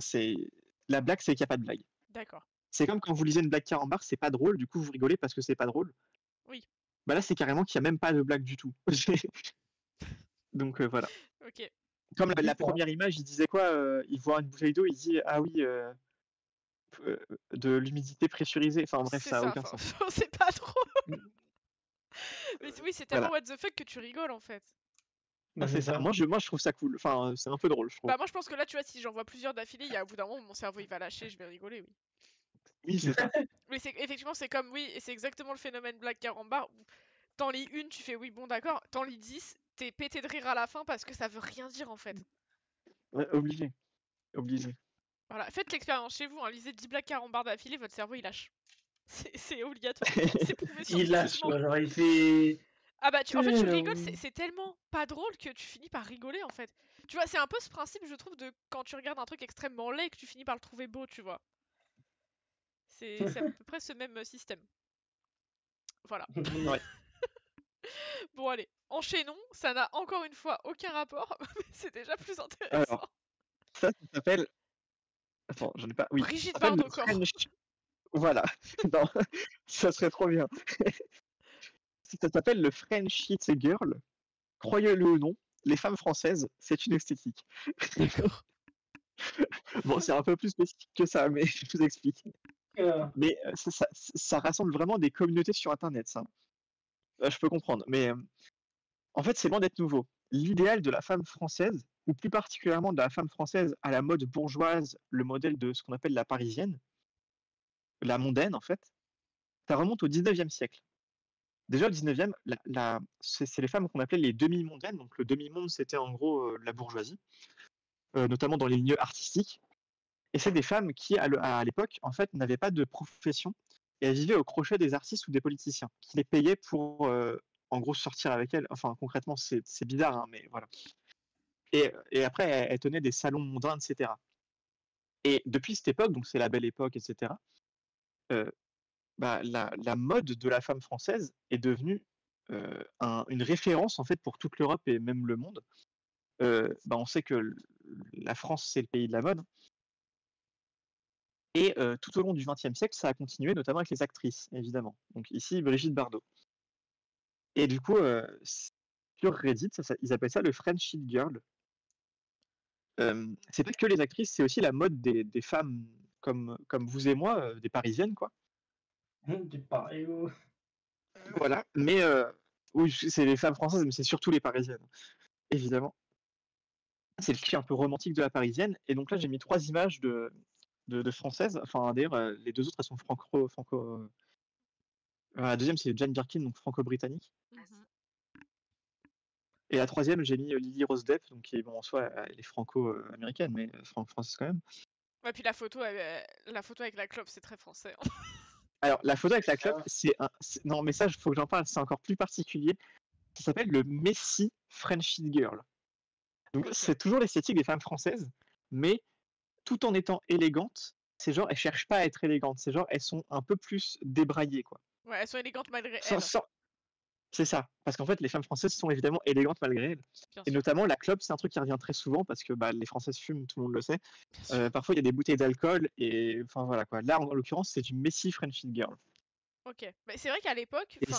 la blague, c'est qu'il n'y a pas de blague. D'accord. C'est comme quand vous lisez une blague carambar, c'est pas drôle, du coup vous rigolez parce que c'est pas drôle. Oui. Bah là, c'est carrément qu'il n'y a même pas de blague du tout. Donc voilà. Ok. Comme la première image, il disait quoi il voit une bouteille d'eau, il dit ah oui, de l'humidité pressurisée. Enfin bref, C'est ça a ça, aucun enfin, sens. c'est pas drôle. Mais oui, c'est tellement Voilà. what the fuck que tu rigoles en fait. Ah, c'est ça. Moi, je trouve ça cool. Enfin, c'est un peu drôle, je trouve. Bah moi je pense que là, tu vois, si j'en vois plusieurs d'affilée, il y a au bout d'un moment, mon cerveau il va lâcher, je vais rigoler, oui. Oui, c'est ça. Mais effectivement, c'est comme, oui, et c'est exactement le phénomène Black Carambar où t'en lis une, tu fais oui, bon d'accord, t'en lis 10, t'es pété de rire à la fin parce que ça veut rien dire en fait. Ouais, obligé. Obligé. Voilà, faites l'expérience chez vous, hein, lisez 10 Black Carambar d'affilée, votre cerveau il lâche. C'est obligatoire, c'est prouvé Il lâche, scientifiquement. genre il fait. Ah bah en fait tu rigoles, c'est tellement pas drôle que tu finis par rigoler en fait. Tu vois, c'est un peu ce principe je trouve de quand tu regardes un truc extrêmement laid que tu finis par le trouver beau, tu vois. C'est à peu près ce même système. Voilà. Ouais. Bon allez, enchaînons, ça n'a encore une fois aucun rapport, mais c'est déjà plus intéressant. Alors, ça s'appelle. Attends, j'en ai pas. Oui. Brigitte Ça s'appelle le Bardot-Corps. French. Voilà. Non, ça serait trop bien. Ça s'appelle le French Hit Girl. Croyez-le ou non, les femmes françaises, c'est une esthétique. D'accord. Bon, c'est un peu plus spécifique que ça, mais je vous explique. Mais ça rassemble vraiment des communautés sur Internet, ça. Je peux comprendre. Mais en fait, c'est loin d'être nouveau. L'idéal de la femme française, ou plus particulièrement de la femme française à la mode bourgeoise, le modèle de ce qu'on appelle la parisienne, la mondaine en fait, ça remonte au 19e siècle. Déjà, le 19e, c'est les femmes qu'on appelait les demi-mondaines. Donc, le demi-monde, c'était en gros la bourgeoisie, notamment dans les milieux artistiques. Et c'est des femmes qui, à l'époque, en fait, n'avaient pas de profession et elles vivaient au crochet des artistes ou des politiciens qui les payaient pour, en gros, sortir avec elles. Enfin, concrètement, c'est bizarre, hein, mais voilà. Et après, elles tenaient des salons mondains, etc. Et depuis cette époque, donc c'est la belle époque, etc., bah, la mode de la femme française est devenue une référence en fait pour toute l'Europe et même le monde. Bah, on sait que la France, c'est le pays de la mode. Et tout au long du XXe siècle, ça a continué, notamment avec les actrices, évidemment. Donc ici, Brigitte Bardot. Et du coup, sur Reddit, ils appellent ça le French It Girl. C'est pas que les actrices, c'est aussi la mode des femmes comme vous et moi, des parisiennes, quoi. Des pareils. Voilà. Mais oui, c'est les femmes françaises, mais c'est surtout les parisiennes, évidemment. C'est le cliché un peu romantique de la parisienne. Et donc là, j'ai mis 3 images de françaises. Enfin, d'ailleurs, les 2 autres, elles sont la deuxième, c'est Jane Birkin, donc franco-britannique. Mhm. Et la troisième, j'ai mis Lily Rose Depp, donc qui, bon, en soi, elle est franco-américaine, mais française quand même. Ouais, puis la photo avec la clope, c'est très français. Hein. Alors, la photo avec la clope, non, mais ça, il faut que j'en parle, c'est encore plus particulier. Ça s'appelle le Messi French It Girl. Donc, Ok. c'est toujours l'esthétique des femmes françaises, mais tout en étant élégantes, c'est genre, elles cherchent pas à être élégantes, c'est genre, elles sont un peu plus débraillées, quoi. Ouais, elles sont élégantes malgré Sans- elles, sans- C'est ça, parce qu'en fait, les femmes françaises sont évidemment élégantes malgré elles. bien Et sûr. notamment, la clope, c'est un truc qui revient très souvent parce que bah, les Françaises fument, tout le monde le sait. Bien sûr. Parfois, il y a des bouteilles d'alcool et enfin voilà quoi. Là, en l'occurrence, c'est une Messi French It Girl. Ok. Mais c'est vrai qu'à l'époque, Et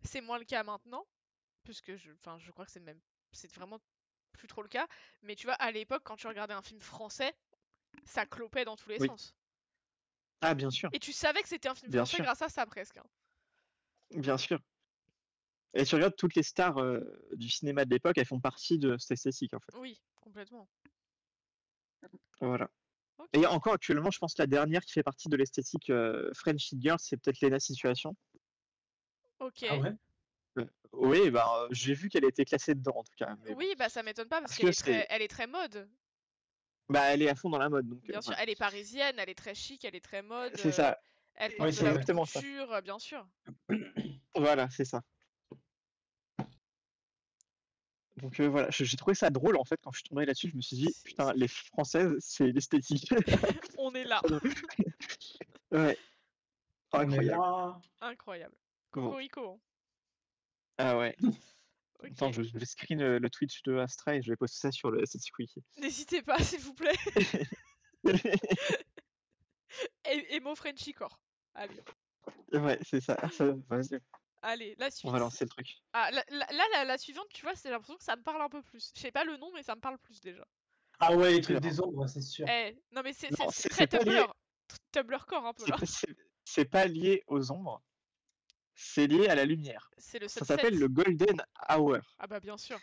c'est moins le cas maintenant, puisque je crois que c'est vraiment plus trop le cas. Mais tu vois, à l'époque, quand tu regardais un film français, ça clopait dans tous les Oui. sens. Ah, bien sûr, Et tu savais que c'était un film bien français sûr, grâce à ça, presque. Hein. bien sûr. Et tu regardes toutes les stars du cinéma de l'époque, elles font partie de cette esthétique en fait. Oui, complètement. Voilà. Ok. Et encore actuellement, je pense que la dernière qui fait partie de l'esthétique French It Girl, c'est peut-être Lena Situation. Ok. Ah ouais? Oui, bah, j'ai vu qu'elle était classée dedans en tout cas. Mais bon. Oui, bah ça m'étonne pas parce Parce qu'elle que elle est très mode. bah, elle est à fond dans la mode, donc Bien sûr, voilà. elle est parisienne, elle est très chic, elle est très mode. C'est ça. Elle Oui, porte de c'est la haute exactement ça. couture, bien sûr. Voilà, c'est ça. Donc voilà, j'ai trouvé ça drôle en fait quand je suis tombé là-dessus. Je me suis dit, putain, les Françaises, c'est l'esthétique. On est là. Ouais, On est incroyable. là. Incroyable. Bon. Cocorico. Hein. Ah ouais. Ok. Attends, je vais screen le Twitch de Astra et je vais poster ça sur le Esthétique Wiki. N'hésitez pas, s'il vous plaît. Et mot Frenchicore. Allez. Ouais, c'est ça. Vas-y, Allez, la on suite. va lancer le truc. Ah, la suivante, tu vois, c'est l'impression que ça me parle un peu plus. Je sais pas le nom, mais ça me parle plus déjà. Ah ouais, les trucs Alors, des ombres, c'est sûr. Non, mais c'est non, très c'est pas lié. Tumblr. Tumblrcore un peu là. C'est pas lié aux ombres. C'est lié à la lumière. C'est le Ça sunset. s'appelle le Golden Hour. Ah bah bien sûr.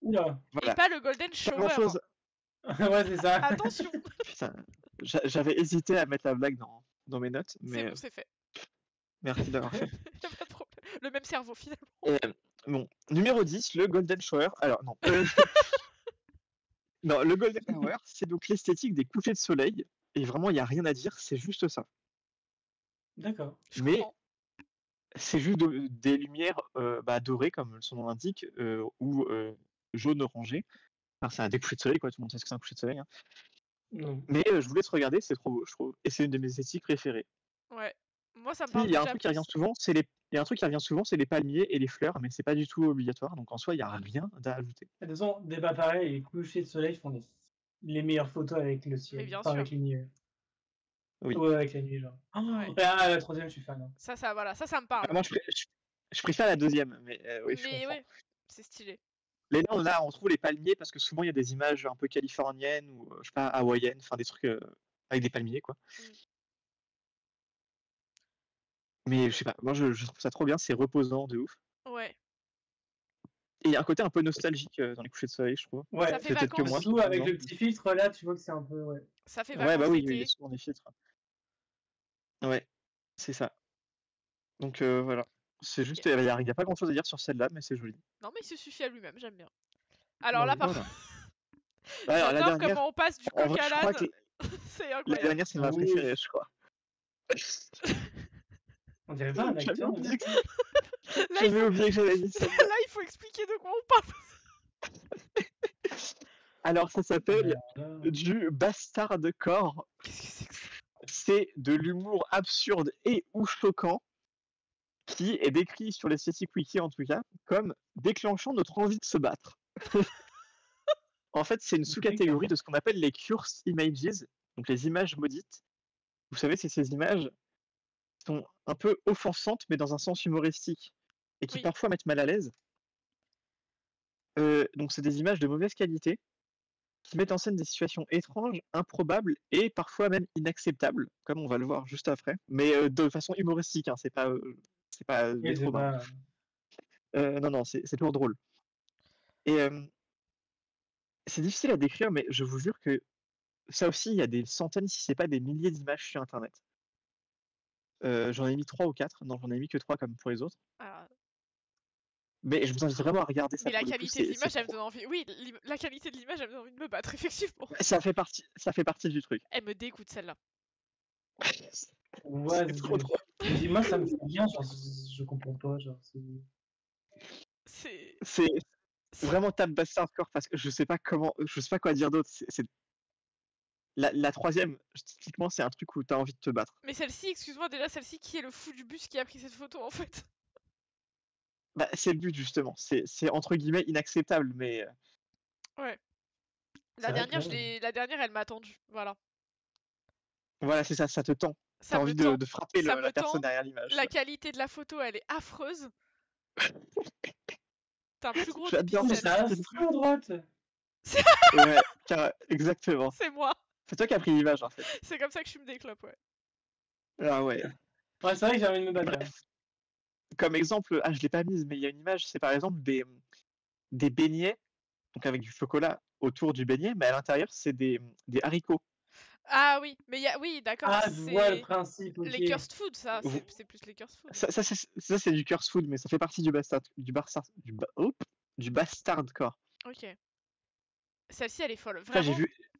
Oula. Voilà. Et pas le Golden Pas Shower. grand-chose. Ouais, c'est ça. Attention. Putain, j'avais hésité à mettre la blague dans mes notes, C'est mais bon, c'est fait. merci d'avoir fait. Y'a pas de problème. Le même cerveau finalement. Et, bon, numéro 10, le Golden Shower. Alors, non. Non, le Golden Hour, c'est donc l'esthétique des couchers de soleil. Et vraiment, il n'y a rien à dire, c'est juste ça. D'accord. Je Mais comprends. c'est juste des lumières dorées, comme son nom l'indique, ou jaune orangé. Enfin, c'est un des couchers de soleil, quoi. Tout le monde sait ce que c'est un coucher de soleil. Hein. Mais je vous laisse regarder, c'est trop beau, je trouve. Et c'est une de mes esthétiques préférées. Ouais. Moi, ça me Si, parle il y a un déjà truc qui revient plus. souvent, il y a un truc qui revient souvent, c'est les palmiers et les fleurs, mais c'est pas du tout obligatoire. Donc en soi, il n'y a rien à ajouter. De toute façon, débat pareil, les couchers de soleil font les meilleures photos avec le ciel. Mais bien Enfin, sûr. avec les nuées. Oui. Ouais, avec la nuit, genre. Ouais. Ah, la troisième, je suis fan. Hein. Ça, voilà, ça me parle. Moi, je préfère la deuxième, mais oui, je Mais comprends. ouais, c'est stylé. Les noms, là, on trouve les palmiers parce que souvent, il y a des images un peu californiennes ou, je sais pas, hawaïennes, enfin des trucs avec des palmiers, quoi. Mais je sais pas, moi, je trouve ça trop bien, c'est reposant de ouf. Ouais. Et il y a un côté un peu nostalgique dans les couchers de soleil, je trouve. Ouais, Ça fait C'est peut-être que vacances. moi. surtout avec le petit filtre là, tu vois que c'est un peu. Ouais. Ça fait Ouais, vacances bah oui, il y d'été. a souvent des filtres. Ouais, c'est ça. Donc voilà. C'est juste, il n'y a pas grand chose à dire sur celle-là, mais c'est joli. Non, mais il se suffit à lui-même, j'aime bien. Alors là, par Voilà. Alors, la j'adore dernière, comment on passe du en coq vrai, à je crois l'âne. que C'est la incroyable. dernière, c'est ma Oui. préférée, je crois. On dirait pas un J'avais acteur. oublié que, Là, j'avais oublié que j'avais dit ça. Là, il faut expliquer de quoi on parle. Alors, ça s'appelle Voilà. du bastard de corps. Qu'est-ce que c'est que ça? C'est de l'humour absurde et ou choquant qui est décrit sur l'esthétique wiki en tout cas comme déclenchant notre envie de se battre. En fait, c'est une sous-catégorie de ce qu'on appelle les cursed images, donc les images maudites. Vous savez, c'est ces images qui sont un peu offensantes mais dans un sens humoristique et qui Oui. parfois mettent mal à l'aise. Donc c'est des images de mauvaise qualité qui mettent en scène des situations étranges, improbables et parfois même inacceptables, comme on va le voir juste après, mais de façon humoristique, hein, c'est pas Oui, des c'est trop pas. non, c'est toujours drôle. Et c'est difficile à décrire, mais je vous jure que ça aussi, il y a des centaines, si c'est pas des milliers d'images sur Internet. J'en ai mis 3 ou 4, non, j'en ai mis que 3 comme pour les autres. Alors, Mais je vous invite vraiment à regarder ça. mais la pour le coup, qualité de c'est l'image, elle me trop- donne envie. Oui, la qualité de l'image, elle me donne envie de me battre, effectivement. ça fait partie du truc. Elle me dégoûte celle-là. Ouais, C'est trop drôle. Moi, ça me fait bien, genre, je comprends pas, genre, C'est. C'est vraiment tape bastardcore parce que je sais pas quoi dire d'autre. La troisième, typiquement, c'est un truc où t'as envie de te battre. Mais celle-ci, excuse-moi, déjà, celle-ci, qui est le fou du bus qui a pris cette photo, en fait? Bah, c'est le but justement. C'est entre guillemets inacceptable, mais Ouais. C'est La vrai dernière, que- la dernière, elle m'a attendu. Voilà. voilà, c'est ça, ça te tend. Ça T'as me envie tend. de frapper Ça la me personne tend. derrière l'image. La qualité de la photo, elle est affreuse. T'as un plus gros J'adore Mais dépixel. ça a à droite. Ouais, exactement. C'est moi. C'est toi qui as pris l'image en fait. C'est comme ça que je fume des clopes, ouais. Ah ouais. Ouais, c'est vrai que j'ai envie de me battre. Bref. Comme exemple, je l'ai pas mise, mais il y a une image, c'est par exemple des beignets, donc avec du chocolat autour du beignet, mais à l'intérieur, c'est des haricots. Ah oui, mais oui, d'accord, Ah, je vois le c'est principe, ok. les cursed food, ça, Vous- c'est plus les cursed food. Ça, c'est du curse food, mais ça fait partie du bastardcore. Ok. Celle-ci, elle est folle. Ça, Vraiment,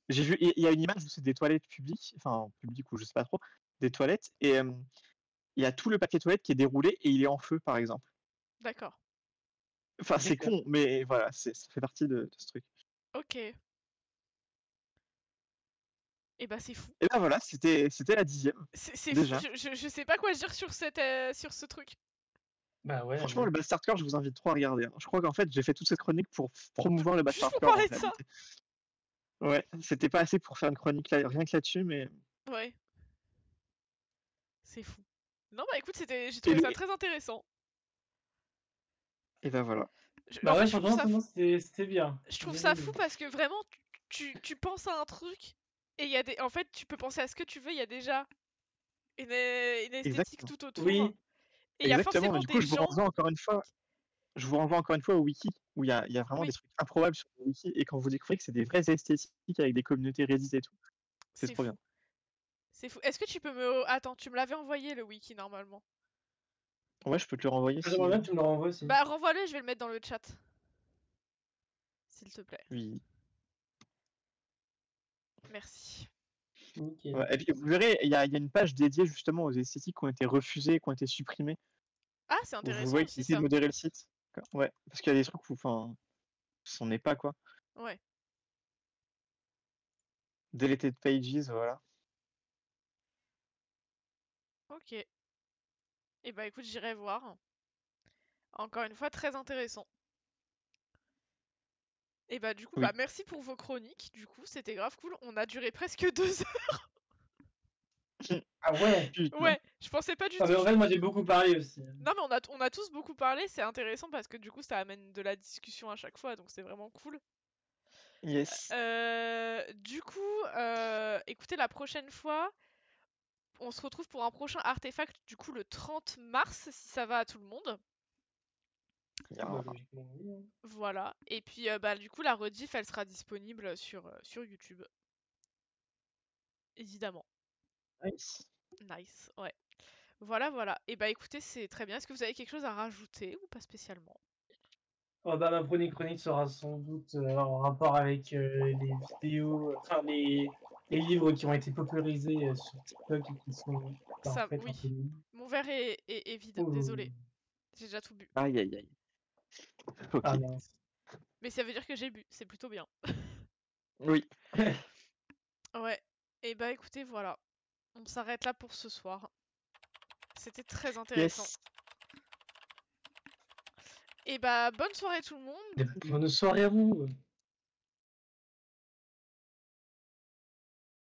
j'ai vu, il y a une image où c'est des toilettes publiques, enfin publiques ou je sais pas trop, des toilettes, et il y a tout le papier toilette qui est déroulé et il est en feu, par exemple. d'accord. Enfin, c'est D'accord. con, mais voilà, ça fait partie de ce truc. Ok. Et bah c'est fou. Et ben voilà, c'était la 10e, C'est fou, déjà. je sais pas quoi dire sur sur ce truc. Bah ouais. Franchement, le bastardcore, je vous invite trop à regarder, hein. Je crois qu'en fait, j'ai fait toute cette chronique pour promouvoir le Juste pour bastardcore, en parler de ça. réalité. Ouais, c'était pas assez pour faire une chronique là, rien que là-dessus, mais... Ouais. C'est fou. Non, bah écoute, j'ai Et, trouvé le- ça très intéressant. et ben voilà. Bah En fait, ouais, franchement, c'était bien. je trouve Bien ça aimé. fou parce que vraiment, tu penses à un truc et il y a en fait, tu peux penser à ce que tu veux, il y a déjà une esthétique Exactement. tout autour. Oui, Et il y a Exactement, mais forcément du coup, des gens. je vous renvoie encore une fois au wiki, où il y a vraiment des Oui, trucs improbables sur le wiki, et quand vous découvrez que c'est des vraies esthétiques avec des communautés Reddit et tout, c'est c'est trop bien. fou. C'est fou. Est-ce que tu peux me... Attends, tu me l'avais envoyé le wiki normalement. Ouais, je peux te le renvoyer j'aimerais si... bien que tu me le renvoies aussi. Bah renvoie-le, je vais le mettre dans le chat. S'il te plaît. Oui. Merci. Nickel. Ouais, et puis, vous verrez, il y a une page dédiée justement aux esthétiques qui ont été refusées, qui ont été supprimées. Ah, c'est Vous intéressant voyez qu'ils aussi essaient de ça. modérer le site. Ouais, parce qu'il y a des trucs où, enfin, c'en est pas quoi. Ouais. Deleted pages, voilà. Ok. Et bah écoute, j'irai voir. Encore une fois, très intéressant. Et bah du coup, bah Oui. merci pour vos chroniques. Du coup, c'était grave cool. On a duré presque 2 heures. Ah ouais. Putain. Ouais, je pensais pas du Ah, tout. mais en fait, moi j'ai beaucoup parlé aussi. Non mais on a tous beaucoup parlé, c'est intéressant parce que du coup ça amène de la discussion à chaque fois, donc c'est vraiment cool. Yes. Du coup, écoutez, la prochaine fois, on se retrouve pour un prochain artefact, du coup le 30 mars, si ça va à tout le monde. Bah, logiquement, oui, hein. Voilà. Et puis bah du coup la rediff elle sera disponible sur YouTube. Évidemment. Nice. Nice, ouais. Voilà, voilà. Et bah écoutez, c'est très bien. Est-ce que vous avez quelque chose à rajouter ou pas spécialement? Oh, bah, ma première chronique sera sans doute en rapport avec les vidéos, enfin les livres qui ont été popularisés sur TikTok et qui sont bah, en Ça, fait un peu oui. nuls. Mon verre est vide, Oh. désolé. J'ai déjà tout bu. Aïe, aïe, aïe. Ok. Ah mince. Mais ça veut dire que j'ai bu, c'est plutôt bien. Oui. Ouais. Et bah écoutez, voilà. On s'arrête là pour ce soir. C'était très intéressant. Yes. Et bah bonne soirée tout le monde. Bonne soirée à vous.